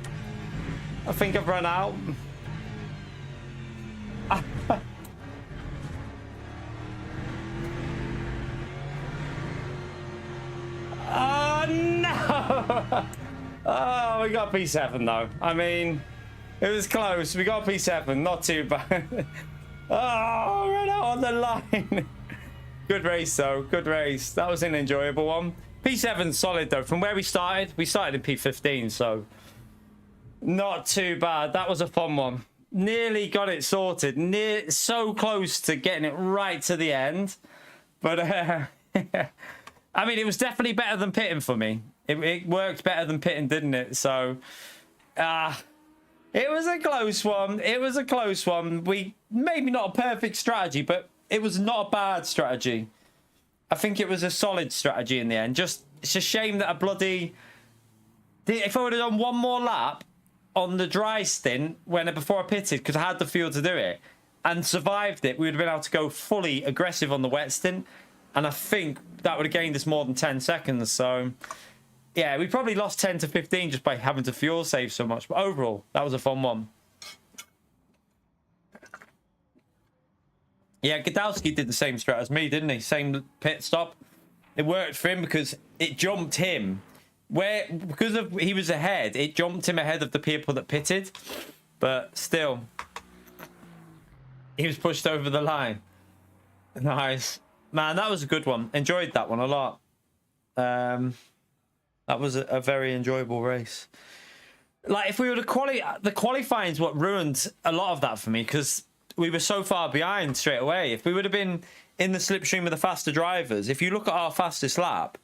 I think I've run out. Oh no! Oh, we got P7 though. I mean, it was close. We got P7, not too bad. Oh, ran out on the line. Good race though, good race. That was an enjoyable one. P7's solid though. From where we started in P15, so not too bad. That was a fun one. Nearly got it sorted. So close to getting it right to the end. But I mean, it was definitely better than pitting for me. It worked better than pitting, didn't it? So it was a close one. It was a close one. We maybe not a perfect strategy, but it was not a bad strategy. I think it was a solid strategy in the end. Just it's a shame that if I would have done one more lap on the dry stint before I pitted, because I had the fuel to do it, and survived it, we would have been able to go fully aggressive on the wet stint, and I think that would have gained us more than 10 seconds. So yeah, we probably lost 10 to 15 just by having to fuel save so much, but overall that was a fun one. Yeah, Gadowski did the same strat as me, didn't he? Same pit stop. It worked for him because it jumped him. He was ahead, it jumped him ahead of the people that pitted. But still, he was pushed over the line. Nice. Man, that was a good one. Enjoyed that one a lot. That was a very enjoyable race. Like, if we were to the qualifying is what ruined a lot of that for me, because we were so far behind straight away. If we would have been in the slipstream of the faster drivers, if you look at our fastest lap,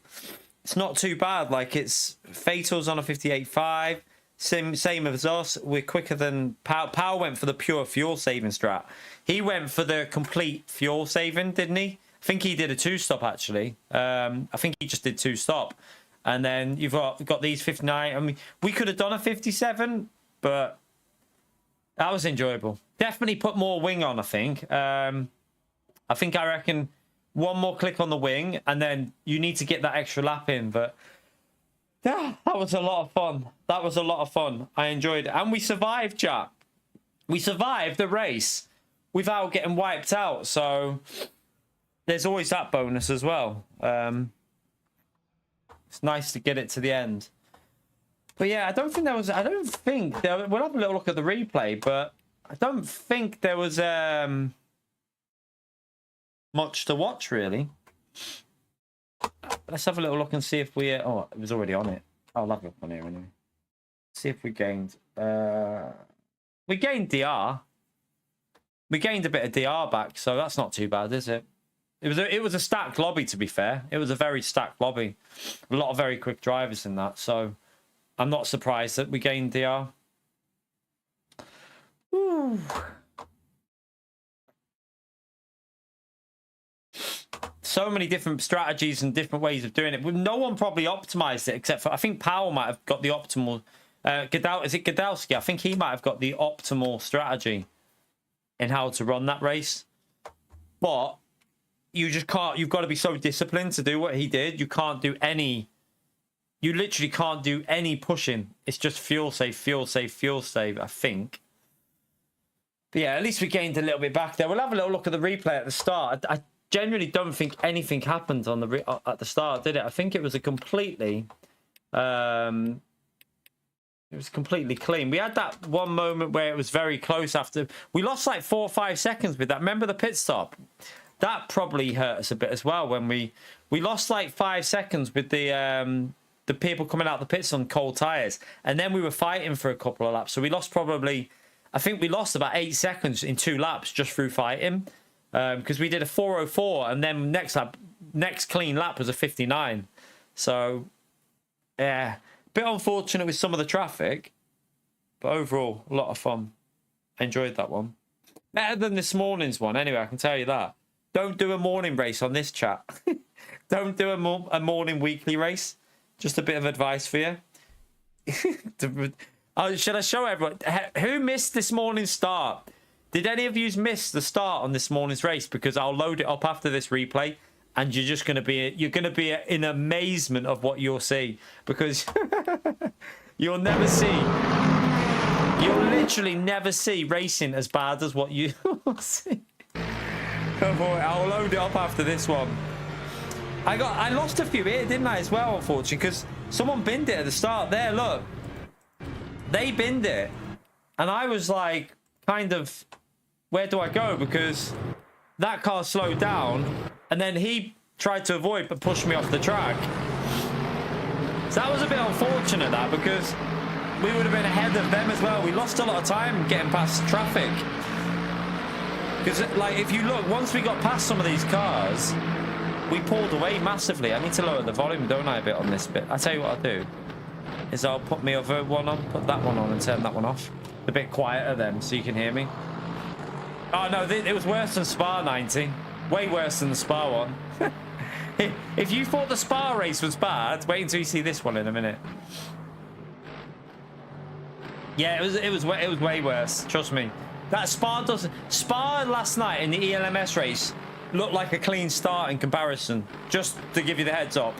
it's not too bad. Like, it's Fatal's on a 58.5. Same as us. We're quicker than Powell. Powell went for the pure fuel saving strat. He went for the complete fuel saving, didn't he? I think he did a 2-stop actually. I think he just did 2-stop. And then you've got these 59. I mean, we could have done a 57, but that was enjoyable. Definitely put more wing on, I think. I reckon one more click on the wing, and then you need to get that extra lap in. But yeah, that was a lot of fun. That was a lot of fun. I enjoyed it. And we survived, chat. We survived the race without getting wiped out. So there's always that bonus as well. It's nice to get it to the end. But yeah, I don't think we'll have a little look at the replay, but I don't think there was much to watch, really. Let's have a little look and see if we... oh, it was already on it. I'll have a look on here anyway. See if we gained... we gained DR. We gained a bit of DR back, so that's not too bad, is it? It was a stacked lobby, to be fair. It was a very stacked lobby. A lot of very quick drivers in that, so I'm not surprised that we gained DR. Ooh. So many different strategies and different ways of doing it. No one probably optimized it, except for, I think Powell might have got the optimal... is it Gadowski? I think he might have got the optimal strategy in how to run that race. But you just can't... You've got to be so disciplined to do what he did. You can't do any... You literally can't do any pushing. It's just fuel save, fuel save, fuel save, I think. But yeah, at least we gained a little bit back there. We'll have a little look at the replay at the start. I generally don't think anything happened on at the start, did it? I think it was a completely... it was completely clean. We had that one moment where it was very close after... We lost like 4 or 5 seconds with that. Remember the pit stop? That probably hurt us a bit as well when we lost like 5 seconds with the people coming out the pits on cold tyres. And then we were fighting for a couple of laps. So we lost probably... I think we lost about 8 seconds in 2 laps just through fighting. Because we did a 4:04 and then next clean lap was a 59. So, yeah. Bit unfortunate with some of the traffic. But overall, a lot of fun. I enjoyed that one. Better than this morning's one, anyway, I can tell you that. Don't do a morning race on this chat. Don't do a morning weekly race. Just a bit of advice for you. Oh, should I show everyone? Who missed this morning's start? Did any of you miss the start on this morning's race? Because I'll load it up after this replay, and you're just going to be in amazement of what you'll see, because you'll literally never see racing as bad as what you see. Oh boy, I'll load it up after this one. I lost a few here, didn't I, as well, unfortunately, because someone binned it at the start there. Look, they binned it, and I was like, kind of, where do I go? Because that car slowed down, and then he tried to avoid but pushed me off the track. So that was a bit unfortunate, that, because we would have been ahead of them as well. We lost a lot of time getting past traffic. Because, like, if you look, once we got past some of these cars, we pulled away massively. I need to lower the volume, don't I, a bit on this bit. I'll tell you what I'll do, is I'll put my other one on, put that one on, and turn that one off. A bit quieter then, so you can hear me. Oh, no, it was worse than Spa 90. Way worse than the Spa one. If you thought the Spa race was bad, wait until you see this one in a minute. Yeah, it was way worse. Trust me. That Spa last night in the ELMS race looked like a clean start in comparison. Just to give you the heads up.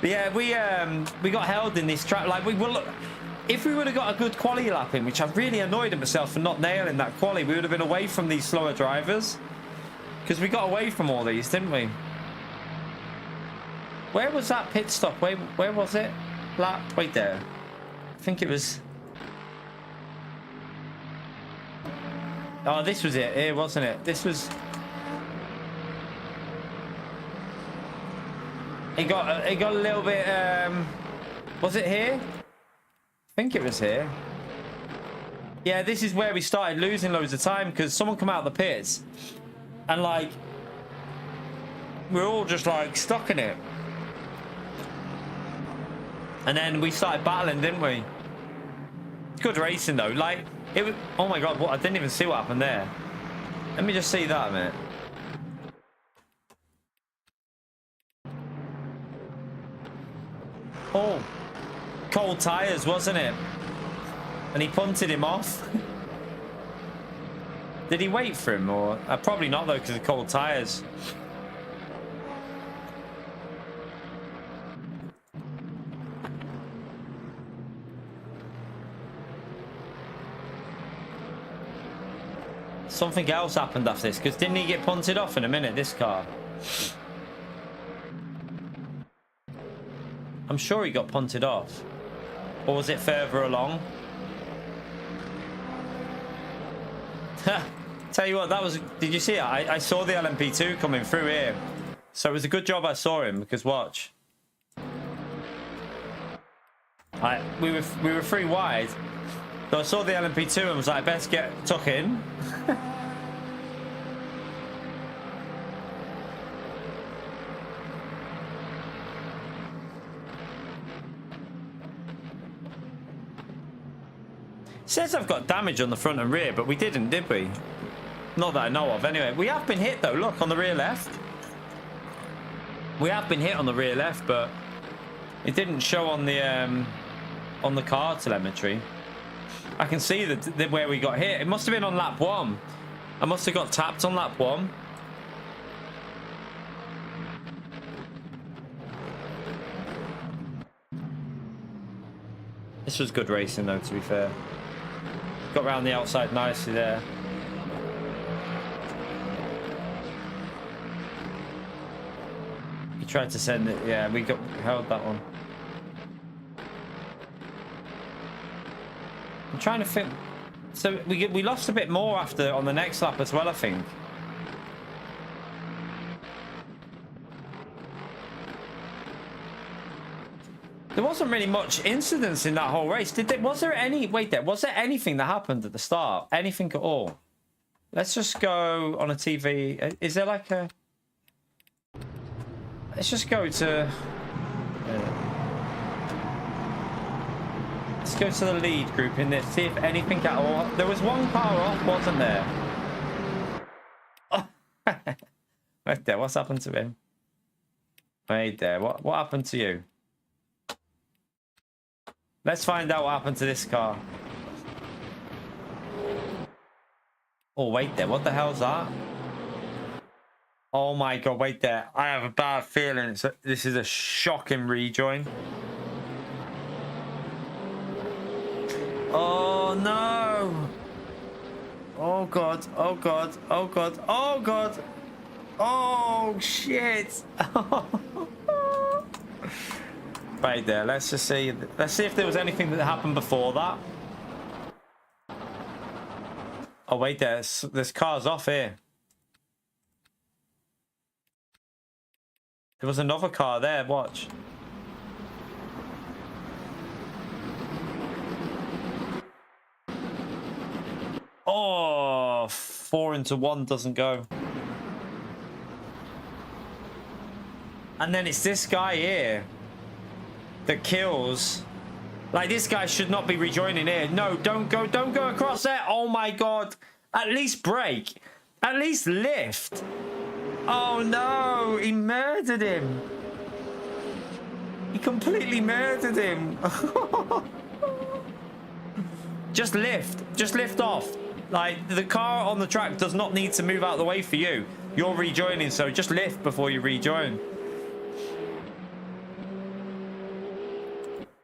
But yeah, we got held in this track. Like, if we would have got a good quali lap in, which I really annoyed at myself for not nailing that quali, we would have been away from these slower drivers. Because we got away from all these, didn't we? Where was that pit stop? Where was it? Lap? Wait there. I think it was... Oh, this was it here, wasn't it? This was... It got a little bit... Was it here? I think it was here. Yeah, this is where we started losing loads of time, because someone come out of the pits and, like, we're all just, like, stuck in it. And then we started battling, didn't we? Good racing, though. Like, it was... Oh, my God. What? I didn't even see what happened there. Let me just see that a minute. Oh. Cold tyres, wasn't it? And he punted him off. Did he wait for him? Or probably not, though, because of cold tyres. Something else happened after this, because didn't he get punted off in a minute, this car? I'm sure he got punted off. Or was it further along? Tell you what, that was... Did you see it? I saw the LMP2 coming through here. So it was a good job I saw him, because watch. We were 3 wide. So I saw the LMP2 and was like, best get tuck in. Says I've got damage on the front and rear, but we didn't, did we? Not that I know of. Anyway, we have been hit though. Look, on the rear left. We have been hit on the rear left, but it didn't show on the car telemetry. I can see that where we got hit. It must have been on lap 1. I must have got tapped on lap 1. This was good racing though, to be fair. Got around the outside nicely there. He tried to send it. Yeah, we held that one. I'm trying to think. So we lost a bit more after on the next lap as well, I think. There wasn't really much incidents in that whole race. Was there anything that happened at the start? Anything at all? Let's just go on a TV. Is there like a... Let's just go to... Let's go to the lead group in this, see if anything at all. There was one car off, wasn't there? Oh. Right there, what's happened to him? Right there, what happened to you? Let's find out what happened to this car. Oh, wait there, what the hell's that? Oh my god, wait there. I have a bad feeling this is a shocking rejoin. Oh no! Oh god, oh god, oh god, oh god! Oh shit! Right there, let's just see. Let's see if there was anything that happened before that. Oh wait, there's cars off here. There was another car there, watch. Oh, 4 into 1 doesn't go. And then it's this guy here that kills. Like, this guy should not be rejoining here. No, don't go across there. Oh my god. At least brake. At least lift. Oh no, he murdered him. He completely murdered him. Just lift off. Like, the car on the track does not need to move out of the way for you. You're rejoining, so just lift before you rejoin.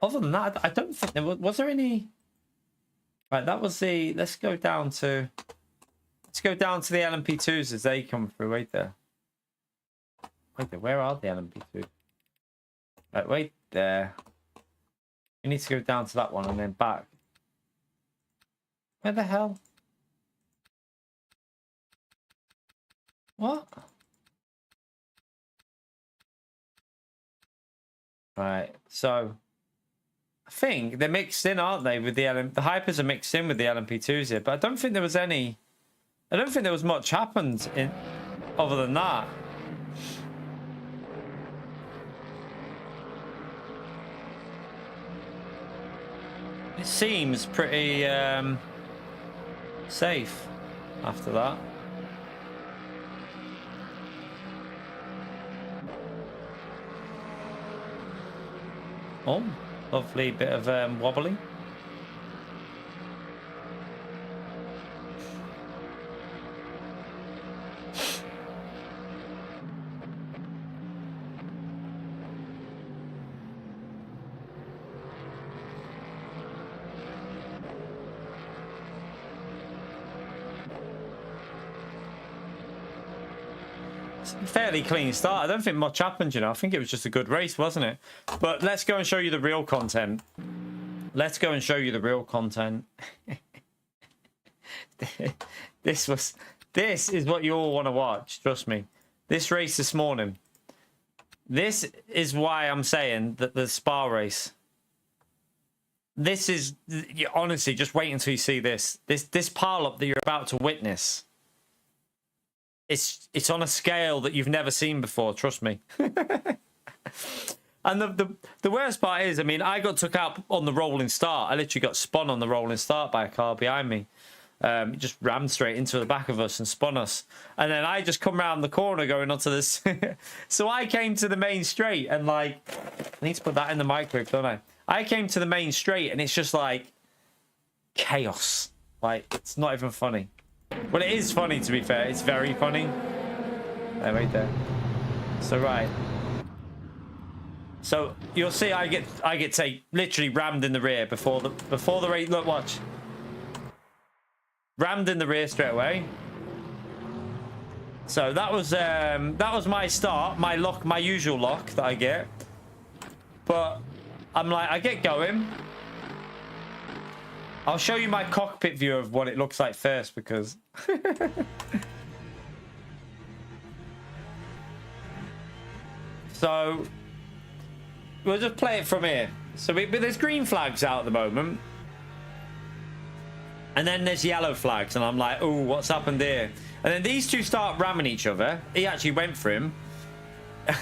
Other than that, I don't think there was there any. Right, that was the. Let's go down to the LMP2s as they come through. Wait there. Wait there. Where are the LMP2s? Right, wait there. You need to go down to that one and then back. Where the hell? What? Right, so I think they're mixed in, aren't they? With the Hypers are mixed in with the LMP2s here, but I don't think there was any. I don't think there was much happened in other than that. It seems pretty safe after that. Oh, lovely bit of wobbly. Fairly clean start. I don't think much happened, you know. I think it was just a good race, wasn't it? But let's go and show you the real content. Let's go and show you the real content. This is what you all want to watch. Trust me. This race this morning. This is why I'm saying that the Spa race. This is honestly, just wait until you see this. This pile up that you're about to witness. It's on a scale that you've never seen before, trust me. And the worst part is, I mean, I got took out on the rolling start. I literally got spun on the rolling start by a car behind me. It just rammed straight into the back of us and spun us. And then I just come around the corner going onto this. So I came to the main straight and like, I need to put that in the microwave, don't I? I came to the main straight and it's just like chaos. Like, it's not even funny. Well, it is funny, to be fair. It's very funny. There, right there. So, right. So, you'll see I get literally rammed in the rear before the race. Look, watch. Rammed in the rear straight away. So, that was my start, my lock, my usual lock that I get. But I'm like, I get going. I'll show you my cockpit view of what it looks like first, because so we'll just play it from here. So but there's green flags out at the moment, and then there's yellow flags, and I'm like, oh, what's happened here? And then these two start ramming each other. He actually went for him.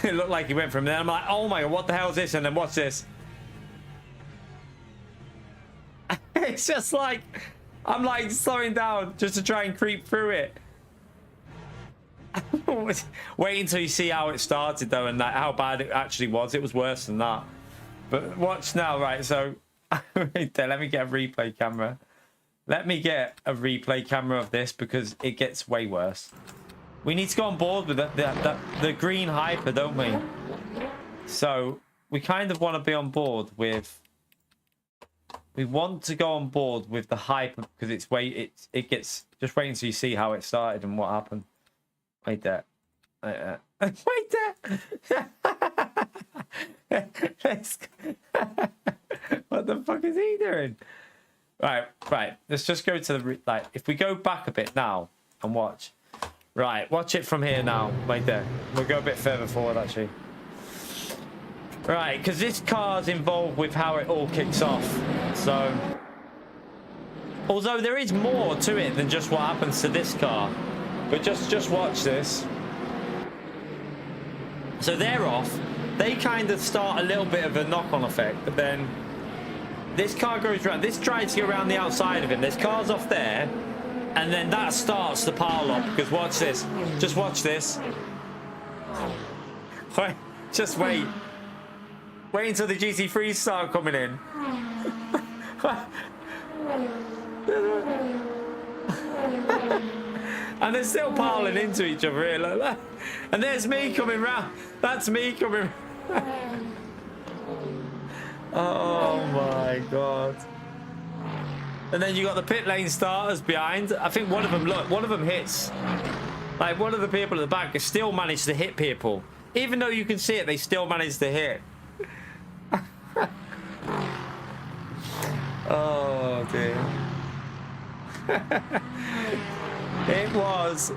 It looked like he went for him. And then I'm like, oh my god, what the hell is this? And then what's this? It's just like, I'm like slowing down just to try and creep through it. Wait until you see how it started though, and like how bad it actually was. It was worse than that. But watch now, right? So right there, let me get a replay camera. Let me get a replay camera of this because it gets way worse. We need to go on board with the green hyper, don't we? So we kind of want to be on board with. We want to go on board with the hyper because it gets. Just wait until you see how it started and what happened. Wait there. Wait there. What the fuck is he doing? Right. Let's just go to the like. If we go back a bit now and watch. Right, watch it from here now. Wait there. We'll go a bit further forward actually. Right, because this car's involved with how it all kicks off. So, although there is more to it than just what happens to this car. But just watch this. So they're off. They kind of start a little bit of a knock-on effect, but then this car goes around. This tries to go around the outside of him. This car's off there, and then that starts to pile up. Because watch this. Just watch this. Wait, just wait. Wait until the GT3s start coming in. And they're still piling into each other here like that. And there's me coming round. That's me coming. Oh my god. And then you got the pit lane starters behind. I think one of them, look, one of them hits. Like one of the people at the back has still managed to hit people. Even though you can see it, they still managed to hit. Oh dear. It was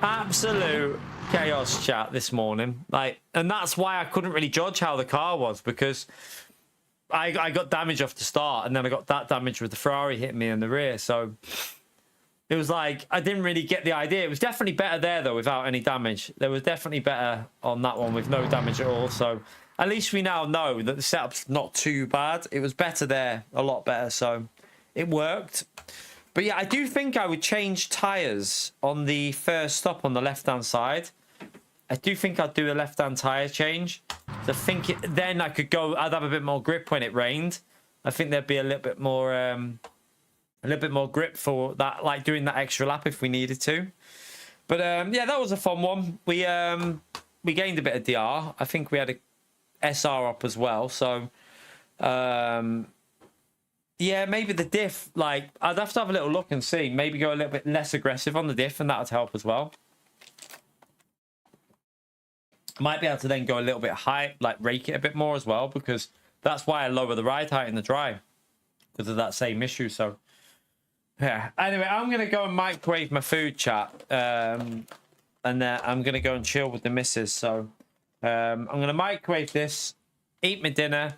absolute chaos, chat, this morning. Like, and that's why I couldn't really judge how the car was, because I got damage off the start, and then I got that damage with the Ferrari hitting me in the rear. So it was like I didn't really get the idea. It was definitely better there though without any damage. There was definitely better on that one with no damage at all. So at least we now know that the setup's not too bad. It was better there, a lot better. So it worked. But yeah, I do think I would change tyres on the first stop on the left-hand side. I do think I'd do a left-hand tyre change. So I think then I could go, I'd have a bit more grip when it rained. I think there'd be a little bit more grip for that, like doing that extra lap if we needed to. But yeah, that was a fun one. We gained a bit of DR. I think we had a SR up as well. So yeah, maybe the diff, like, I'd have to have a little look and see. Maybe go a little bit less aggressive on the diff, and that would help as well. Might be able to then go a little bit high, like rake it a bit more as well, because that's why I lower the ride height in the dry, because of that same issue. So, yeah. Anyway, I'm going to go and microwave my food, chat. And I'm going to go and chill with the missus. So, I'm going to microwave this, eat my dinner.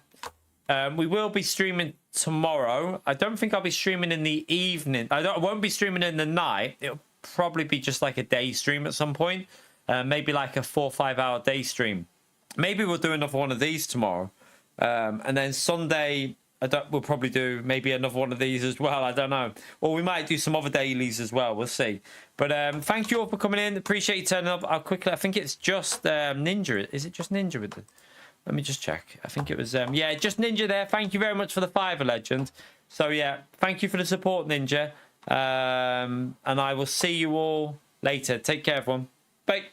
We will be streaming tomorrow. I don't think I'll be streaming in the evening. I won't be streaming in the night. It'll probably be just like a day stream at some point. Maybe like a 4 or 5 hour day stream. Maybe we'll do another one of these tomorrow. And then Sunday, we'll probably do maybe another one of these as well. I don't know. Or we might do some other dailies as well. We'll see. But thank you all for coming in. Appreciate you turning up. I'll quickly, I think it's just Ninja. Is it just Ninja with the... Let me just check. I think it was, yeah, just Ninja there. Thank you very much for the Fiverr legend. So, yeah, thank you for the support, Ninja. And I will see you all later. Take care, everyone. Bye.